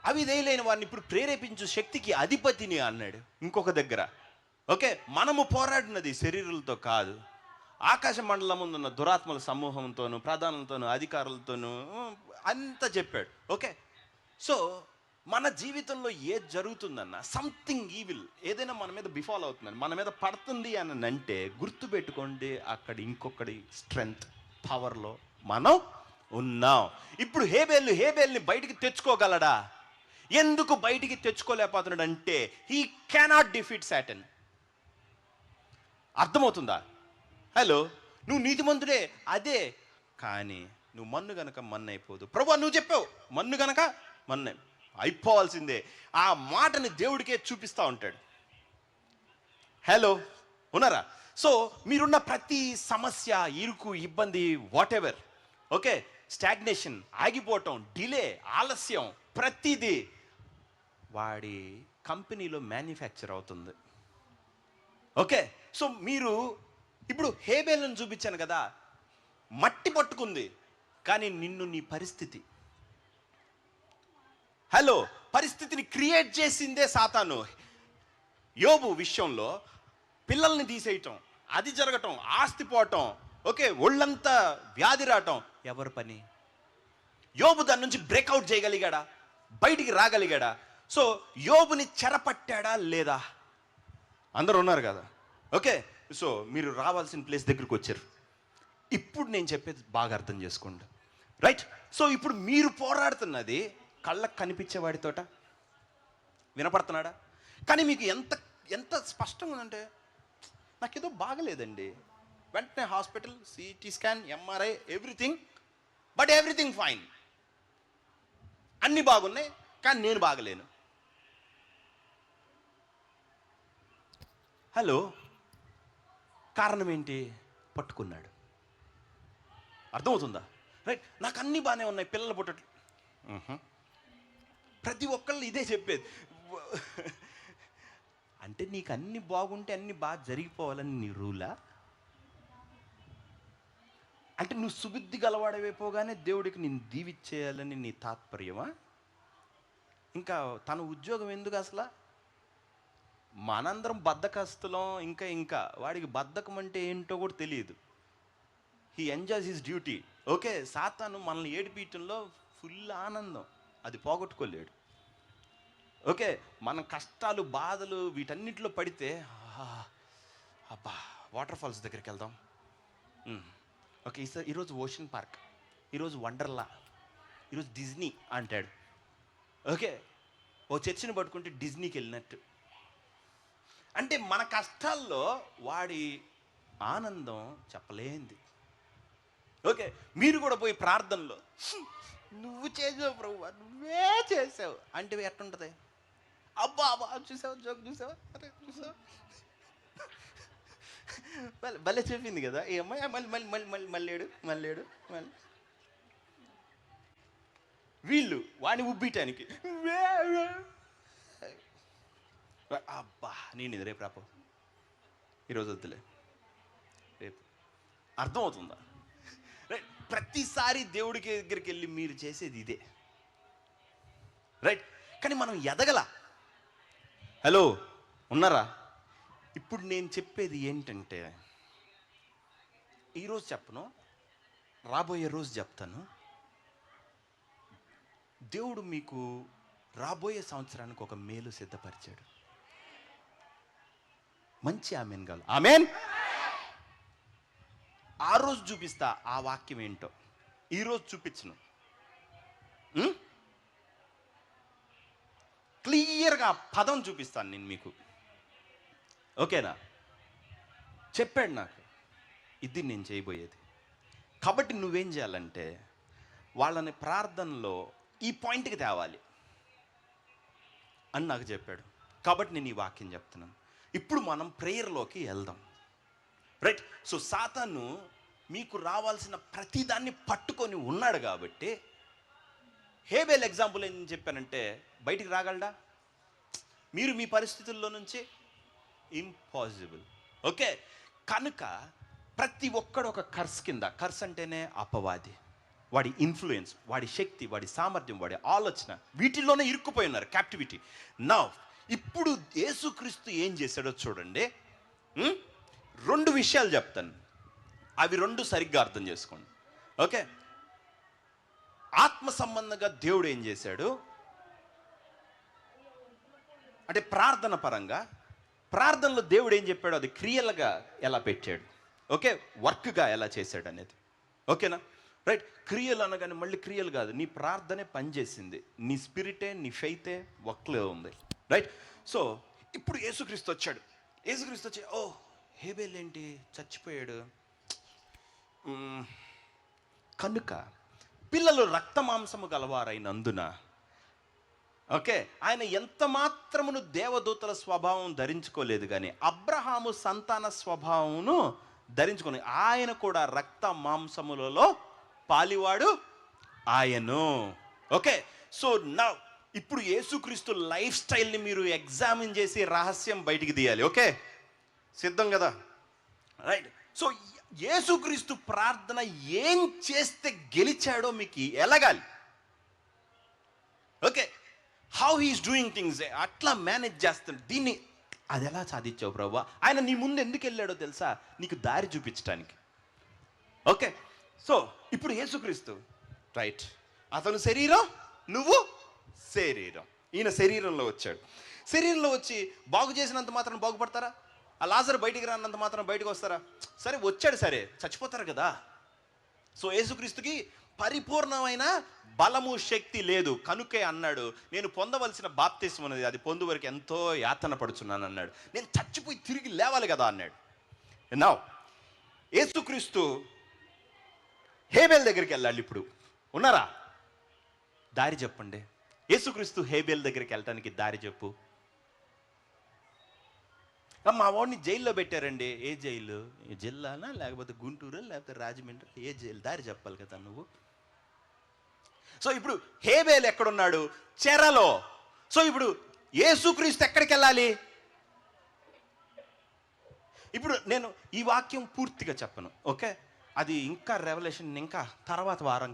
అవి దేయలేని వాడిని ఇప్పుడు ప్రేరేపించు శక్తికి అధిపతిని అన్నాడు ఇంకొక దగ్గర. ఓకే, మనము పోరాడినది శరీరాలతో కాదు, ఆకాశ మండలం ముందున్న దురాత్మల సమూహంతోనూ, ప్రధానులతోనూ, అధికారులతోనూ అంత చెప్పాడు. ఓకే, సో మన జీవితంలో ఏది జరుగుతుందన్న సంథింగ్ ఈవిల్ ఏదైనా మన మీద బిఫాల్ అవుతుందని, మన మీద పడుతుంది అని అంటే గుర్తుపెట్టుకోండి, అక్కడ ఇంకొకటి స్ట్రెంగ్త్, పవర్లో మనం ఉన్నాం. ఇప్పుడు హేబేల్ని బయటికి తెచ్చుకోగలడా? ఎందుకు బయటికి తెచ్చుకోలేకపోతున్నాడు అంటే హీ కెనాట్ డిఫీట్ సాటన్. అర్థమవుతుందా? హలో, నువ్వు నీతిమంతుడే అదే, కానీ నువ్వు మన్ను గనక మన్ను అయిపోదు. ప్రభువా నువ్వు చెప్పావు మన్ను గనక మన్ను అయిపోవాల్సిందే. ఆ మాటని దేవుడికే చూపిస్తూ ఉంటాడు. హలో, ఉన్నారా? సో మీరున్న ప్రతి సమస్య, ఇరుకు, ఇబ్బంది, వాట్ ఎవర్, ఓకే, స్టాగ్నేషన్, ఆగిపోవటం, డిలే, ఆలస్యం, ప్రతిదీ వాడి కంపెనీలో మ్యానుఫ్యాక్చర్ అవుతుంది. ఓకే, సో మీరు ఇప్పుడు హేబేల్ని చూపించాను కదా, మట్టి పట్టుకుంది, కానీ నిన్ను నీ పరిస్థితి, హలో, పరిస్థితిని క్రియేట్ చేసిందే సాతాను. యోబు విషయంలో పిల్లల్ని తీసేయటం, అది జరగటం, ఆస్తి పోవటం, ఓకే, ఒళ్ళంతా వ్యాధి రావటం ఎవరి పని? యోబు దాని నుంచి బ్రేక్అవుట్ చేయగలిగాడా? బయటికి రాగలిగాడా? సో యోబుని చెరపట్టాడా లేదా? అందరూ ఉన్నారు కదా. ఓకే, సో మీరు రావాల్సిన ప్లేస్ దగ్గరికి వచ్చారు. ఇప్పుడు నేను చెప్పేది బాగా అర్థం చేసుకోండి. రైట్. సో ఇప్పుడు మీరు పోరాడుతున్నది కళ్ళకు కనిపించేవాడితోట, వినపడుతున్నాడా? కానీ మీకు ఎంత ఎంత స్పష్టంగా ఉందంటే నాకేదో బాగలేదండి, వెంటనే hospital, CT scan, MRI, everything, but everything fine, అన్నీ బాగున్నాయి, కానీ నేను బాగలేను. హలో, కారణం ఏంటి? పట్టుకున్నాడు. అర్థమవుతుందా? రైట్. నాకు అన్నీ బాగానే ఉన్నాయి, పిల్లలు పుట్టట్లు. ప్రతి ఒక్కళ్ళు ఇదే చెప్పేది. అంటే నీకు అన్ని బాగుంటే అన్ని బాగా జరిగిపోవాలని నీ రూలా? అంటే నువ్వు సుబుద్ధి గలవాడవైపోగానే దేవుడికి నిన్ను దీవిచ్చేయాలని నీ తాత్పర్యమా? ఇంకా తన ఉద్యోగం ఎందుకు అసలు? మనందరం బద్ధకస్తులం. ఇంకా వాడికి బద్ధకం అంటే ఏంటో కూడా తెలియదు. He enjoys his duty. Okay, సాతాను మనల్ని ఏడిపీయటంలో ఫుల్ ఆనందం, అది పోగొట్టుకోలేడు. ఓకే, మన కష్టాలు బాధలు వీటన్నిటిలో పడితే అబ్బా వాటర్ ఫాల్స్ దగ్గరికి వెళ్దాం. ఓకే, ఈరోజు ఓషన్ పార్క్, ఈరోజు వండర్లా, ఈరోజు డిజ్నీ అంటాడు. ఓకే, ఓ చర్చిని పట్టుకుంటే డిజ్నీకి వెళ్ళినట్టు. అంటే మన కష్టాల్లో వాడి ఆనందం చెప్పలేంది. ఓకే, మీరు కూడా పోయి ప్రార్థనలో నువ్వు చేసావు ప్రభువా, నువ్వే చేసావు అంటే ఎట్టుంటుంది? అబ్బా అబ్బా చూసావు, జోక్ చూసావా, అరే చూసావా, భలే చెప్పింది కదా ఈ అమ్మాయి. మళ్ళీ వీళ్ళు వాడిని ఉబ్బీటానికి అబ్బా నేను ఇది రేపు రాపో, ఈరోజు వద్దులే రేపు. అర్థమవుతుందా? రైట్, ప్రతిసారి దేవుడికి దగ్గరికి వెళ్ళి మీరు చేసేది ఇదే. రైట్, కానీ మనం ఎదగల. హలో ఉన్నారా? ఇప్పుడు నేను చెప్పేది ఏంటంటే, ఈరోజు చెప్పను, రాబోయే రోజు చెప్తాను. దేవుడు మీకు రాబోయే సంవత్సరానికి ఒక మేలు సిద్ధపరిచాడు. మంచి ఆమెన్ కాదు, ఆమెన్. ఆ రోజు చూపిస్తా ఆ వాక్యం ఏంటో, ఈరోజు చూపించను. క్లియర్గా పదం చూపిస్తాను నేను మీకు. ఓకేనా? చెప్పాడు నాకు, ఇది నేను చేయబోయేది. కాబట్టి నువ్వేం చేయాలంటే వాళ్ళని ప్రార్థనలో ఈ పాయింట్కి తేవాలి అని నాకు చెప్పాడు. కాబట్టి నేను ఈ వాక్యం చెప్తున్నాను. ఇప్పుడు మనం ప్రేయర్లోకి వెళ్దాం. రైట్, సో సాతాను మీకు రావాల్సిన ప్రతిదాన్ని పట్టుకొని ఉన్నాడు కాబట్టి, హేబేల్ ఎగ్జాంపుల్ ఏం చెప్పానంటే బయటికి రాగలడా? మీరు మీ పరిస్థితుల్లో నుంచి ఇంపాసిబుల్. ఓకే, కనుక ప్రతి ఒక్కడు ఒక కర్స్ కింద, కర్స్ అంటేనే అపవాది, వాడి ఇన్ఫ్లుయెన్స్, వాడి శక్తి, వాడి సామర్థ్యం, వాడి ఆలోచన, వీటిల్లోనే ఇరుక్కుపోయి ఉన్నారు, క్యాప్టివిటీ. నా ఇప్పుడు యేసుక్రీస్తు ఏం చేశాడో చూడండి. 2 విషయాలు చెప్తాను, అవి 2 సరిగ్గా అర్థం చేసుకోండి. ఓకే, ఆత్మ సంబంధంగా దేవుడు ఏం చేశాడు అంటే ప్రార్థన పరంగా, ప్రార్థనలో దేవుడు ఏం చెప్పాడో అది క్రియలుగా ఎలా పెట్టాడు. ఓకే, వర్క్గా ఎలా చేశాడు అనేది. ఓకేనా? రైట్, క్రియలు అనగానే మళ్ళీ క్రియలు కాదు, నీ ప్రార్థనే పనిచేసింది, నీ స్పిరిటే, నీ ఫెయితే వర్క్లో ఉంది. రైట్, సో ఇప్పుడు యేసుక్రీస్తు వచ్చాడు. యేసుక్రీస్తు వచ్చి, ఓ హేబేల్ ఏంటి చచ్చిపోయాడు, కనుక పిల్లలు రక్త మాంసము గలవారైనందున, ఓకే, ఆయన ఎంత మాత్రమును దేవదూతల స్వభావం ధరించుకోలేదు, కానీ అబ్రహాము సంతాన స్వభావమును ధరించుకొని ఆయన కూడా రక్త మాంసములలో పాలివాడు ఆయను. ఓకే, సో నా ఇప్పుడు యేసుక్రీస్తు లైఫ్ స్టైల్ని మీరు ఎగ్జామిన్ చేసి రహస్యం బయటికి తీయాలి. ఓకే, సిద్ధం కదా? రైట్, సో యేసుక్రీస్తు ప్రార్థన ఏం చేస్తే గెలిచాడో మీకు ఎలగాలి. Okay, how he is doing things, అట్లా మేనేజ్ చేస్తాడు దీన్ని. అది ఎలా సాధించావు ప్రభువా? ఆయన నీ ముందు ఎందుకు వెళ్ళాడో తెలుసా? నీకు దారి చూపించడానికి. ఓకే, సో ఇప్పుడు యేసుక్రీస్తు, రైట్, అతను శరీరం, నువ్వు శరీరం. ఈయన శరీరంలో వచ్చాడు. శరీరంలో వచ్చి బాగు చేసినంత మాత్రం బాగుపడతారా? ఆ లాజరు బయటికి రానంత మాత్రం బయటకు వస్తారా? సరే వచ్చాడు, సరే చచ్చిపోతారు కదా. సో యేసుక్రీస్తుకి పరిపూర్ణమైన బలము శక్తి లేదు, కనుకే అన్నాడు, నేను పొందవలసిన బాప్తిస్మం అనేది అది పొందు వరకు ఎంతో యాతన పడుచున్నాను అన్నాడు. నేను చచ్చిపోయి తిరిగి లేవాలి కదా అన్నాడు. నా యేసుక్రీస్తు హేబేల్ దగ్గరికి వెళ్ళాలి. ఇప్పుడు ఉన్నారా? దారి చెప్పండి. యేసుక్రీస్తు హేబేల్ దగ్గరికి వెళ్ళటానికి దారి చెప్పు. మా వాడిని జైల్లో పెట్టారండి. ఏ జైలు? జిల్లానా, లేకపోతే గుంటూరు, లేకపోతే రాజమండ్రి, ఏ జైలు? దారి చెప్పాలి కదా నువ్వు. సో ఇప్పుడు హేబేల్ ఎక్కడున్నాడు? చెరలో. సో ఇప్పుడు యేసుక్రీస్తు ఎక్కడికి వెళ్ళాలి? ఇప్పుడు నేను ఈ వాక్యం పూర్తిగా చెప్పను. ఓకే, అది ఇంకా రెవల్యూషన్ ఇంకా తర్వాత వారం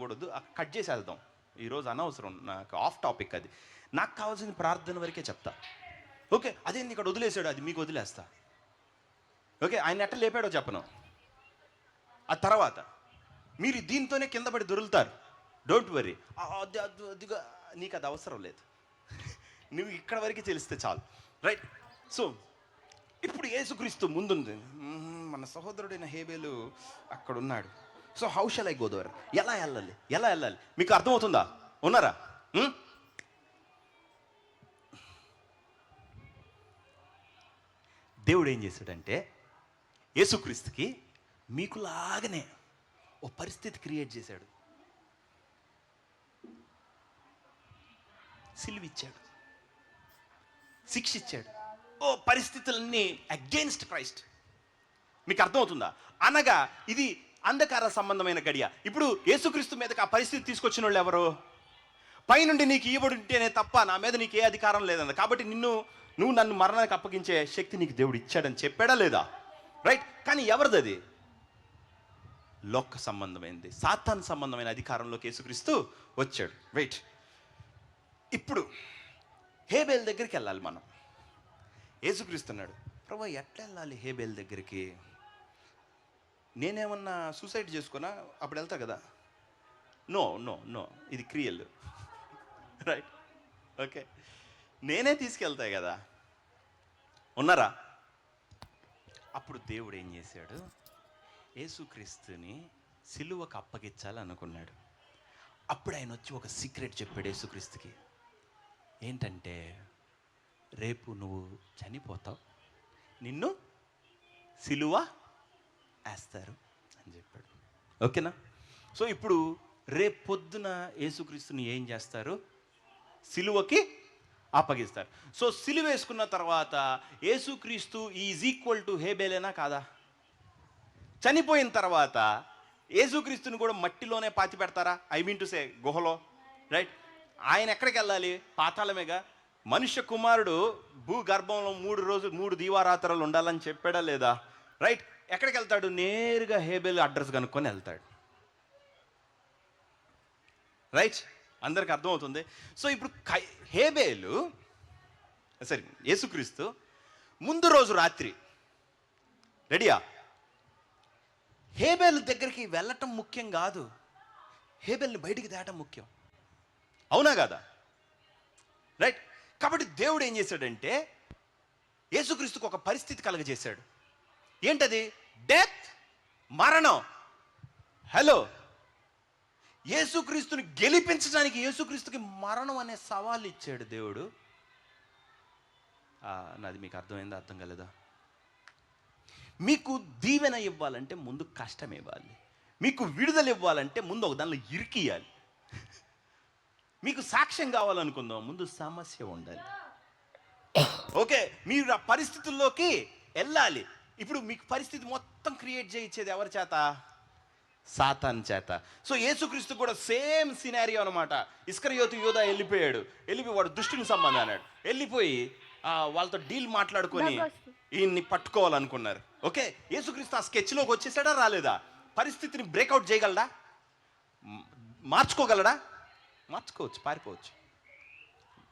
కూడా కట్ చేసి వెళ్దాం. ఈరోజు అనవసరం, నాకు ఆఫ్ టాపిక్ అది. నాకు కావాల్సిన ప్రార్థన వరకే చెప్తా. ఓకే, అదేంది ఇక్కడ వదిలేసాడు, అది మీకు వదిలేస్తా. ఓకే, ఆయన ఎట్ట లేపాడో చెప్పను. ఆ తర్వాత మీరు దీంతోనే కింద పడి దొరులుతారు. డోంట్ వరీ, అదిగా నీకు అది అవసరం లేదు. నువ్వు ఇక్కడ వరకు తెలిస్తే చాలు, రైట్? సో ఇప్పుడు యేసుక్రీస్తు ముందుంది. మన సహోదరుడైన హేబేలు అక్కడ ఉన్నాడు. So how shall I go there? ఎలా వెళ్ళాలి? మీకు అర్థమవుతుందా? ఉన్నారా? దేవుడు ఏం చేశాడంటే యేసుక్రీస్తుకి మీకులాగానే ఓ పరిస్థితి క్రియేట్ చేశాడు. సిలువిచ్చాడు, శిక్ష ఇచ్చాడు. ఓ పరిస్థితులన్నీ అగెయిన్స్ట్ క్రైస్ట్. మీకు అర్థమవుతుందా? అనగా ఇది అంధకార సంబంధమైన గడియ. ఇప్పుడు యేసుక్రీస్తు మీదకి ఆ పరిస్థితి తీసుకొచ్చిన వాళ్ళు ఎవరు? పైనుండి నీకు ఇవ్వబడి ఉంటేనే తప్ప నా మీద నీకు ఏ అధికారం లేదన్న. కాబట్టి నువ్వు నన్ను మరణానికి అప్పగించే శక్తి నీకు దేవుడు ఇచ్చాడని చెప్పాడా లేదా? రైట్. కానీ ఎవరిది అది? లోక సంబంధమైనది, సాతాన్ సంబంధమైన అధికారంలోకి యేసుక్రీస్తు వచ్చాడు. రైట్. ఇప్పుడు హేబేల్ దగ్గరికి వెళ్ళాలి మనం. యేసుక్రీస్తున్నాడు, ప్రభు ఎట్లా వెళ్ళాలి హేబేల్ దగ్గరికి? నేనేమన్నా సూసైడ్ చేసుకున్నా అప్పుడు వెళ్తా కదా? నో, ఇది క్రియల్. రైట్, ఓకే, నేనే తీసుకెళ్తా కదా. ఉన్నారా? అప్పుడు దేవుడు ఏం చేశాడు? యేసుక్రీస్తుని సిలువకు అప్పగించాలనుకున్నాడు. అప్పుడు ఆయన వచ్చి ఒక సీక్రెట్ చెప్పాడు యేసుక్రీస్తుకి. ఏంటంటే, రేపు నువ్వు చనిపోతావు, నిన్ను సిలువ వేస్తారు అని చెప్పాడు. ఓకేనా? సో ఇప్పుడు రేపు పొద్దున యేసుక్రీస్తుని ఏం చేస్తారు? సిలువకి అప్పగిస్తారు. సో సిలువ వేసుకున్న తర్వాత యేసుక్రీస్తు ఈజ్ ఈక్వల్ టు హేబేలేనా కాదా? చనిపోయిన తర్వాత యేసుక్రీస్తుని కూడా మట్టిలోనే పాతి పెడతారా? ఐ మీన్ టు సే గుహలో, రైట్? ఆయన ఎక్కడికి వెళ్ళాలి? పాతాళమేగా. మనుష్య కుమారుడు భూగర్భంలో 3 దీవారాత్రాలు ఉండాలని చెప్పాడా లేదా? రైట్. ఎక్కడికి వెళ్తాడు? నేరుగా హేబేల్ అడ్రస్ కనుక్కొని వెళ్తాడు. రైట్, అందరికి అర్థమవుతుంది. సో ఇప్పుడు హేబేలు సరే యేసుక్రీస్తు ముందు రోజు రాత్రి రెడీయా? హేబేల్ దగ్గరికి వెళ్ళటం ముఖ్యం కాదు, హేబేల్ని బయటికి తేవటం ముఖ్యం. అవునా కదా? రైట్. కాబట్టి దేవుడు ఏం చేశాడంటే యేసుక్రీస్తుకు ఒక పరిస్థితి కలగజేశాడు. ఏంటది? డెత్, మరణం. హలో, యేసుక్రీస్తుని గెలిపించడానికి యేసుక్రీస్తుకి మరణం అనే సవాల్ ఇచ్చాడు దేవుడు. నాది మీకు అర్థమైందా? అర్థం కాలేదా? మీకు దీవెన ఇవ్వాలంటే ముందు కష్టం ఇవ్వాలి. మీకు విడుదల ఇవ్వాలంటే ముందు ఒక దానిలో ఇరికియాలి. మీకు సాక్ష్యం కావాలనుకుందాం, ముందు సమస్య ఉండాలి. ఓకే, మీరు ఆ పరిస్థితుల్లోకి వెళ్ళాలి. ఇప్పుడు మీకు పరిస్థితి మొత్తం క్రియేట్ చేయించేది ఎవరి చేత? సాతాన్ చేత. సో యేసుక్రీస్తు కూడా సేమ్ సినారియో అనమాట. ఇస్కరియోతు యూదా వెళ్ళిపోయి వాడు దుష్టుని సంబంధం అన్నాడు. వెళ్ళిపోయి వాళ్ళతో డీల్ మాట్లాడుకొని ఈయన్ని పట్టుకోవాలనుకున్నారు. ఓకే, యేసుక్రీస్తు ఆ స్కెచ్లోకి వచ్చేసాడా రాలేదా? పరిస్థితిని బ్రేక్అవుట్ చేయగలడా? మార్చుకోగలడా? మార్చుకోవచ్చు, పారిపోవచ్చు.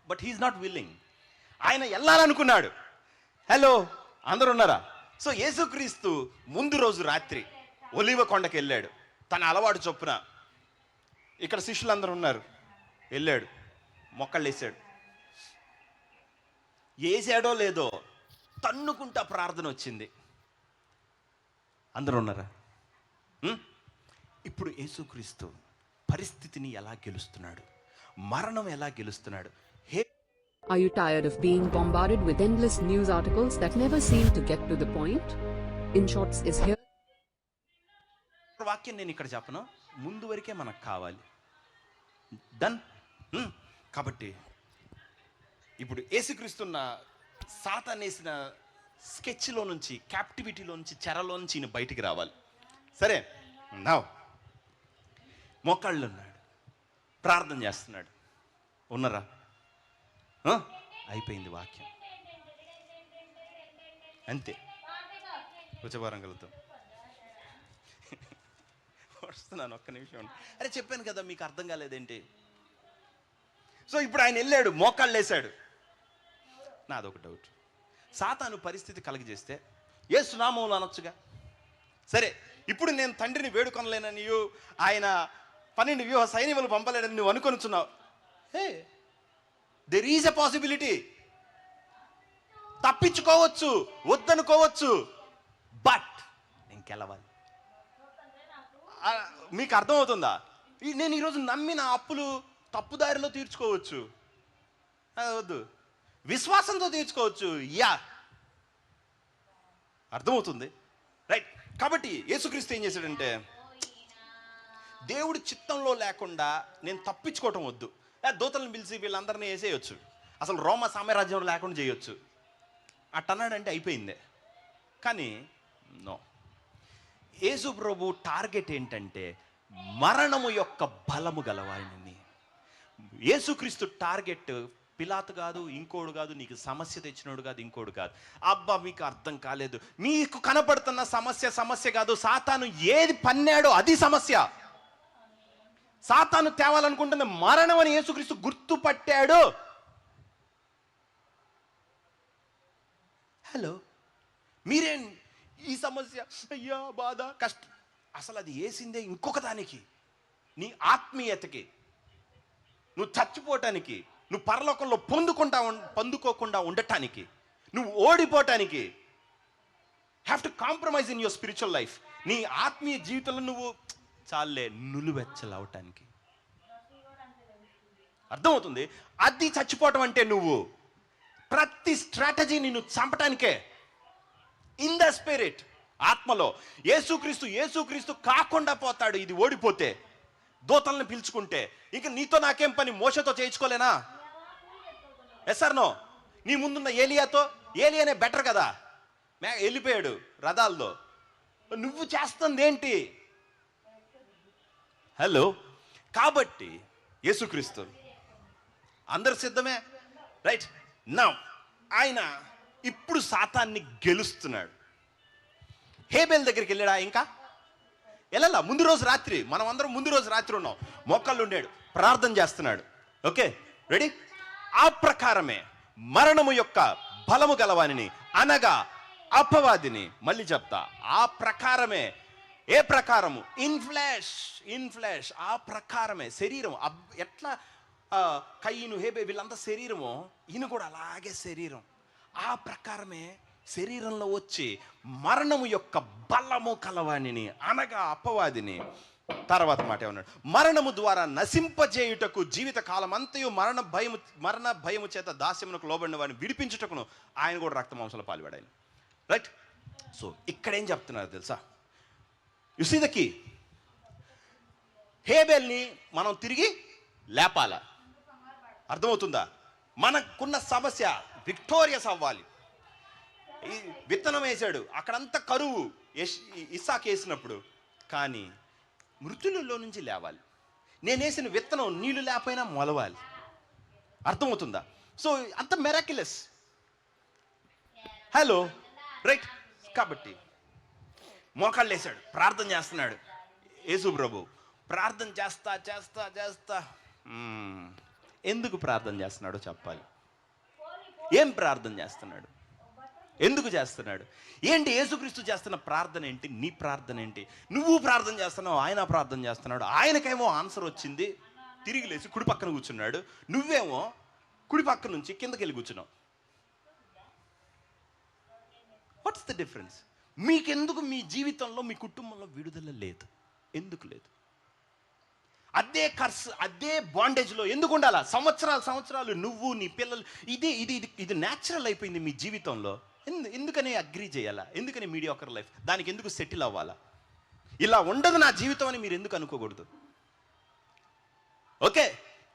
But he is not willing. ఆయన వెళ్ళాలనుకున్నాడు. హలో, అందరు ఉన్నారా? సో యేసుక్రీస్తు ముందు రోజు రాత్రి ఒలీవ కొండకి వెళ్ళాడు. తన అలవాటు చొప్పున ఇక్కడ శిష్యులందరూ ఉన్నారు. వెళ్ళాడు, మొక్కలు వేసాడు. వేసాడో లేదో తన్నుకుంటా ప్రార్థన వచ్చింది. అందరూ ఉన్నారా? ఇప్పుడు యేసుక్రీస్తు పరిస్థితిని ఎలా గెలుస్తున్నాడు, మరణం ఎలా గెలుస్తున్నాడు? Are you tired of being bombarded with endless news articles that never seem to get to the point? InShots is here. వాక్యం నేను ఇక్కడ చెప్పను, ముందు వరకే మనకు కావాలి. డన్. కాబట్టి ఇప్పుడు యేసుక్రీస్తున్న సాతాన్ వేసిన స్కెచ్లో నుంచి, క్యాప్టివిటీలో నుంచి, చెరలో నుంచి ఈయన బయటికి రావాలి. సరే, నా మోకాళ్ళు ఉన్నాడు, ప్రార్థన చేస్తున్నాడు. ఉన్నారా? అయిపోయింది వాక్యం, అంతే. ఉచ్చభారం కలుగుతాం. వస్తున్నాను, ఒక్క నిమిషం. అరే చెప్పాను కదా, మీకు అర్థం కాలేదేంటి? సో ఇప్పుడు ఆయన వెళ్ళాడు, మోకాళ్ళు వేశాడు. నాదొక డౌట్, సాతాను పరిస్థితి కలగజేస్తే యేసు నామములో అనొచ్చుగా. సరే, ఇప్పుడు నేను తండ్రిని వేడుకొనలేనని, ఆయన 12 వ్యూహ సైనికులు పంపలేడని నువ్వు అనుకొనుచున్నావు. హే, దెర్ ఈజ్ ఎ పాసిబిలిటీ. తప్పించుకోవచ్చు, వద్దనుకోవచ్చు, బట్ నేను గెలవాలి. మీకు అర్థమవుతుందా? నేను ఈరోజు నమ్మిన అప్పులు తప్పుదారిలో తీర్చుకోవచ్చు, వద్దు, విశ్వాసంతో తీర్చుకోవచ్చు. యా, అర్థమవుతుంది, రైట్? కాబట్టి యేసుక్రీస్తు ఏం చేశాడంటే, దేవుడి చిత్తంలో లేకుండా నేను తప్పించుకోవటం వద్దు. దూతలను పిలిచి వీళ్ళందరినీ వేసేయచ్చు, అసలు రోమ సామ్రాజ్యం లేకుండా చేయొచ్చు అట్టన్నాడంటే అయిపోయిందే. కానీ నో, యేసు ప్రభు టార్గెట్ ఏంటంటే మరణము యొక్క బలము గలవారిని. యేసుక్రీస్తు టార్గెట్ పిలాతు కాదు, ఇంకోడు కాదు, నీకు సమస్య తెచ్చినోడు కాదు, ఇంకోడు కాదు. అబ్బా, మీకు అర్థం కాలేదు. మీకు కనపడుతున్న సమస్య కాదు, సాతాను ఏది పన్నాడో అది సమస్య. సాతాను తేవాలనుకుంటుంది మరణం అని యేసుక్రీస్తు గుర్తుపట్టాడు. హలో, మీరేం ఈ సమస్య, అయ్యా బాధ, కష్టం, అసలు అది వేసిందే ఇంకొక దానికి, నీ ఆత్మీయతకి, నువ్వు చచ్చిపోవటానికి, నువ్వు పరలోకంలో పొందుకోకుండా ఉండటానికి, నువ్వు ఓడిపోవటానికి. Have to compromise in your spiritual life. నీ ఆత్మీయ జీవితంలో నువ్వు చాలే నులువెచ్చలవటానికి. అర్థమవుతుంది? అది చచ్చిపోవటం అంటే నువ్వు ప్రతి స్ట్రాటజీ నిన్ను చంపటానికే. ఇన్ ద స్పిరిట్, ఆత్మలో. యేసుక్రీస్తు కాకుండా పోతాడు ఇది ఓడిపోతే. దూతలను పిలుచుకుంటే ఇంక నీతో నాకేం పని? మోషతో చేయించుకోలేనా? Yes or no? నీ ముందున్న ఏలియానే బెటర్ కదా, వెళ్ళిపోయాడు రథాల్లో. నువ్వు చేస్తుంది ఏంటి? హలో, కాబట్టి యేసుక్రీస్తు అందరు సిద్ధమే, రైట్? నా ఆయన ఇప్పుడు సాతాన్ని గెలుస్తున్నాడు. హేబేల్ దగ్గరికి వెళ్ళాడా? ఇంకా వెళ్ళాలా? ముందు రోజు రాత్రి, మనం అందరం ముందు రోజు రాత్రి ఉన్నాం, మోకాళ్ళు ఉండాడు, ప్రార్థన చేస్తున్నాడు. Okay, ready? ఆ ప్రకారమే మరణము యొక్క బలము గలవానిని, అనగా అపవాదిని, మళ్ళీ చెప్తా, ఆ ప్రకారమే. ఏ ప్రకారము? In flash. ఆ ప్రకారమే శరీరం. ఎట్లా కయ్యను, హేబే వీళ్ళంతా శరీరము, ఈయన కూడా అలాగే శరీరం. ఆ ప్రకారమే శరీరంలో వచ్చి మరణము యొక్క బలము కలవానిని, అనగా అపవాదిని. తర్వాత మాట ఏమన్నాడు? మరణము ద్వారా నశింపజేయుటకు జీవిత కాలం అంతయు మరణ భయము చేత దాస్యమునకు లోబడిన వారిని విడిపించుటకును ఆయన కూడా రక్త మాంసాల పాల్పడాడు ఆయన. రైట్? సో ఇక్కడేం చెప్తున్నారు తెలుసా? You see the key. హేబేల్ని మనం తిరిగి లేపాల. అర్థమవుతుందా? మనకున్న సమస్య విక్టోరియస్ అవ్వాలి. ఈ విత్తనం వేశాడు, అక్కడంతా కరువు, ఇస్సాకు వేసినప్పుడు, కానీ మృతులలో నుంచి లేవాలి. నేను వేసిన విత్తనం నీళ్ళు లేకపోయినా మొలవాలి. అర్థమవుతుందా? సో అంత మెరాక్యులస్. Hello, right? కాబట్టి మోకాళ్ళు వేశాడు, ప్రార్థన చేస్తున్నాడు యేసు ప్రభు. ప్రార్థన చేస్తా ఎందుకు ప్రార్థన చేస్తున్నాడో చెప్పాలి. ఏం ప్రార్థన చేస్తున్నాడు? ఎందుకు చేస్తున్నాడు? ఏంటి యేసుక్రీస్తు చేస్తున్న ప్రార్థన ఏంటి? నీ ప్రార్థన ఏంటి? నువ్వు ప్రార్థన చేస్తున్నావు, ఆయన ప్రార్థన చేస్తున్నాడు. ఆయనకేమో ఆన్సర్ వచ్చింది, తిరిగి లేచి కుడి పక్కన కూర్చున్నాడు. నువ్వేమో కుడి పక్క నుంచి కిందకి వెళ్ళి కూర్చున్నావు. What's the difference? మీకెందుకు మీ జీవితంలో, మీ కుటుంబంలో విడుదల లేదు? ఎందుకు లేదు? అదే కర్స్, అదే బాండేజ్లో ఎందుకు ఉండాలా? సంవత్సరాలు నువ్వు, నీ పిల్లలు, ఇది న్యాచురల్ అయిపోయింది మీ జీవితంలో. ఎందుకని అగ్రీ చేయాలా? ఎందుకని మీడియాకర్ లైఫ్? దానికి ఎందుకు సెటిల్ అవ్వాలా? ఇలా ఉండదు నా జీవితం అని మీరు ఎందుకు అనుకోకూడదు? ఓకే,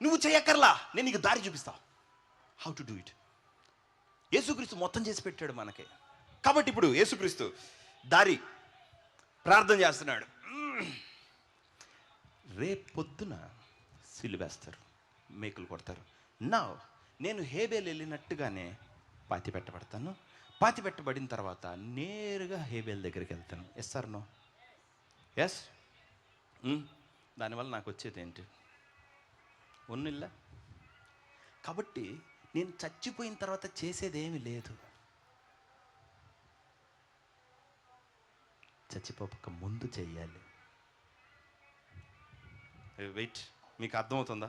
నువ్వు చేయక్కర్లా, నేను నీకు దారి చూపిస్తా, హౌ టు డూ ఇట్. యేసుక్రీస్తు మొత్తం చేసి పెట్టాడు మనకి. కాబట్టి ఇప్పుడు యేసుక్రీస్తు దారి ప్రార్థన చేస్తున్నాడు. రేపొద్దున సిలువేస్తారు, మేకులు కొడతారు. నేను హేబేల్ వెళ్ళినట్టుగానే పాతి పెట్టబడతాను. పాతి పెట్టబడిన తర్వాత నేరుగా హేబేల్ దగ్గరికి వెళ్తాను. Yes or no? ఎస్. దానివల్ల నాకు వచ్చేది ఏంటి? ఉన్నిల్లా కాబట్టి నేను చచ్చిపోయిన తర్వాత చేసేదేమీ లేదు. చచ్చిపోక ముందు చెయ్యాలి. వెయిట్, మీకు అర్థమవుతుందా?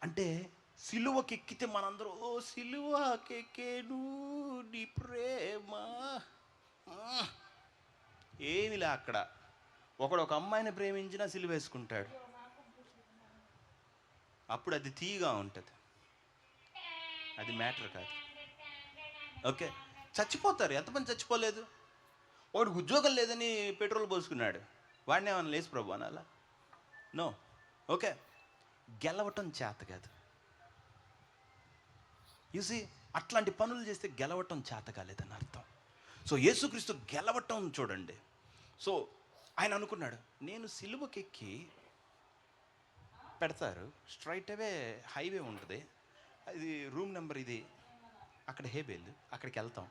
అంటే సిలువకెక్కితే మనందరూ ఓ సిలువకెక్కేను నీ ప్రేమ, ఏమిలే. అక్కడ ఒక అమ్మాయిని ప్రేమించినా సిలువ వేసుకుంటాడు. అప్పుడు అది తీగా ఉంటుంది, అది మ్యాటర్ కాదు. ఓకే, చచ్చిపోతారు. ఎంతమంది చచ్చిపోలేదు? వాడికి ఉద్యోగం లేదని పెట్రోల్ పోసుకున్నాడు, వాడిని ఏమన్నా లేచి ప్రభు అనాలా? నో. ఓకే, గెలవటం చేత కాదు. చూసి అట్లాంటి పనులు చేస్తే గెలవటం చేత కాలేదని అర్థం. సో యేసుక్రీస్తు గెలవటం చూడండి. సో ఆయన అనుకున్నాడు, నేను సిలువకెక్కి పెడతారు, స్ట్రైట్ అవే హైవే ఉంటుంది, అది రూమ్ నెంబర్ ఇది, అక్కడ హేబేల్, అక్కడికి వెళ్తాం,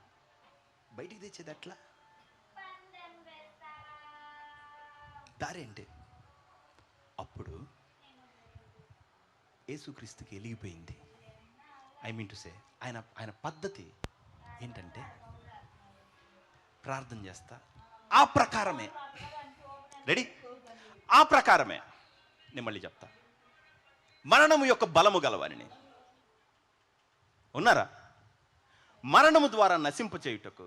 బయటికి తెచ్చేది ఎట్లా? దారేంటి? అప్పుడు యేసుక్రీస్తుకి వెలిగిపోయింది. ఐ మీన్ టు సే ఆయన పద్ధతి ఏంటంటే ప్రార్థన చేస్తా, ఆ ప్రకారమే, రెడీ, ఆ ప్రకారమే. నేను మళ్ళీ చెప్తా, మరణము యొక్క బలము గలవారిని ఉన్నారా? మరణము ద్వారా నశింప చేయుటకు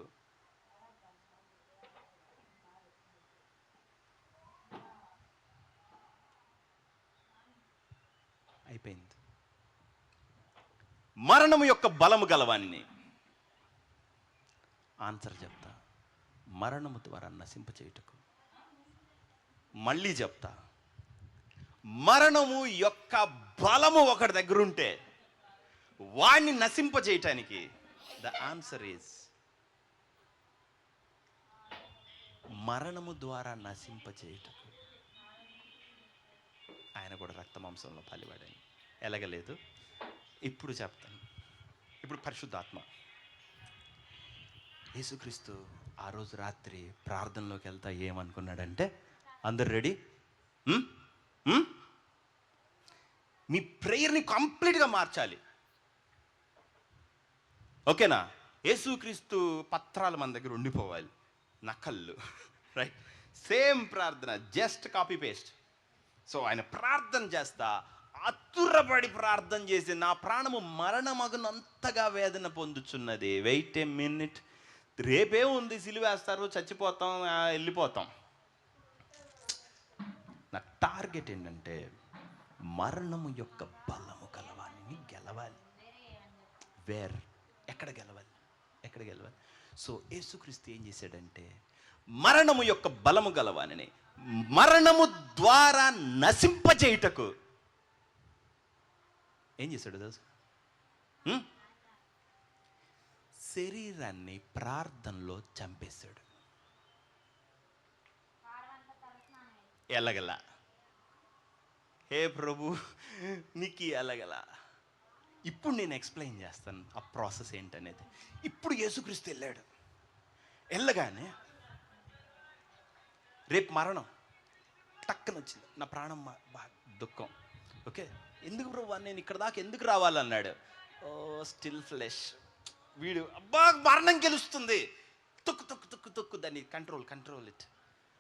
అయిపోయింది. మరణము యొక్క బలము గలవాణిని. ఆన్సర్ చెప్తా, మరణము ద్వారా నశింప చేయుటకు. మళ్ళీ చెప్తా, మరణము యొక్క బలము ఒకటి దగ్గర ఉంటే వాణ్ణి నశింప చేయటానికి ద ఆన్సర్ ఈజ్ మరణము ద్వారా నశింప చేయుటకు. ఆయన కూడా రక్త మాంసంలో పాలివాడని ఎలాగలేదు. ఇప్పుడు చెప్తాను. ఇప్పుడు పరిశుద్ధాత్మ, యేసుక్రీస్తు ఆ రోజు రాత్రి ప్రార్థనలోకి వెళ్తా ఏమనుకున్నాడంటే, అందరు రెడీ, మీ ప్రేయర్ని కంప్లీట్గా మార్చాలి. ఓకేనా? యేసుక్రీస్తు పత్రాలు మన దగ్గర ఉండిపోవాలి, నకళ్ళు, రైట్? సేమ్ ప్రార్థన, జస్ట్ కాపీ పేస్ట్. సో ఆయన ప్రార్థన చేస్తా అతురపడి ప్రార్థన చేసి, నా ప్రాణము మరణమగునంతగా వేదన పొందుచున్నది. వెయిట్ ఏ మినిట్, రేపే ఉంది, సిలువేస్తారు, చచ్చిపోతాం, వెళ్ళిపోతాం. నా టార్గెట్ ఏంటంటే మరణము యొక్క బలము గలవాన్ని గెలవాలి. ఎక్కడ గెలవాలి? ఎక్కడ గెలవాలి? సో యేసుక్రీస్తు ఏం చేశాడంటే, మరణము యొక్క బలము గలవాని మరణము ద్వారా నశింపచేయుటకు ఏం చేశాడు తెలుసు? శరీరాన్ని ప్రార్థనలో చంపేశాడు. ఎలాగలా? హే ప్రభు, నీకు ఎలాగలా? ఇప్పుడు నేను ఎక్స్ప్లెయిన్ చేస్తాను ఆ ప్రాసెస్ ఏంటనేది. ఇప్పుడు యేసుక్రీస్తు వెళ్ళాడు. వెళ్ళగానే రేపు మరణం టక్కన వచ్చింది, నా ప్రాణం దుఃఖం. ఓకే, ఎందుకు ప్రభు నేను ఇక్కడ దాకా ఎందుకు రావాలన్నాడు. ఓ స్టిల్ ఫ్లెష్, వీడు అబ్బా మరణం గెలుస్తుంది, తొక్కు తొక్కు తొక్కు తొక్కు, దాన్ని కంట్రోల్ ఇట్.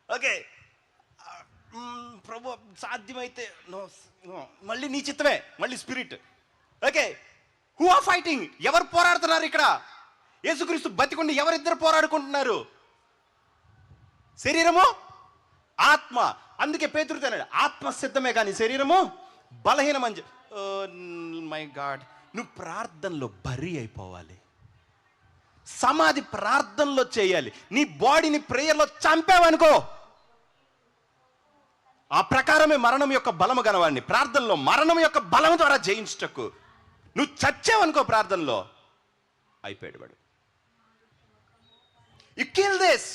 ఓకే ప్రభు సాధ్యమైతే నో, మళ్ళీ నీ చిత్తమే, మళ్ళీ spirit. Okay, who are fighting? ఎవరు పోరాడుతున్నారు ఇక్కడ? యేసుక్రీస్తు బతికుండి ఎవరిద్దరు పోరాడుకుంటున్నారు? శరీరము, ఆత్మ. అందుకే పేతురు అన్నాడు, ఆత్మ సిద్ధమే కానీ శరీరము బలహీనమని. మై గాడ్, నువ్వు ప్రార్థనలో బరి అయిపోవాలి, సమాధి ప్రార్థనలో చేయాలి. నీ బాడీని ప్రేయర్లో చంపావనుకో, ఆ ప్రకారమే మరణం యొక్క బలము గలవాడిని ప్రార్థనలో మరణం యొక్క బలం ద్వారా జయించుటకు. నువ్వు చచ్చావనుకో ప్రార్థనలో, అయిపోయాడు వాడు. You kill this.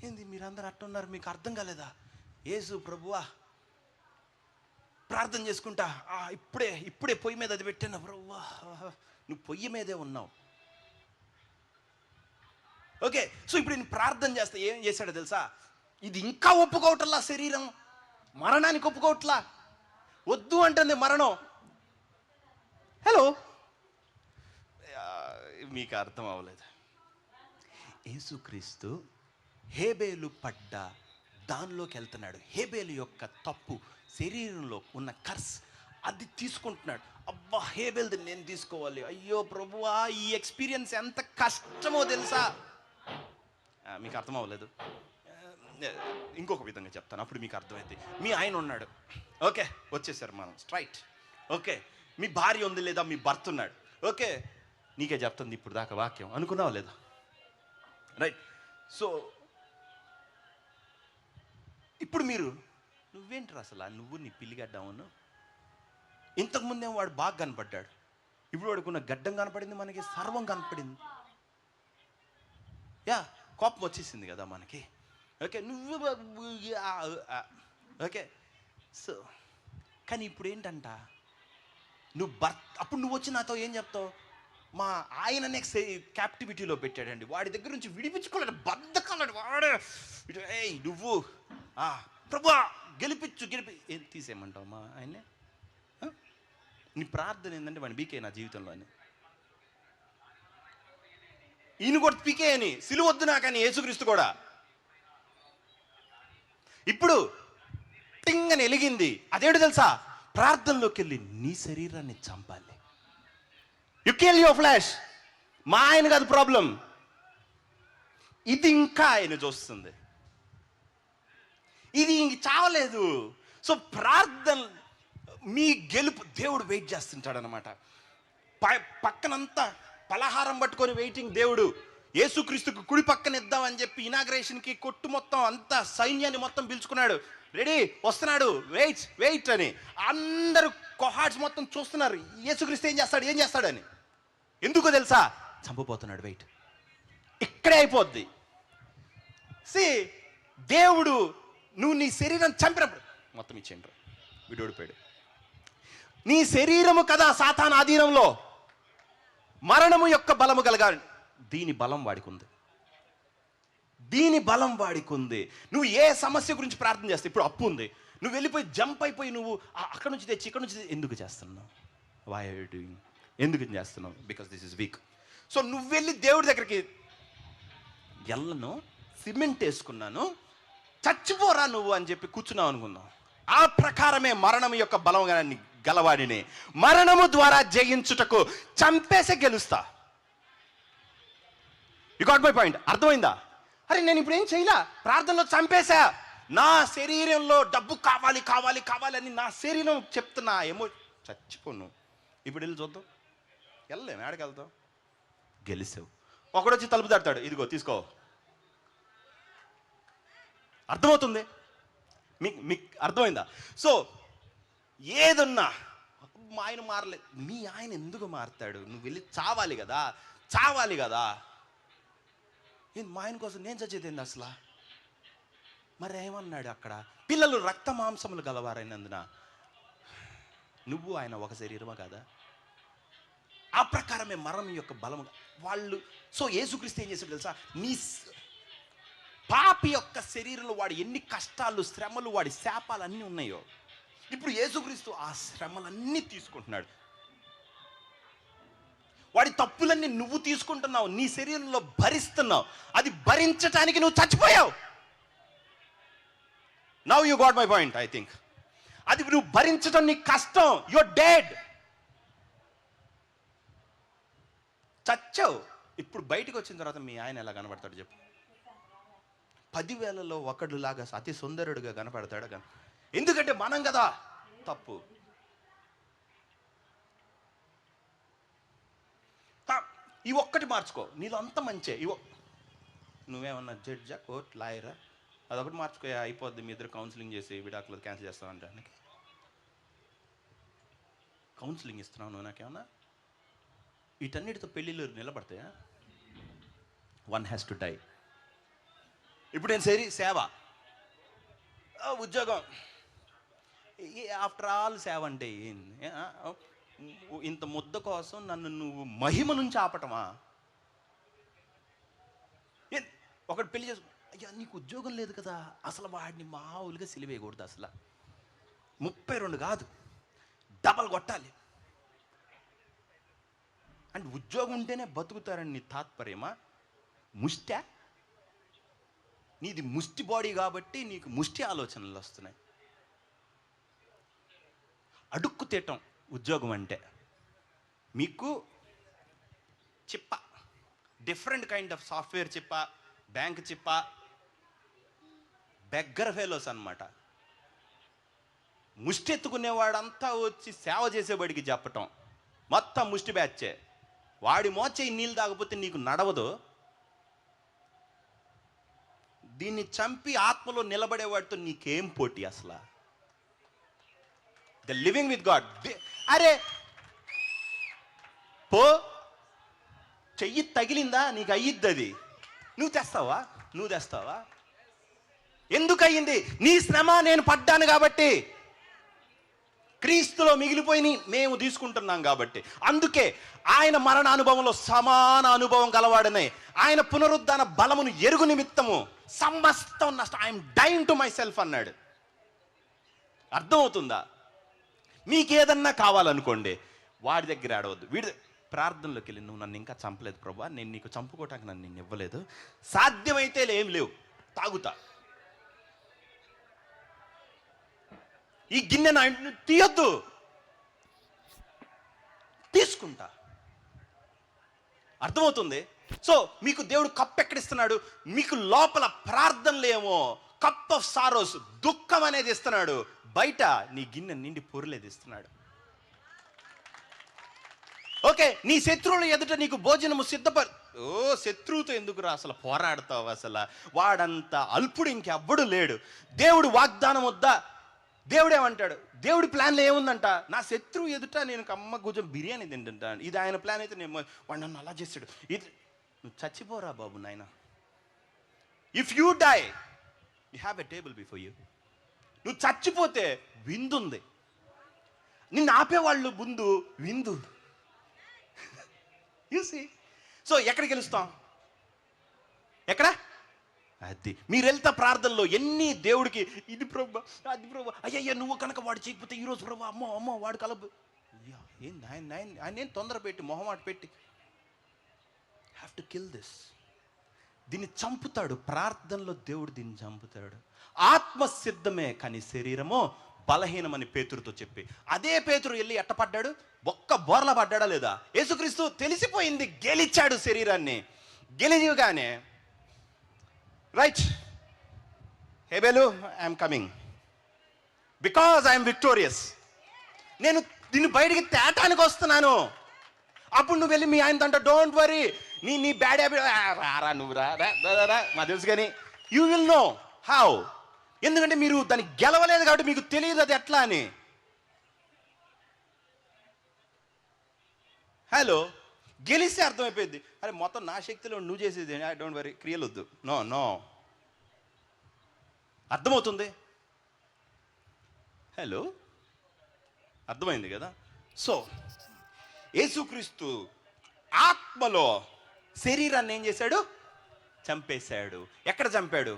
ఏంది మీరందరూ అట్టున్నారు? మీకు అర్థం కాలేదా? యేసు ప్రభువా ప్రార్థన చేసుకుంటా, ఇప్పుడే పొయ్యి మీద అది పెట్టాను ప్రభువా. నువ్వు పొయ్యి మీదే ఉన్నావు. ఓకే, సో ఇప్పుడు నేను ప్రార్థన చేస్తా. ఏం చేశాడో తెలుసా? ఇది ఇంకా ఒప్పుకోవట్లా, శరీరం మరణానికి ఒప్పుకోవట్లా. వద్దు అంటుంది మరణం. హలో, మీకు అర్థం అవ్వలేదు. యేసుక్రీస్తు హేబేలు పడ్డ దానిలోకి వెళ్తున్నాడు. హేబేలు యొక్క తప్పు, శరీరంలో ఉన్న కర్స్ అది తీసుకుంటున్నాడు. అబ్బా, హేబేల్ది నేను తీసుకోవాలి, అయ్యో ప్రభువా ఈ ఎక్స్పీరియన్స్ ఎంత కష్టమో తెలుసా. మీకు అర్థం అవ్వలేదు. ఇంకొక విధంగా చెప్తాను, అప్పుడు మీకు అర్థమైంది. మీ ఆయన ఉన్నాడు, ఓకే, వచ్చేసారు మనం స్ట్రైట్. ఓకే, మీ భార్య ఉంది లేదా మీ భర్త ఉన్నాడు, ఓకే, నీకే చెప్తుంది ఇప్పుడు దాకా వాక్యం, అనుకున్నావా లేదా? రైట్. సో ఇప్పుడు మీరు నువ్వేంటారు అసలు, నువ్వు నీ పిల్లిగడ్డావును. ఇంతకుముందేమో వాడు బాగా కనపడ్డాడు, ఇప్పుడు వాడుకున్న గడ్డం కనపడింది, మనకి సర్వం కనపడింది. యా, కోపం వచ్చేసింది కదా మనకి. ఓకే, నువ్వు ఓకే. సో కానీ ఇప్పుడు ఏంటంట, నువ్వు అప్పుడు నువ్వు వచ్చి నాతో ఏం చెప్తావు? మా ఆయన నెక్స్ట్ క్యాప్టివిటీలో పెట్టాడండి, వాడి దగ్గర నుంచి విడిపించుకోలేడు, బద్దకాలడు వాడు. ఏయ్ నువ్వు ప్రభువా గెలిపించు ఏం తీసేయమంటావు మా ఆయన్ని? నీ ప్రార్థన ఏంటంటే వాడిని బీకే నా జీవితంలో అని, ఈయన కూడా పీకే అని, సిలువ వద్దు నాకని యేసుక్రీస్తు కూడా. ఇప్పుడు టింగని ఎలిగింది, అదేంటి తెలుసా? ప్రార్థనలోకి వెళ్ళి నీ శరీరాన్ని చంపాలి. You kill your flash. మా ఆయన కాదు ప్రాబ్లం, ఇది ఇంకా ఆయన చూస్తుంది, ఇది ఇంక చావలేదు. సో ప్రార్థన మీ గెలుపు దేవుడు వెయిట్ చేస్తుంటాడు అనమాట. పక్కనంతా పలహారం పట్టుకొని వెయిటింగ్ దేవుడు. యేసుక్రీస్తుకు కుడి పక్కన ఇద్దామని చెప్పి ఇనాగ్రేషన్కి కొట్టు మొత్తం అంతా సైన్యాన్ని మొత్తం పిలుచుకున్నాడు, రెడీ వస్తున్నాడు, వెయిట్ అని అందరూ కొహార్ట్స్ మొత్తం చూస్తున్నారు. యేసుక్రీస్తు ఏం చేస్తాడని. ఎందుకో తెలుసా? చంపబోతున్నాడు, వెయిట్. ఇక్కడే అయిపోద్ది. దేవుడు నువ్వు నీ శరీరం చంపినప్పుడు మొత్తం ఇచ్చేయండి, వీడు ఓడిపోయాడు. నీ శరీరము కదా సాతాను ఆధీనంలో, మరణము యొక్క బలము కలగాలి. దీని బలం వాడికుంది, దీని బలం వాడికుంది. నువ్వు ఏ సమస్య గురించి ప్రార్థన చేస్తే, ఇప్పుడు అప్పు ఉంది, నువ్వు వెళ్ళిపోయి జంప్ అయిపోయి నువ్వు అక్కడ నుంచి తెచ్చి ఇక్కడ నుంచి ఎందుకు చేస్తున్నావు? Why are you doing? ఎందుకు చేస్తున్నావు? Because this is weak. సో నువ్వు వెళ్ళి దేవుడి దగ్గరికి, ఎల్లను సిమెంట్ వేసుకున్నాను, చచ్చిపోరా నువ్వు అని చెప్పి కూర్చున్నావు అనుకుందాం. ఆ ప్రకారమే మరణం యొక్క బలం గలవాడిని మరణము ద్వారా జయించుటకు చంపేసే గెలుస్తా. You got my point? అర్థమైందా? అరే నేను ఇప్పుడు ఏం చేయలే, ప్రార్థనలో చంపేశా. నా శరీరంలో డబ్బు కావాలి కావాలి కావాలని నా శరీరం చెప్తున్నా, ఏమో చచ్చిపోను. ఇప్పుడు వెళ్ళి చూద్దాం, వెళ్ళలేము, ఏడకి వెళ్తావు? గెలిసావు. ఒకడొచ్చి తలుపు తడతాడు, ఇదిగో తీసుకో. అర్థమవుతుంది మీకు? అర్థమైందా? సో ఏదున్నా మా ఆయన మారలేదు, మీ ఆయన ఎందుకు మారుతాడు? నువ్వు వెళ్ళి చావాలి కదా. మా ఆయన కోసం నేను చచ్చేది ఏంది అసలు? మరి ఏమన్నాడు అక్కడ? పిల్లలు రక్త మాంసములు గలవారైనందున నువ్వు ఆయన ఒక శరీరమా కాదా? ఆ ప్రకారమే మరణం యొక్క బలము వాళ్ళు. సో యేసుక్రీస్తు ఏం చేశాడు తెలుసా? నీ పాపి యొక్క శరీరంలో వాడు ఎన్ని కష్టాలు, శ్రమలు, వాడి శాపాలు అన్నీ ఉన్నాయో, ఇప్పుడు యేసుక్రీస్తు ఆ శ్రమలన్నీ తీసుకుంటున్నాడు. వాడి తప్పులన్నీ నువ్వు తీసుకుంటున్నావు, నీ శరీరంలో భరిస్తున్నావు. అది భరించటానికి నువ్వు చచ్చిపోయావు. Now you got my point I think. అది నువ్వు భరించటం నీకు కష్టం, యు ఆర్ డెడ్, చచ్చావు. ఇప్పుడు బయటకు వచ్చిన తర్వాత మీ ఆయన ఎలా కనబడతాడు చెప్పు? 10,000లో ఒకడులాగా అతి సుందరుడుగా కనపడతాడు. ఎందుకంటే మనం కదా తప్పు. ఈ ఒక్కటి మార్చుకో, నీలో అంత మంచే. నువ్వేమన్నా జడ్జా, కోర్ట్, లాయరా? అదొకటి మార్చుకో, అయిపోద్ది. మీ ఇద్దరు కౌన్సిలింగ్ చేసి విడాకులు క్యాన్సిల్ చేస్తామంటే కౌన్సిలింగ్ ఇస్తున్నావు నువ్వు నాకేమన్నా? వీటన్నిటితో పెళ్ళిళ్ళు నిలబడతాయా? One has to die. ఇప్పుడు నేను సేవ, ఉద్యోగం, ఆఫ్టర్ ఆల్ సేవ అంటే ఏంది? ఇంత ముద్ద కోసం నన్ను నువ్వు మహిమ నుంచి ఆపటమా? ఒకటి పెళ్లి చేసుకో, అయ్యా నీకు ఉద్యోగం లేదు కదా, అసలు వాడిని మామూలుగా సిలివేయకూడదు. అసలు 32 కాదు, డబల్ కొట్టాలి. అంటే ఉద్యోగం ఉంటేనే బతుకుతారని నీ తాత్పర్యమా? ముష్టి నీది ముష్టి బాడీ కాబట్టి నీకు ముష్టి ఆలోచనలు వస్తున్నాయి. అడుక్కు తిట్టం ఉద్యోగం అంటే. మీకు చిప్ప, డిఫరెంట్ కైండ్ ఆఫ్ సాఫ్ట్వేర్ చిప్ప, బ్యాంక్ చిప్ప, బెగ్గర్ ఫెలోస్ అన్నమాట. ముష్టి ఎత్తుకునేవాడంతా వచ్చి సేవ చేసేవాడికి చెప్పటం, మొత్తం ముష్టి బ్యాచే. వాడి మోచే నీళ్ళు తాగకపోతే నీకు నడవదు. దీన్ని చంపి ఆత్మలో నిలబడేవాడితో నీకేం పోటీ అసలు? The living with God. అరే పో, చెయ్యి తగిలిందా నీకు అయ్యిద్ది. అది నువ్వు తెస్తావా? ఎందుకు అయ్యింది? నీ శ్రమ నేను పడ్డాను కాబట్టి, క్రీస్తులో మిగిలిపోయి మేము తీసుకుంటున్నాం కాబట్టి. అందుకే ఆయన మరణ అనుభవంలో సమాన అనుభవం గలవాడనే, ఆయన పునరుద్ధాన బలమును ఎరుగు నిమిత్తము సమస్తం నష్టం, I'm dyeing to my self అన్నాడు. అర్థమవుతుందా? మీకేదన్నా కావాలనుకోండి, వాడి దగ్గర ఆడవద్దు. వీడి ప్రార్థనలోకి వెళ్ళి, నువ్వు నన్ను ఇంకా చంపలేదు ప్రభా, నేను నీకు చంపుకోవటానికి నన్ను నిన్ను ఇవ్వలేదు, సాధ్యమైతే ఏం లేవు, తాగుతా, ఈ గిన్నె నా తీయొద్దు, తీసుకుంటా. అర్థమవుతుంది? సో మీకు దేవుడు కప్ ఎక్కడిస్తున్నాడు? మీకు లోపల ప్రార్థనలు ఏమో కప్ ఆఫ్ సారోస్, దుఃఖం అనేది ఇస్తున్నాడు. బయట నీ గిన్నె నిండి పొరులేదు ఇస్తున్నాడు. ఓకే, నీ శత్రువుల ఎదుట నీకు భోజనము శత్రువుతో ఎందుకురా అసలు పోరాడతావు? అసలు వాడంత అల్పుడు ఇంకెవ్వడు లేడు. దేవుడు వాగ్దానం వద్దా? దేవుడేమంటాడు? దేవుడి ప్లాన్లో ఏముందంట? నా శత్రువు ఎదుట నేను కమ్మ కొంచెం బిర్యానీ తింటుంటాను. ఇది ఆయన ప్లాన్ అయితే నేను వాడు నన్ను అలా చేస్తాడు. ఇది నువ్వు చచ్చిపోరా బాబు నాయన. If you die you have a table before you. నువ్వు చచ్చిపోతే విందుంది, నిన్ను ఆపేవాళ్ళు ముందు విందు. You see? సో ఎక్కడికి గెలుస్తాం? ఎక్కడ? అది మీరు వెళ్తా ప్రార్థనలో ఎన్ని దేవుడికి ఇది ప్రభు, అది ప్రభు, అయ్యయ్య నువ్వు కనుక వాడు చేయకపోతే ఈరోజు ప్రభు, అమ్మో వాడు కలబు, ఏంది ఆయన ఏం తొందర పెట్టి మొహమాట పెట్టి, హ్యావ్ టు కిల్ దిస్. దీన్ని చంపుతాడు ప్రార్థనలో. దేవుడు దీన్ని చంపుతాడు. ఆత్మ సిద్ధమే కానీ శరీరమో బలహీనమని పేతురుతో చెప్పి, అదే పేతురు వెళ్ళి ఎట్టపడ్డాడు? ఒక్క బోర్ల పడ్డాడా లేదా? యేసుక్రీస్తు తెలిసిపోయింది, గెలిచాడు శరీరాన్ని. గెలిచిగానే రైట్, హేబెలు I'm coming because I'm victorious. నేను దీన్ని బయటికి తేటానికి వస్తున్నాను. అప్పుడు నువ్వు వెళ్ళి మీ ఆయనతో అంట, డోంట్ వరీ, నీ బ్యాడ్ హ్యాబిట్ రా, నువ్వు రా మా తెలుసు. కానీ యూ విల్ నో హౌ. ఎందుకంటే మీరు దాన్ని గెలవలేదు కాబట్టి మీకు తెలియదు అది ఎట్లా అని. హలో, గెలిస్తే అర్థమైపోయింది. అరే మొత్తం నా శక్తిలో నువ్వు చేసేది, ఐ డోంట్ వరీ, క్రియలు వద్దు. నో అర్థమవుతుంది? హలో, అర్థమైంది కదా? సో యేసుక్రీస్తు ఆత్మలో శరీరాన్ని ఏం చేశాడు? చంపేశాడు. ఎక్కడ చంపాడు?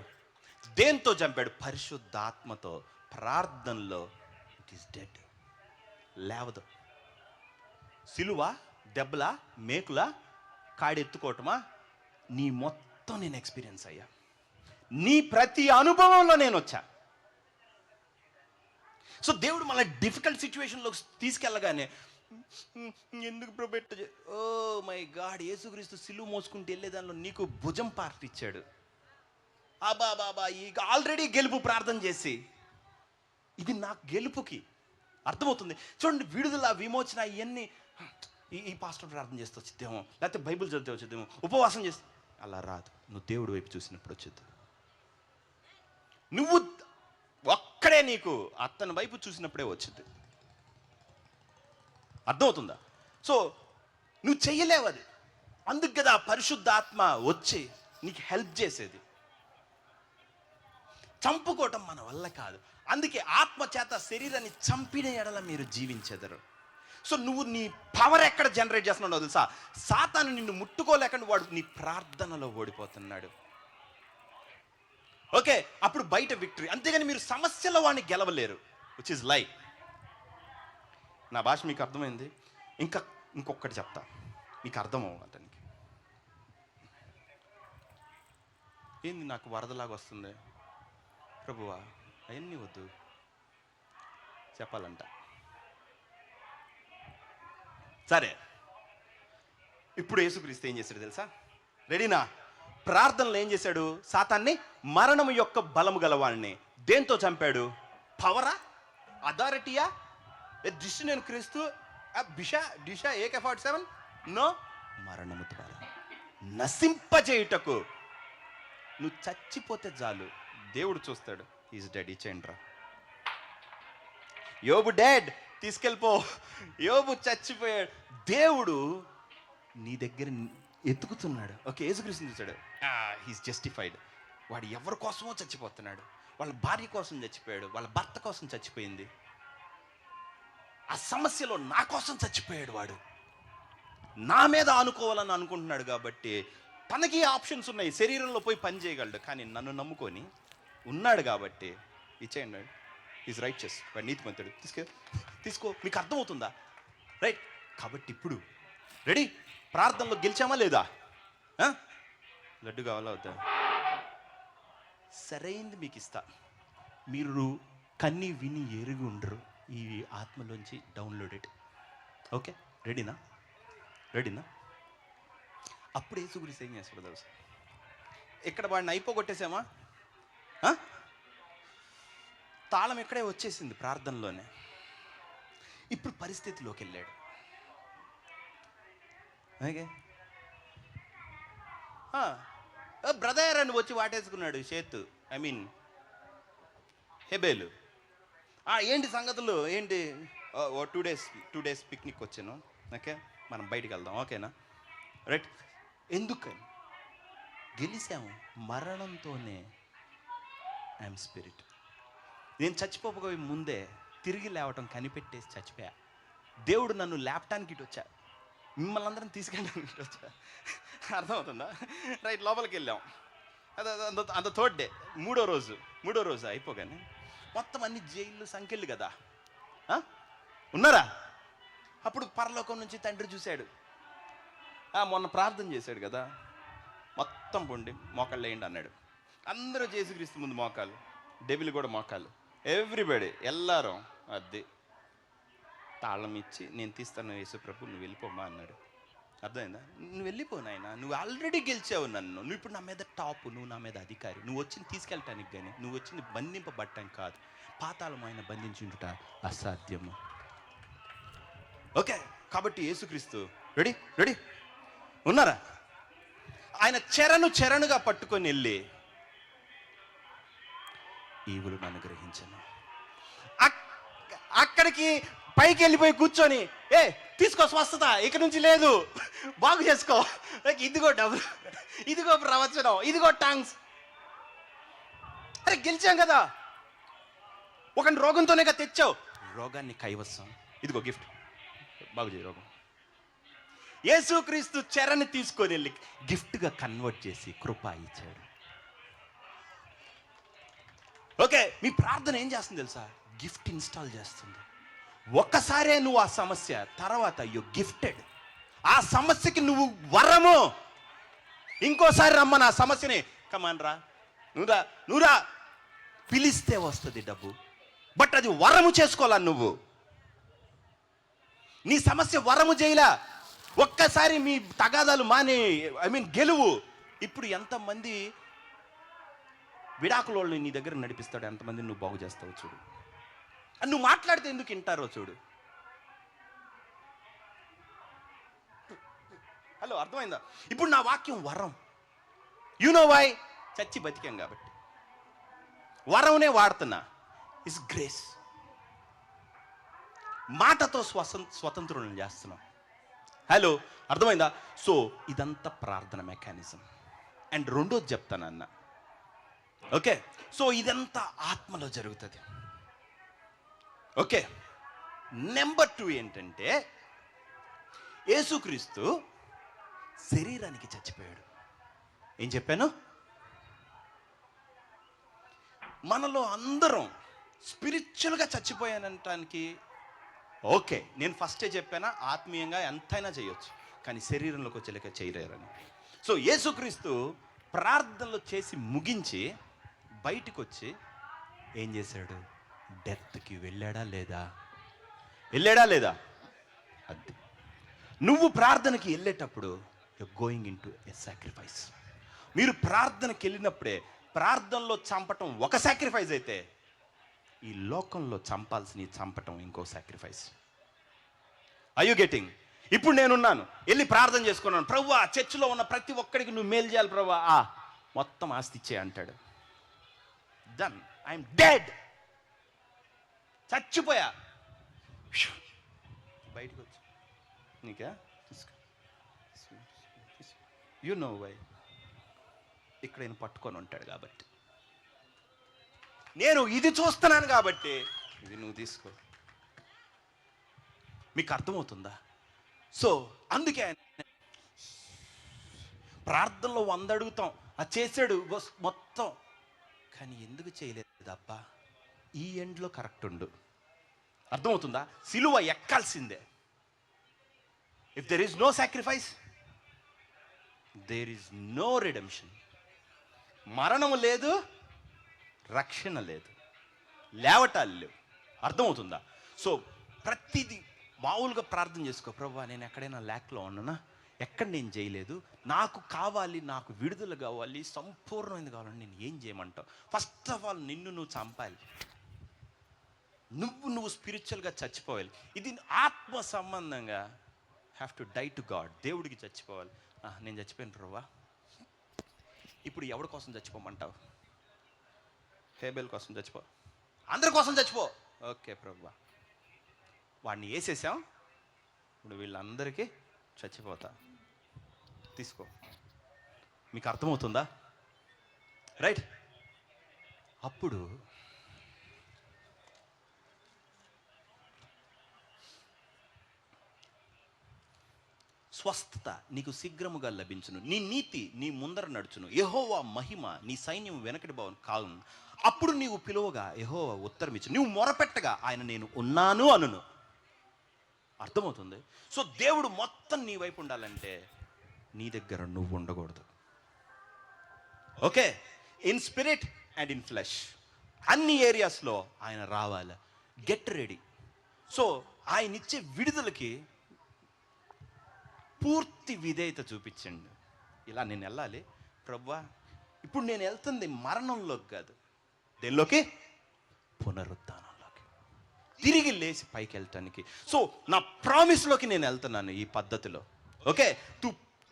దేంతో చంపాడు? పరిశుద్ధాత్మతో. ప్రార్థనలో ఇట్ ఈస్ డెడ్, లేవదు. సిలువ, దెబ్బలా, మేకులా, కాడెత్తుకోవటమా? నీ మొత్తం నేను ఎక్స్పీరియన్స్ అయ్యా. నీ ప్రతి అనుభవంలో నేను వచ్చా. సో దేవుడు మళ్ళీ డిఫికల్ట్ సిచ్యువేషన్లో తీసుకెళ్ళగానే, ఎందుకు ప్రొబెట్, ఓ మై గాడ్, యేసుక్రీస్తు సిలువ మోసుకుంటూ వెళ్ళే దానిలో నీకు భుజం పార్ట్ ఇచ్చాడు. బాబా ఇక ఆల్రెడీ గెలుపు ప్రార్థన చేసి, ఇది నాకు గెలుపుకి. అర్థమవుతుంది? చూడండి, విడుదల, విమోచన, ఇవన్నీ ఈ పాస్టర్ ప్రార్థన చేస్తే వచ్చిద్దేమో, లేకపోతే బైబిల్ చదివితే వచ్చిద్దేమో, ఉపవాసం చేస్తే, అలా రాదు. నువ్వు దేవుడి వైపు చూసినప్పుడు వచ్చిద్ది. నువ్వు ఒక్కడే నీకు అతని వైపు చూసినప్పుడే వచ్చింది. అర్థమవుతుందా? సో నువ్వు చెయ్యలేవు అది. అందుకు కదా పరిశుద్ధాత్మ వచ్చి నీకు హెల్ప్ చేసేది. చంపుకోవటం మన వల్ల కాదు. అందుకే ఆత్మ చేత శరీరాన్ని చంపిన ఎడల మీరు జీవించెదరు. సో నువ్వు నీ పవర్ ఎక్కడ జనరేట్ చేస్తున్నావు తెలుసా? సాతాను నిన్ను ముట్టుకోలేకుండా వాడు నీ ప్రార్థనలో ఓడిపోతున్నాడు. ఓకే, అప్పుడు బయట విక్టరీ. అంతేగాని మీరు సమస్యలో వాడిని గెలవలేరు, విచ్ ఇస్ లై. నా భాష మీకు అర్థమైంది. ఇంకొకటి చెప్తా, మీకు అర్థం అవ్వటానికి. ఏంది నాకు వరదలాగా వస్తుంది ప్రభువా, అవన్నీ వద్దు చెప్పాలంట. సరే, ఇప్పుడు యేసుక్రీస్తు ఏం చేశాడు తెలుసా? రెడీనా? ప్రార్థనలో ఏం చేశాడు? సాతాన్ని, మరణము యొక్క బలము గలవాడిని దేంతో చంపాడు? పవరా, అథారిటీయా, దృష్టి నేను క్రీస్తు డిషా AK-47 నో, మరణము ద్వారా నశింపజేయుటకు. నువ్వు చచ్చిపోతే చాలు, దేవుడు చూస్తాడు. ఈజ్ డెడ్, ఇచ్చేయండి రా. యోబు డెడ్, తీసుకెళ్ళిపో. యోబు చచ్చిపోయాడు. దేవుడు నీ దగ్గర ఎత్తుకుతున్నాడు. ఓకే, యేసుక్రీస్తుని చూశాడు, హీస్ జస్టిఫైడ్. వాడు ఎవరి కోసమో చచ్చిపోతున్నాడు. వాళ్ళ భార్య కోసం చచ్చిపోయాడు, వాళ్ళ భర్త కోసం చచ్చిపోయింది. ఆ సమస్యలో నా కోసం చచ్చిపోయాడు. వాడు నా మీద ఆనుకోవాలని అనుకుంటున్నాడు కాబట్టి తనకి ఆప్షన్స్ ఉన్నాయి. శరీరంలో పోయి పని చేయగలడు, కానీ నన్ను నమ్ముకొని ఉన్నాడు కాబట్టి ఇచ్చేయండి. ఈజ్ రైచెస్, వాడు నీతిమంతుడు. తీసుకో. మీకు అర్థమవుతుందా? రైట్. కాబట్టి ఇప్పుడు రెడీ? ప్రార్థనలో గెలిచామా లేదా? లడ్డు కావాలా వద్దా? సరైంది మీకు ఇస్తా. మీరు కన్ని విని ఎరిగి ఉండరు. ఈ ఆత్మలోంచి డౌన్లోడెడ్. ఓకే, రెడీనా? అప్పుడు యేసుక్రీస్తు ఏం చేస్తాడు తెలుసా? ఇక్కడ వాడిని అయిపోగొట్టేసామా? తాళం ఇక్కడే వచ్చేసింది ప్రార్థనలోనే. ఇప్పుడు పరిస్థితిలోకి వెళ్ళాడు. ఓకే, బ్రదర్ అని వచ్చి వాటేసుకున్నాడు చేతు, హెబేలు. ఏంటి సంగతులు ఏంటి? 2 days పిక్నిక్ వచ్చాను. ఓకే, మనం బయటికి వెళ్దాం. ఓకేనా? రైట్. ఎందుకని గెలిచాము? మరణంతోనే. I'm spirit. నేను చచ్చిపోకపోయి ముందే తిరిగి లేవటం కనిపెట్టేసి చచ్చిపోయా. దేవుడు నన్ను లేపటానికి ఇటు వచ్చా, మిమ్మల్ని అందరం తీసుకెళ్ళడానికి ఇటు వచ్చా. అర్థమవుతుందా? రైట్, లోపలికి వెళ్ళాం. అంత 3rd day, మూడో రోజు అయిపోగానే మొత్తం అన్ని జైళ్ళు సంఖ్యలు కదా ఉన్నారా? అప్పుడు పరలోకం నుంచి తండ్రి చూశాడు. మొన్న ప్రార్థన చేశాడు కదా, మొత్తం పొండి మోకాళ్ళు వేయండి అన్నాడు. అందరూ యేసుక్రీస్తు ముందు మోకాలు, డెవిల్ కూడా మోకాలు, ఎవ్రీబడి ఎల్లారం. అది తాళం ఇచ్చి, నేను తీస్తాను యేసు ప్రభు, నువ్వు వెళ్ళిపోమా అన్నాడు. అర్థమైందా? నువ్వు వెళ్ళిపో నాయనా, నువ్వు ఆల్రెడీ గెలిచావు నన్ను. నువ్వు ఇప్పుడు నా మీద టాపు, నువ్వు నా మీద అధికారి. నువ్వు వచ్చింది తీసుకెళ్ళటానికి కానీ, నువ్వు వచ్చింది బంధింపబట్టడానికి కాదు. పాతాళం ఆయన బంధించుంటుట అసాధ్యము. ఓకే, కాబట్టి యేసుక్రీస్తు రెడీ ఉన్నారా? ఆయన చెరనుగా పట్టుకొని వెళ్ళి ఈవులను అనుగ్రహించను. అక్కడికి పైకి వెళ్ళిపోయి కూర్చొని, తీసుకో స్వస్థత, ఇక నుంచి లేదు, బాగు చేసుకో, ఇదిగో డబ్బులు, ఇదిగో ప్రవచనం, ఇదిగో టాంగ్స్. అరే గెలిచాం కదా. ఒక రోగంతోనే కదా తెచ్చావు, రోగాన్ని కైవసం, ఇదిగో గిఫ్ట్, బాగు చేయి రోగం. యేసుక్రీస్తు చెరని తీసుకొని వెళ్ళి గిఫ్ట్గా కన్వర్ట్ చేసి కృప ఇచ్చాడు. ఓకే, మీ ప్రార్థన ఏం చేస్తుంది తెలుసా? గిఫ్ట్ ఇన్స్టాల్ చేస్తుంది. ఒక్కసారే నువ్వు ఆ సమస్య, తర్వాత యు గిఫ్టెడ్. ఆ సమస్యకి నువ్వు వరము. ఇంకోసారి రమ్మని ఆ సమస్యని, కమాన్ రా, నువ్వురా పిలిస్తే వస్తుంది డబ్బు. బట్ అది వరము చేసుకోవాలా నువ్వు. నీ సమస్య వరము చేయలా. ఒక్కసారి మీ తగాదాలు మానే, గెలువు. ఇప్పుడు ఎంతమంది విడాకులోళ్ళు నీ దగ్గర నడిపిస్తాడు, ఎంతమంది నువ్వు బాగు చేస్తావు చూడు. నువ్వు మాట్లాడితే ఎందుకు వింటారో చూడు. హలో, అర్థమైందా? ఇప్పుడు నా వాక్యం వరం. No why? చచ్చి బతికాం కాబట్టి వరంనే వాడుతున్నా. Is grace. మాటతో స్వతంత్రులను చేస్తున్నాం. హలో, అర్థమైందా? సో ఇదంతా ప్రార్థన మెకానిజం. అండ్ రెండోది చెప్తానన్న. ఓకే, సో ఇదంతా ఆత్మలో జరుగుతుంది. ఓకే, నెంబర్ 2 ఏంటంటే, యేసుక్రీస్తు శరీరానికి చచ్చిపోయాడు. ఏం చెప్పాను? మనలో అందరం స్పిరిచువల్గా చచ్చిపోయానంటానికి ఓకే, నేను ఫస్టే చెప్పానా ఆత్మీయంగా ఎంతైనా చేయొచ్చు, కానీ శరీరంలోకి వచ్చేలాక చేయలేరని. సో యేసుక్రీస్తు ప్రార్థనలు చేసి ముగించి బయటికి వచ్చి ఏం చేశాడు? డెత్కి వెళ్ళాడా లేదా? వెళ్ళాడా లేదా? అది నువ్వు ప్రార్థనకి వెళ్ళేటప్పుడు you're going into a sacrifice. మీరు ప్రార్థనకి వెళ్ళినప్పుడే ప్రార్థనలో చంపటం ఒక సాక్రిఫైస్ అయితే, ఈ లోకంలో చంపటం ఇంకో సాక్రిఫైస్. I you getting? ఇప్పుడు నేనున్నాను, వెళ్ళి ప్రార్థన చేసుకున్నాను, ప్రభువా చర్చిలో ఉన్న ప్రతి ఒక్కడికి నువ్వు మేలు చేయాలి ప్రభువా, మొత్తం ఆస్తి ఇచ్చే అంటాడు. డన్, ఐఎమ్ డెడ్, చచ్చిపోయా. బయటకు వచ్చి నీకా యు నో వై, ఇక్కడ నేను పట్టుకొని ఉంటాడు కాబట్టి, నేను ఇది చూస్తున్నాను కాబట్టి ఇది నువ్వు తీసుకో. మీకు అర్థమవుతుందా? సో అందుకే ప్రార్థనలో 100 అడుగుతాం, అది చేశాడు మొత్తం, కానీ ఎందుకు చేయలేదు అబ్బా? ఈ ఎండ్లో కరెక్ట్ ఉండు. అర్థమవుతుందా? సిలువ ఎక్కాల్సిందే. If there is no sacrifice, there is no redemption. మరణము లేదు, రక్షణ లేదు, లేవటాలు లేవు. అర్థమవుతుందా? సో ప్రతిదీ మామూలుగా ప్రార్థన చేసుకో, ప్రభువా నేను ఎక్కడైనా ల్యాక్లో ఉన్నానా, ఎక్కడ నేను చేయలేదు, నాకు కావాలి, నాకు విడుదల కావాలి, సంపూర్ణమైనది కావాలని నేను ఏం చేయమంటావు? ఫస్ట్ ఆఫ్ ఆల్ నిన్ను నువ్వు చంపాలి, నువ్వు స్పిరిచువల్గా చచ్చిపోవాలి. ఇది ఆత్మ సంబంధంగా have to die to God. దేవుడికి చచ్చిపోవాలి. నేను చచ్చిపోయాను ప్రభువా, ఇప్పుడు ఎవరి కోసం చచ్చిపోమంటావు? హేబెల్ కోసం చచ్చిపో, అందరి కోసం చచ్చిపో. ఓకే ప్రభువా, వాడిని వేసేసాం, ఇప్పుడు వీళ్ళందరికీ చచ్చిపోతా, తీసుకో. మీకు అర్థమవుతుందా? రైట్? అప్పుడు స్వస్థత నీకు శీఘ్రముగా లభించును, నీ నీతి నీ ముందర నడుచును, యెహోవా మహిమ నీ సైన్యం వెనకటి భావన కావును. అప్పుడు నీవు పిలువగా యెహోవా ఉత్తరం ఇచ్చు, నువ్వు మొరపెట్టగా ఆయన నేను ఉన్నాను అనును. అర్థమవుతుంది? సో దేవుడు మొత్తం నీ వైపు ఉండాలంటే నీ దగ్గర నువ్వు ఉండకూడదు. Okay, in spirit and in flesh, అన్ని ఏరియాస్లో ఆయన రావాలి. Get ready. సో ఆయన ఇచ్చే విడుదలకి పూర్తి విధేయత చూపించండి. ఇలా నేను వెళ్ళాలి ప్రభువా, ఇప్పుడు నేను వెళ్తుంది మరణంలోకి కాదు, దేనిలోకి? పునరుద్ధానంలోకి, తిరిగి లేచి పైకి వెళ్ళటానికి. సో నా ప్రామిస్లోకి నేను వెళ్తున్నాను ఈ పద్ధతిలో. Okay,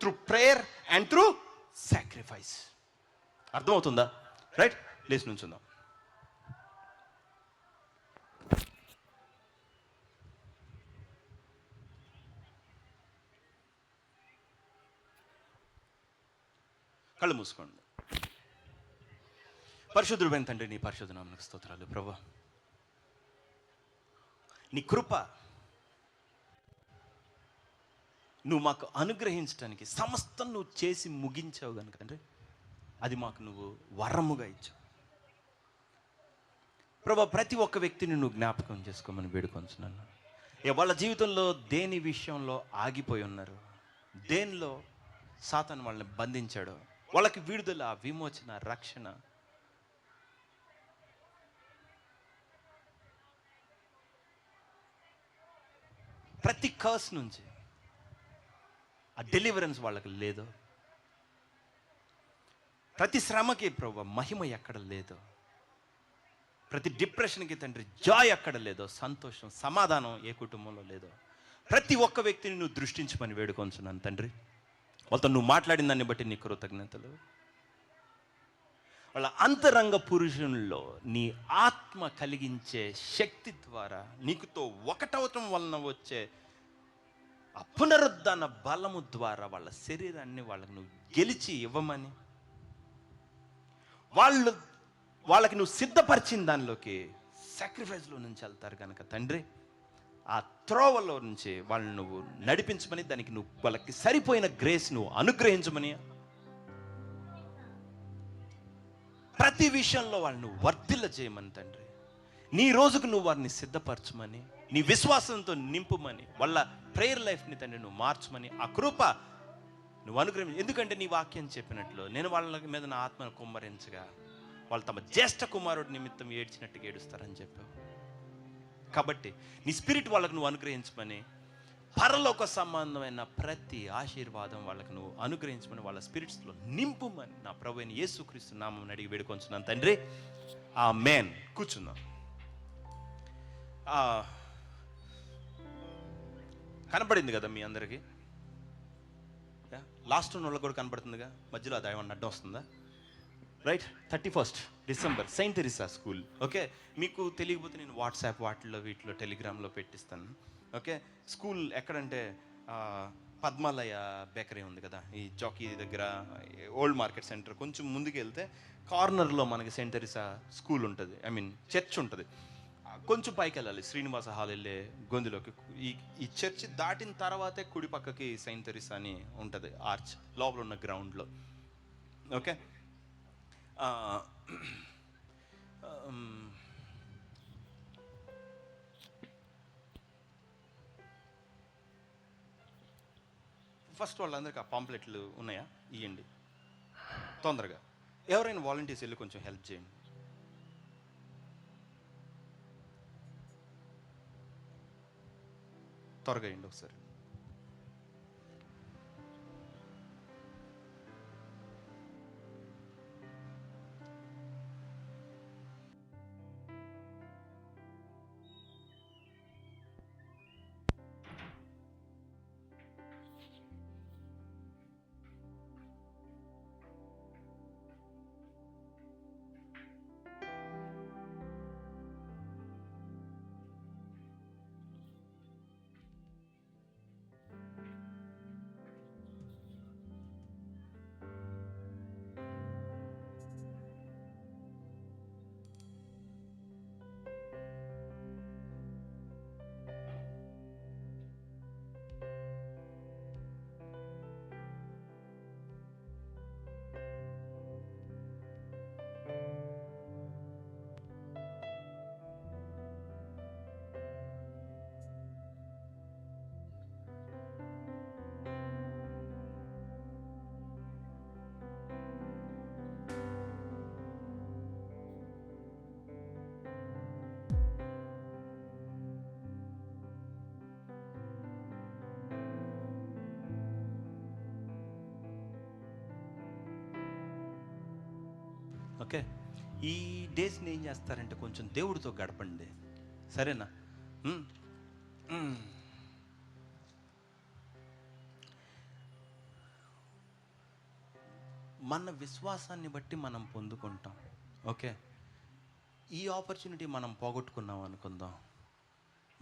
through prayer and through sacrifice. అర్థమవుతుందా? రైట్, లేచి నుంచుందాం. కళ్ళు మూసుకోండి. పరిశుద్ధుడైన తండ్రి, నీ పరిశుద్ధ నామమునకు స్తోత్రాలు ప్రభువా. నీ కృప నువ్వు మాకు అనుగ్రహించడానికి సమస్తం నువ్వు చేసి ముగించావు కనుక తండ్రి, అది మాకు నువ్వు వరముగా ఇచ్చావు ప్రభువా. ప్రతి ఒక్క వ్యక్తిని నువ్వు జ్ఞాపకం చేసుకోమని వేడుకొంచున్నాను. వాళ్ళ జీవితంలో దేని విషయంలో ఆగిపోయి ఉన్నారు, దేనిలో సాతాను వాళ్ళని బంధించాడో, వాళ్ళకి విడుదల, విమోచన, రక్షణ, ప్రతి కర్స్ నుంచి ఆ డెలివరెన్స్ వాళ్ళకి లేదు, ప్రతి శ్రమకి ప్రభువా మహిమ ఎక్కడ లేదో, ప్రతి డిప్రెషన్కి తండ్రి జాయ్ ఎక్కడ లేదో, సంతోషం, సమాధానం ఏ కుటుంబంలో లేదో, ప్రతి ఒక్క వ్యక్తిని నువ్వు దృష్టించమని వేడుకొంచున్నాను తండ్రి. వాళ్ళతో నువ్వు మాట్లాడిన దాన్ని బట్టి నీ కృతజ్ఞతలు. వాళ్ళ అంతరంగ పురుషుల్లో నీ ఆత్మ కలిగించే శక్తి ద్వారా నీకుతో ఒకటవటం వలన వచ్చే ఆ పునరుద్ధాన బలము ద్వారా వాళ్ళ శరీరాన్ని వాళ్ళకి నువ్వు గెలిచి ఇవ్వమని, వాళ్ళకి నువ్వు సిద్ధపరిచిన దానిలోకి సాక్రిఫైస్లో నుంచి వెళ్తారు కనుక తండ్రి, ఆ త్రోవలో నుంచి వాళ్ళని నువ్వు నడిపించమని, దానికి నువ్వు వాళ్ళకి సరిపోయిన గ్రేస్ నువ్వు అనుగ్రహించమని, ప్రతి విషయంలో వాళ్ళను వర్ధిల్ల చేయమని తండ్రి. నీ రోజుకు నువ్వు వారిని సిద్ధపరచమని, నీ విశ్వాసంతో నింపుమని, వాళ్ళ ప్రేయర్ లైఫ్ని తండ్రి నువ్వు మార్చమని ఆ కృప నువ్వు అనుగ్రహించు. ఎందుకంటే నీ వాక్యం చెప్పినట్లు నేను వాళ్ళ మీద నా ఆత్మను కుమ్మరించగా వాళ్ళు తమ జ్యేష్ఠ కుమారుడి నిమిత్తం ఏడ్చినట్టుగా ఏడుస్తారని చెప్పావు. కాబట్టి నీ స్పిరిట్ వాళ్ళకు నువ్వు అనుగ్రహించమని, పరలోక సంబంధమైన ప్రతి ఆశీర్వాదం వాళ్ళకు నువ్వు అనుగ్రహించమని, వాళ్ళ స్పిరిట్స్లో నింపుమని నా ప్రభువైన యేసుక్రీస్తు నామమున అడిగి వేడుకొంచున్నాను తండ్రి. ఆమేన్. కూర్చుందాం. కనపడింది కదా మీ అందరికీ? లాస్ట్ ఉన్న వాళ్ళకి కూడా కనపడుతుందిగా? మధ్యలో అది ఏమన్నా అడ్డం వస్తుందా? Right. 31 December Saint Teresa school. Okay, మీకు తెలియకపోతే నేను వాట్సాప్ వాటిల్లో వీటిలో టెలిగ్రామ్లో పెట్టిస్తాను. ఓకే, స్కూల్ ఎక్కడంటే పద్మాలయ బేకరీ ఉంది కదా, ఈ చౌకీ దగ్గర, ఓల్డ్ మార్కెట్ సెంటర్ కొంచెం ముందుకు వెళ్తే కార్నర్లో మనకి సెయింట్ తెరీసా స్కూల్ ఉంటుంది, ఐ మీన్ చర్చ్ ఉంటుంది. కొంచెం పైకి వెళ్ళాలి, శ్రీనివాస హాల్ వెళ్ళే గొంతులోకి. ఈ చర్చ్ దాటిన తర్వాతే కుడి పక్కకి సెయింట్ తెరీసా అని ఉంటుంది, ఆర్చ్ లోపల ఉన్న గ్రౌండ్లో. ఓకే, ఫస్ట్ వాళ్ళందరికీ ఆ పాంప్లెట్లు ఉన్నాయా? ఇవ్వండి తొందరగా. ఎవరైనా వాలంటీర్స్ వెళ్ళి కొంచెం హెల్ప్ చేయండి. త్వరగా అయ్యండి ఒకసారి. ఓకే, ఈ డేస్ని ఏం చేస్తారంటే కొంచెం దేవుడితో గడపండి, సరేనా? మన విశ్వాసాన్ని బట్టి మనం పొందుకుంటాం. ఓకే, ఈ ఆపర్చునిటీ మనం పోగొట్టుకున్నాం అనుకుందాం,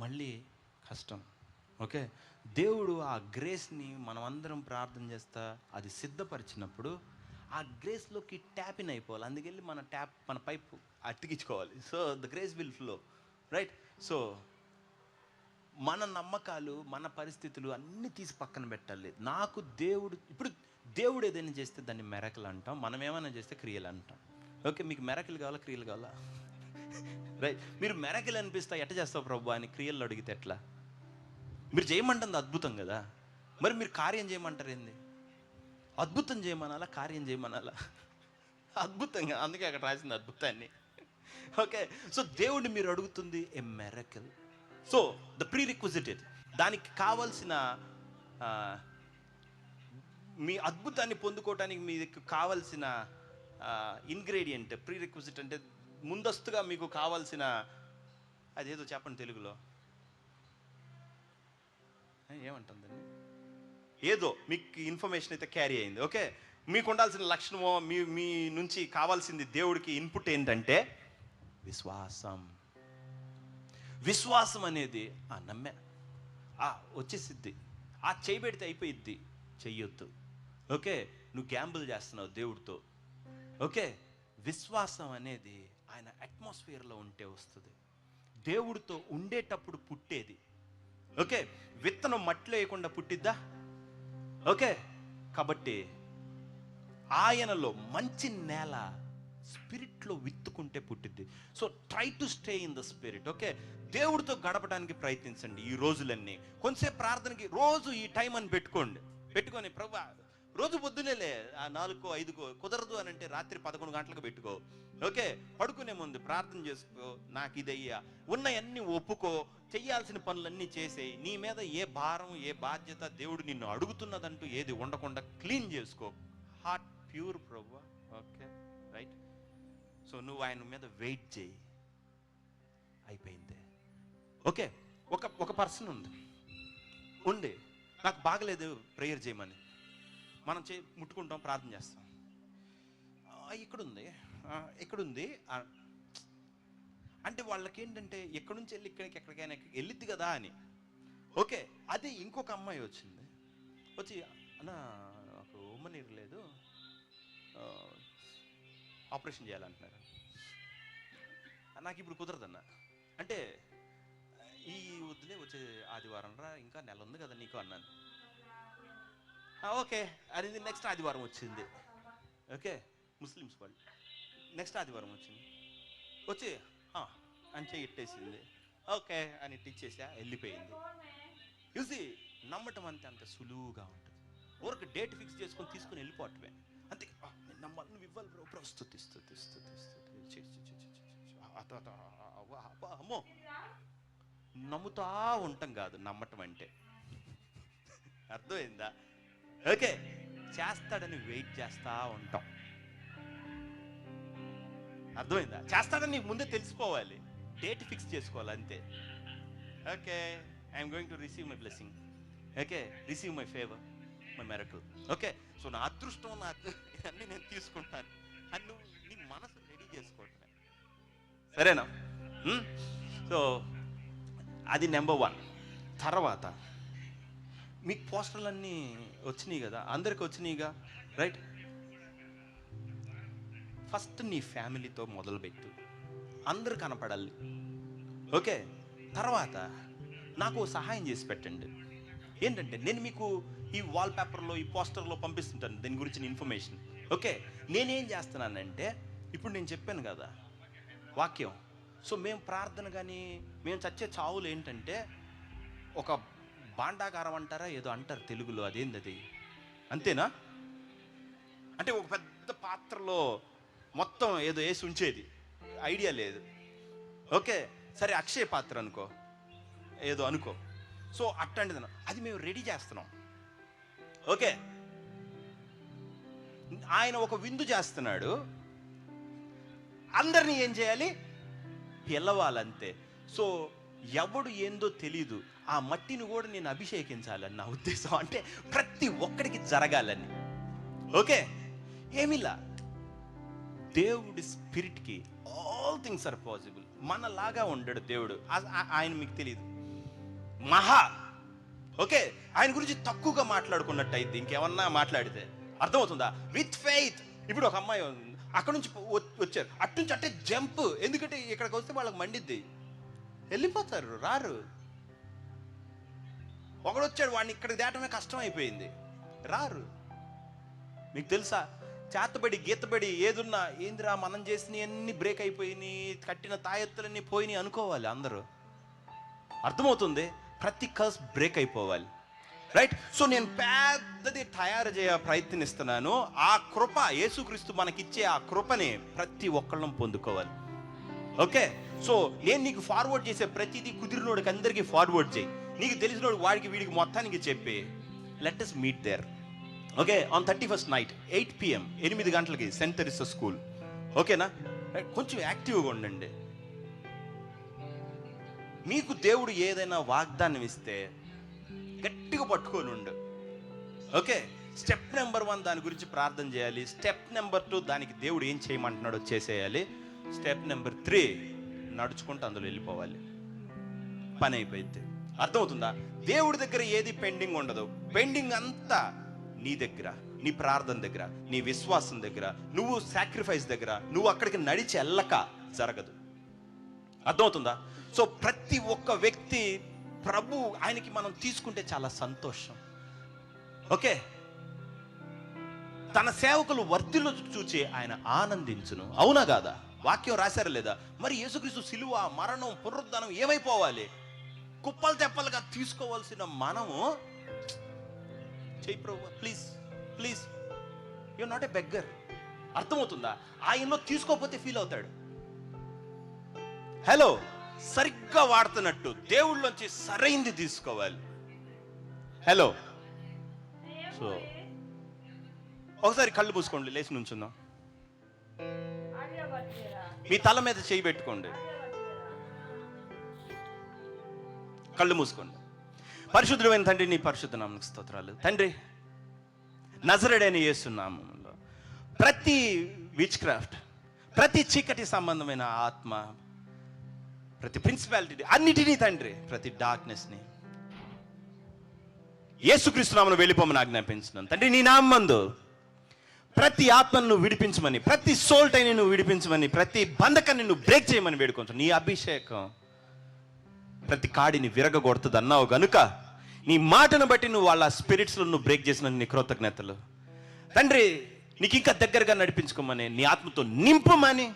మళ్ళీ కష్టం. ఓకే, దేవుడు ఆ గ్రేస్ని మనం అందరం ప్రార్థన చేస్తా అది సిద్ధపరిచినప్పుడు ఆ గ్రేస్లోకి ట్యాప్ ఇన్ అయిపోవాలి. అందుకెళ్ళి మన పైప్ అతికించుకోవాలి. So the grace will flow, right? So మన నమ్మకాలు, మన పరిస్థితులు అన్నీ తీసి పక్కన పెట్టాలి. నాకు దేవుడు ఏదైనా చేస్తే దాన్ని మెరకలు అంటాం, మనం ఏమైనా చేస్తే క్రియలు అంటాం. ఓకే, మీకు మెరకలు కావాలా, క్రియలు కావాలా? రైట్. మీరు మెరకలు అనిపిస్తా ఎట్ట చేస్తావు ప్రభు అని క్రియల్లో అడిగితే ఎట్లా? మీరు చేయమంటుంది అద్భుతం కదా, మరి మీరు కార్యం చేయమంటారు ఏంది? అద్భుతం చేయమనాలా, కార్యం చేయమనాలా? అద్భుతంగా, అందుకే అక్కడ రాసింది అద్భుతాన్ని. ఓకే, సో దేవుడిని మీరు అడుగుతుంది a miracle. So the prerequisite, దానికి కావాల్సిన మీ అద్భుతాన్ని పొందుకోవటానికి మీకు కావాల్సిన ఇంగ్రీడియంట్, ప్రీ రిక్విజిట్ అంటే ముందస్తుగా మీకు కావాల్సిన, అదేదో చెప్పండి తెలుగులో ఏమంటుందండి, ఏదో మీకు ఇన్ఫర్మేషన్ అయితే క్యారీ అయింది. ఓకే, మీకు ఉండాల్సిన లక్షణమో మీ నుంచి కావాల్సింది దేవుడికి ఇన్పుట్ ఏంటంటే విశ్వాసం. విశ్వాసం అనేది నమ్మే వచ్చేసిద్ది, చేయబెడితే అయిపోయిద్ది, చెయ్యొద్దు. ఓకే, నువ్వు గ్యాంబుల్ చేస్తున్నావు దేవుడితో. ఓకే, విశ్వాసం అనేది ఆయన అట్మాస్ఫియర్లో ఉంటే వస్తుంది, దేవుడితో ఉండేటప్పుడు పుట్టేది. ఓకే, విత్తనం మట్టిలో వేయకుండా పుట్టిద్దా? ఓకే, కాబట్టి ఆయనలో మంచి నేల స్పిరిట్లో విత్తుకుంటే పుట్టిద్ది. So try to stay in the spirit. Okay, దేవుడితో గడపడానికి ప్రయత్నించండి ఈ రోజులన్నీ. కొంతసేపు ప్రార్థనకి రోజు ఈ టైం అని పెట్టుకొని ప్రభువా రోజు పొద్దునేలే 4కో 5కో, కుదరదు అని అంటే రాత్రి 11 గంటలకు పెట్టుకో. ఓకే, పడుకునే ముందు ప్రార్థన చేసుకో, నాకు ఇదయ్యా, ఉన్నవన్నీ ఒప్పుకో, చెయ్యాల్సిన పనులన్నీ చేసేయి. నీ మీద ఏ భారం ఏ బాధ్యత దేవుడు నిన్ను అడుగుతున్నదంటూ ఏది ఉండకుండా క్లీన్ చేసుకో. హార్ట్ ప్యూర్ ప్రభువా. Okay right. సో నువ్వు ఆయన మీద వెయిట్ చేయి, అయిపోయింది. ఓకే, ఒక పర్సన్ ఉండి నాకు బాగలేదు ప్రేయర్ చేయమని మనం ముట్టుకుంటాం, ప్రార్థన చేస్తాం. ఎక్కడుంది అంటే వాళ్ళకి ఏంటంటే ఎక్కడి నుంచి వెళ్ళి ఎక్కడికైనా వెళ్ళిద్ది కదా అని. ఓకే, అదే ఇంకొక అమ్మాయి వచ్చి అన్న నాకు ఉమ్మనీరు లేదు, ఆపరేషన్ చేయాలంటున్నారు, నాకు ఇప్పుడు కుదరదన్న అంటే ఈ వద్దులే వచ్చే ఆదివారం రా, ఇంకా నెల ఉంది కదా నీకు అన్నాను. ఓకే, అది నెక్స్ట్ ఆదివారం వచ్చింది. ఓకే, ముస్లిమ్స్ వాళ్ళు నెక్స్ట్ ఆదివారం వచ్చి అని చెయ్యి ఇట్టేసింది. ఓకే అని ఇచ్చేసా, వెళ్ళిపోయింది. చూసి నమ్మటం అంత సులువుగా ఉంటుంది. ఊరికి డేట్ ఫిక్స్ చేసుకొని తీసుకుని వెళ్ళిపోవటమే అంతే. నేను నమ్మాలి, నువ్వు ఇవ్వాలి బ్రో, బ్రో స్తుతి అమ్మో. నమ్ముతా ఉంటాం కాదు నమ్మటం అంటే, అర్థమైందా? ఓకే, చేస్తాడని వెయిట్ చేస్తా ఉంటాం, అర్థమైందా? చేస్తాడని నీకు ముందే తెలిసిపోవాలి, డేట్ ఫిక్స్ చేసుకోవాలి అంతే. Okay, I'm going to receive my blessing. Okay, receive my favour, my miracle. Okay, so నా అదృష్టం అన్నీ నేను తీసుకుంటాను అని నువ్వు నీ మనసు రెడీ చేసుకోవటమే, సరేనా? సో అది నెంబర్ 1. తర్వాత మీకు పోస్టర్లన్నీ వచ్చినాయి కదా, అందరికి వచ్చినాయిగా, రైట్? ఫస్ట్ నీ ఫ్యామిలీతో మొదలుపెట్టు, అందరు కనపడాలి. ఓకే, తర్వాత నాకు సహాయం చేసి పెట్టండి. ఏంటంటే నేను మీకు ఈ వాల్ పేపర్లో ఈ పోస్టర్లో పంపిస్తుంటాను దీని గురించిన ఇన్ఫర్మేషన్. ఓకే, నేనేం చేస్తున్నానంటే ఇప్పుడు నేను చెప్పాను కదా వాక్యం. సో మేము ప్రార్థన కానీ మేము చచ్చే చావులు ఏంటంటే ఒక బాండాగారం అంటారా ఏదో అంటారు తెలుగులో, అదేంది అది, అంతేనా? అంటే ఒక పెద్ద పాత్రలో మొత్తం ఏదో వేసి ఉంచేది, ఐడియా లేదు. ఓకే, సరే అక్షయ పాత్ర అనుకో, ఏదో అనుకో. సో అట్లాంటిది అది మేము రెడీ చేస్తున్నాం. ఓకే, ఆయన ఒక విందు చేస్తున్నాడు, అందరినీ ఏం చేయాలి? పిలవాలంతే. సో ఎవడు ఏందో తెలీదు, ఆ మట్టిని కూడా నేను అభిషేకించాలని నా ఉద్దేశం. అంటే ప్రతి ఒక్కడికి జరగాలని. ఓకే, ఏమిలా దేవుడి స్పిరిట్కి ఆల్ థింగ్స్ ఆర్ పాసిబుల్. మనలాగా ఉండడు దేవుడు, ఆయన మీకు తెలియదు మహా. ఓకే, ఆయన గురించి తక్కువగా మాట్లాడుకున్నట్టు అయితే ఇంకేమన్నా మాట్లాడితే అర్థమవుతుందా? With faith. ఇప్పుడు ఒక అమ్మాయి అక్కడ నుంచి వచ్చారు, అట్నుంచి అంటే జంప్, ఎందుకంటే ఇక్కడికి వస్తే వాళ్ళకి మండిద్ది, వెళ్ళిపోతారు, రారు. ఒకడు వచ్చాడు, వాడిని ఇక్కడికి దాటమే కష్టం అయిపోయింది, రారు. మీకు తెలుసా, చేతబడి గీతబడి ఏదున్నా ఏందిరా మనం చేసినవి అన్ని బ్రేక్ అయిపోయినాయి, కట్టిన తాయెత్తులన్నీ పోయినాయి అనుకోవాలి అందరూ. అర్థమవుతుంది? ప్రతి కర్స్ బ్రేక్ అయిపోవాలి, రైట్? సో నేను పెద్దది తయారు చేయ ప్రయత్నిస్తున్నాను. ఆ కృప యేసుక్రీస్తు మనకిచ్చే ఆ కృపని ప్రతి ఒక్కళ్ళం పొందుకోవాలి. ఓకే, సో నేను నీకు ఫార్వర్డ్ చేసే ప్రతిదీ కుదిరినోడికి అందరికీ ఫార్వర్డ్ చేయి, నీకు తెలిసినోడు వాడికి వీడికి మొత్తానికి చెప్పి let us meet there. Okay, on 31st night 8 PM 8 గంటలకి సెంట్ తెరిసా స్కూల్. ఓకేనా? కొంచెం యాక్టివ్గా ఉండండి. మీకు దేవుడు ఏదైనా వాగ్దానం ఇస్తే గట్టిగా పట్టుకొని ఉండు. ఓకే, స్టెప్ నెంబర్ 1 దాని గురించి ప్రార్థన చేయాలి. స్టెప్ నెంబర్ 2 దానికి దేవుడు ఏం చేయమంటున్నాడో చేసేయాలి. స్టెప్ నెంబర్ 3 నడుచుకుంటూ అందులో వెళ్ళిపోవాలి, పని అయిపోయింది. అర్థమవుతుందా? దేవుడి దగ్గర ఏది పెండింగ్ ఉండదు. పెండింగ్ అంతా నీ దగ్గర, నీ ప్రార్థన దగ్గర, నీ విశ్వాసం దగ్గర, నువ్వు సాక్రిఫైస్ దగ్గర, నువ్వు అక్కడికి నడిచి వెళ్ళక జరగదు. అర్థమవుతుందా? సో ప్రతి ఒక్క వ్యక్తి ప్రభు ఆయనకి మనం తీసుకుంటే చాలా సంతోషం. ఓకే, తన సేవకులు వర్ధిల్లు చూచి ఆయన ఆనందించును. అవునా కాదా? వాక్యం రాశారు లేదా? మరి యేసుక్రీస్తు సిలువ, మరణం, పునరుద్ధానం ఏమైపోవాలి? కుప్పలు తెప్పలుగా తీసుకోవాల్సిన మనము చెయ్యి ప్రభు, please please, you not a beggar. అర్థమవుతుందా? ఆయనలో తీసుకోకపోతే ఫీల్ అవుతాడు. హలో, సరిగ్గా వాడుతున్నట్టు దేవుళ్ళలోంచి సరైంది తీసుకోవాలి. హలో, సో ఒకసారి కళ్ళు మూసుకోండి, లేచి నుంచుందాం. మీ తల మీద చేయి పెట్టుకోండి, కళ్ళు మూసుకోండి. పరిశుద్ధమైన తండ్రి, నీ పరిశుద్ధ నామమునకు స్తోత్రాలు. తండ్రి, నజరేయుడైన యేసు నామములో ప్రతి విచ్ క్రాఫ్ట్, ప్రతి చీకటి సంబంధమైన ఆత్మ, ప్రతి ప్రిన్సిపాలిటీ అన్నిటినీ తండ్రి, ప్రతి డార్క్నెస్ని యేసుక్రీస్తు నామములో వెళ్ళిపోమని ఆజ్ఞాపించున్నాను తండ్రి. నీ నామమందు ప్రతి ఆత్మను నువ్వు విడిపించమని, ప్రతి సోల్ట్ అయిన నువ్వు విడిపించమని, ప్రతి బంధకాన్ని నువ్వు బ్రేక్ చేయమని వేడుకుంటాను. నీ అభిషేకం ప్రతి కాడిని విరగగొడుతుంది అన్నావు గనుక నీ మాటను బట్టి నువ్వు వాళ్ళ స్పిరిట్స్లో నువ్వు బ్రేక్ చేసిన నీ కృతజ్ఞతలు తండ్రి. నీకు ఇంకా దగ్గరగా నడిపించుకోమని, నీ ఆత్మతో నింపమని,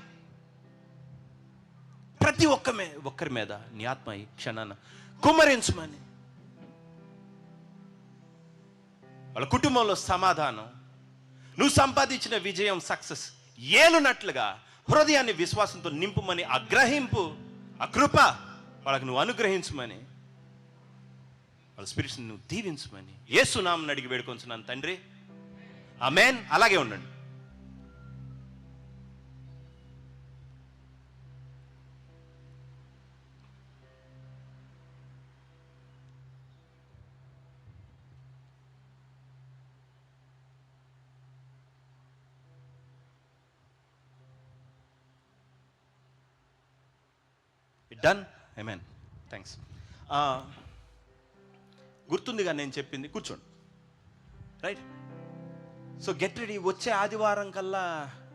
ప్రతి ఒక్కరి మీద నీ ఆత్మ ఈ క్షణాన కుమ్మరించమని, వాళ్ళ కుటుంబంలో సమాధానం, నువ్వు సంపాదించిన విజయం, సక్సెస్ ఏలునట్లుగా హృదయాన్ని విశ్వాసంతో నింపుమని, ఆ గ్రహింపు, ఆ కృప వాళ్ళకి నువ్వు అనుగ్రహించమని, వాళ్ళ స్పిరిట్స్ని నువ్వు దీవించమని యేసు నామమున అడిగి వేడుకొంచున్నాను తండ్రి. ఆమేన్. అలాగే ఉండండి. డన్. ఆమేన్. థ్యాంక్స్. గుర్తుందిగా నేను చెప్పింది? కూర్చోండి. రైట్. So get ready. వచ్చే ఆదివారం కల్లా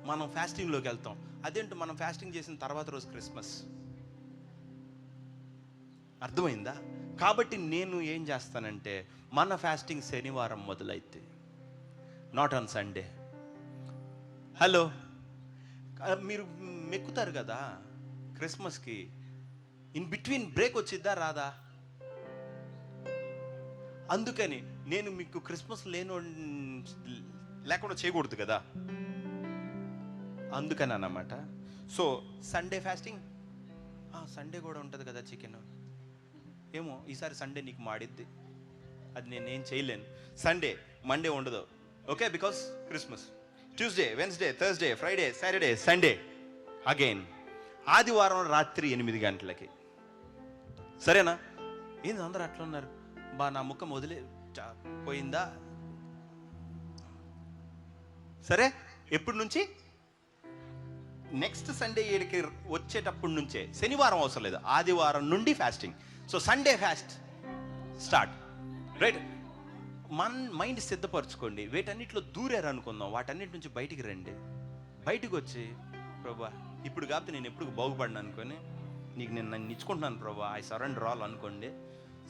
మనం ఫాస్టింగ్లోకి వెళ్తాం. అదేంటో మనం ఫాస్టింగ్ చేసిన తర్వాత రోజు క్రిస్మస్. అర్థమైందా? కాబట్టి నేను ఏం చేస్తానంటే, మన ఫాస్టింగ్ శనివారం మొదలైతే, నాట్ ఆన్ సండే. హలో, మీరు మెక్కుతారు కదా క్రిస్మస్కి, ఇన్ బిట్వీన్ బ్రేక్ వచ్చిద్దా రాదా? అందుకని నేను మీకు క్రిస్మస్ లేకుండా చేయకూడదు కదా, అందుకని అన్నమాట. సో సండే ఫాస్టింగ్, సండే కూడా ఉంటుంది కదా చికెన్. ఏమో ఈసారి సండే నీకు మాడిద్ది, అది నేనేం చేయలేను. సండే, మండే ఉండదు. Okay, because Christmas. Tuesday, Wednesday, Thursday, Friday, Saturday, Sunday again. ఆదివారం రాత్రి 8 గంటలకి. సరేనా? ఏంది అందరూ అట్లా ఉన్నారు? నా ముఖం వదిలే పోయిందా? సరే, ఎప్పటి నుంచి? నెక్స్ట్ సండే 7కి వచ్చేటప్పటి నుంచే. శనివారం అవసరం లేదు, ఆదివారం నుండి fasting. So Sunday fast start. Right. Mind సిద్ధపరచుకోండి. వీటన్నిటిలో దూరారు అనుకుందాం, వాటన్నిటి నుంచి బయటికి రండి. బయటకు వచ్చి, ప్రభా ఇప్పుడు కాకపోతే నేను ఎప్పుడు బాగుపడినా అనుకొని, నీకు నేను నన్ను ఇచ్చుకుంటున్నాను ప్రభా, ఐ సరెండర్ ఆల్ అనుకోండి.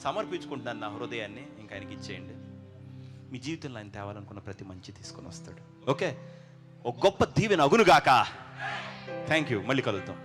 సమర్పించుకుంటున్నాను నా హృదయాన్ని, ఇంకా ఆయనకి ఇచ్చేయండి. మీ జీవితంలో ఆయన తేవాలనుకున్న ప్రతి మంచి తీసుకొని వస్తాడు. ఓకే, ఒక గొప్ప దీవెన అగునుగాక. Thank you. మళ్ళీ కలుద్దాం.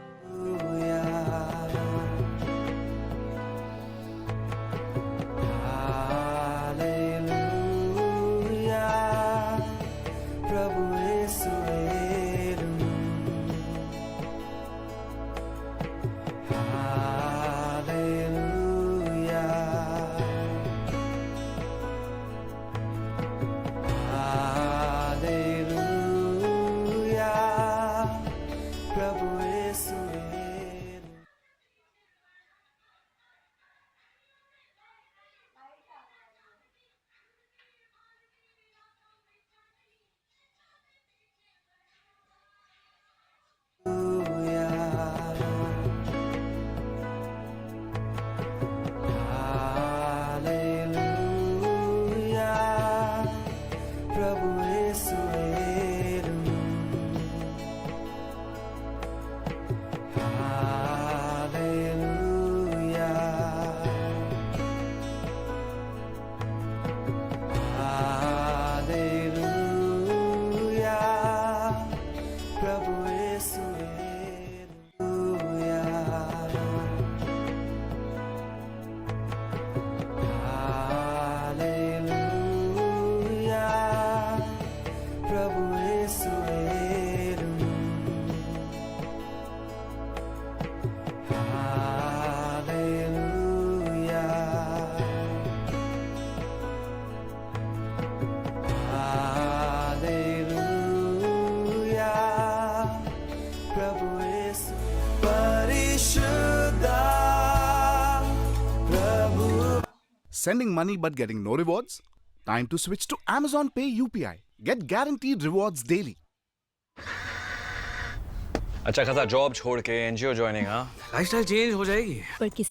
Sending money but getting no rewards? Time to switch to Amazon Pay UPI. Get guaranteed rewards daily. अच्छा खासा जॉब छोड़ के एनजीओ ज्वाइनिंग हाँ लाइफस्टाइल चेंज हो जाएगी। पर किसी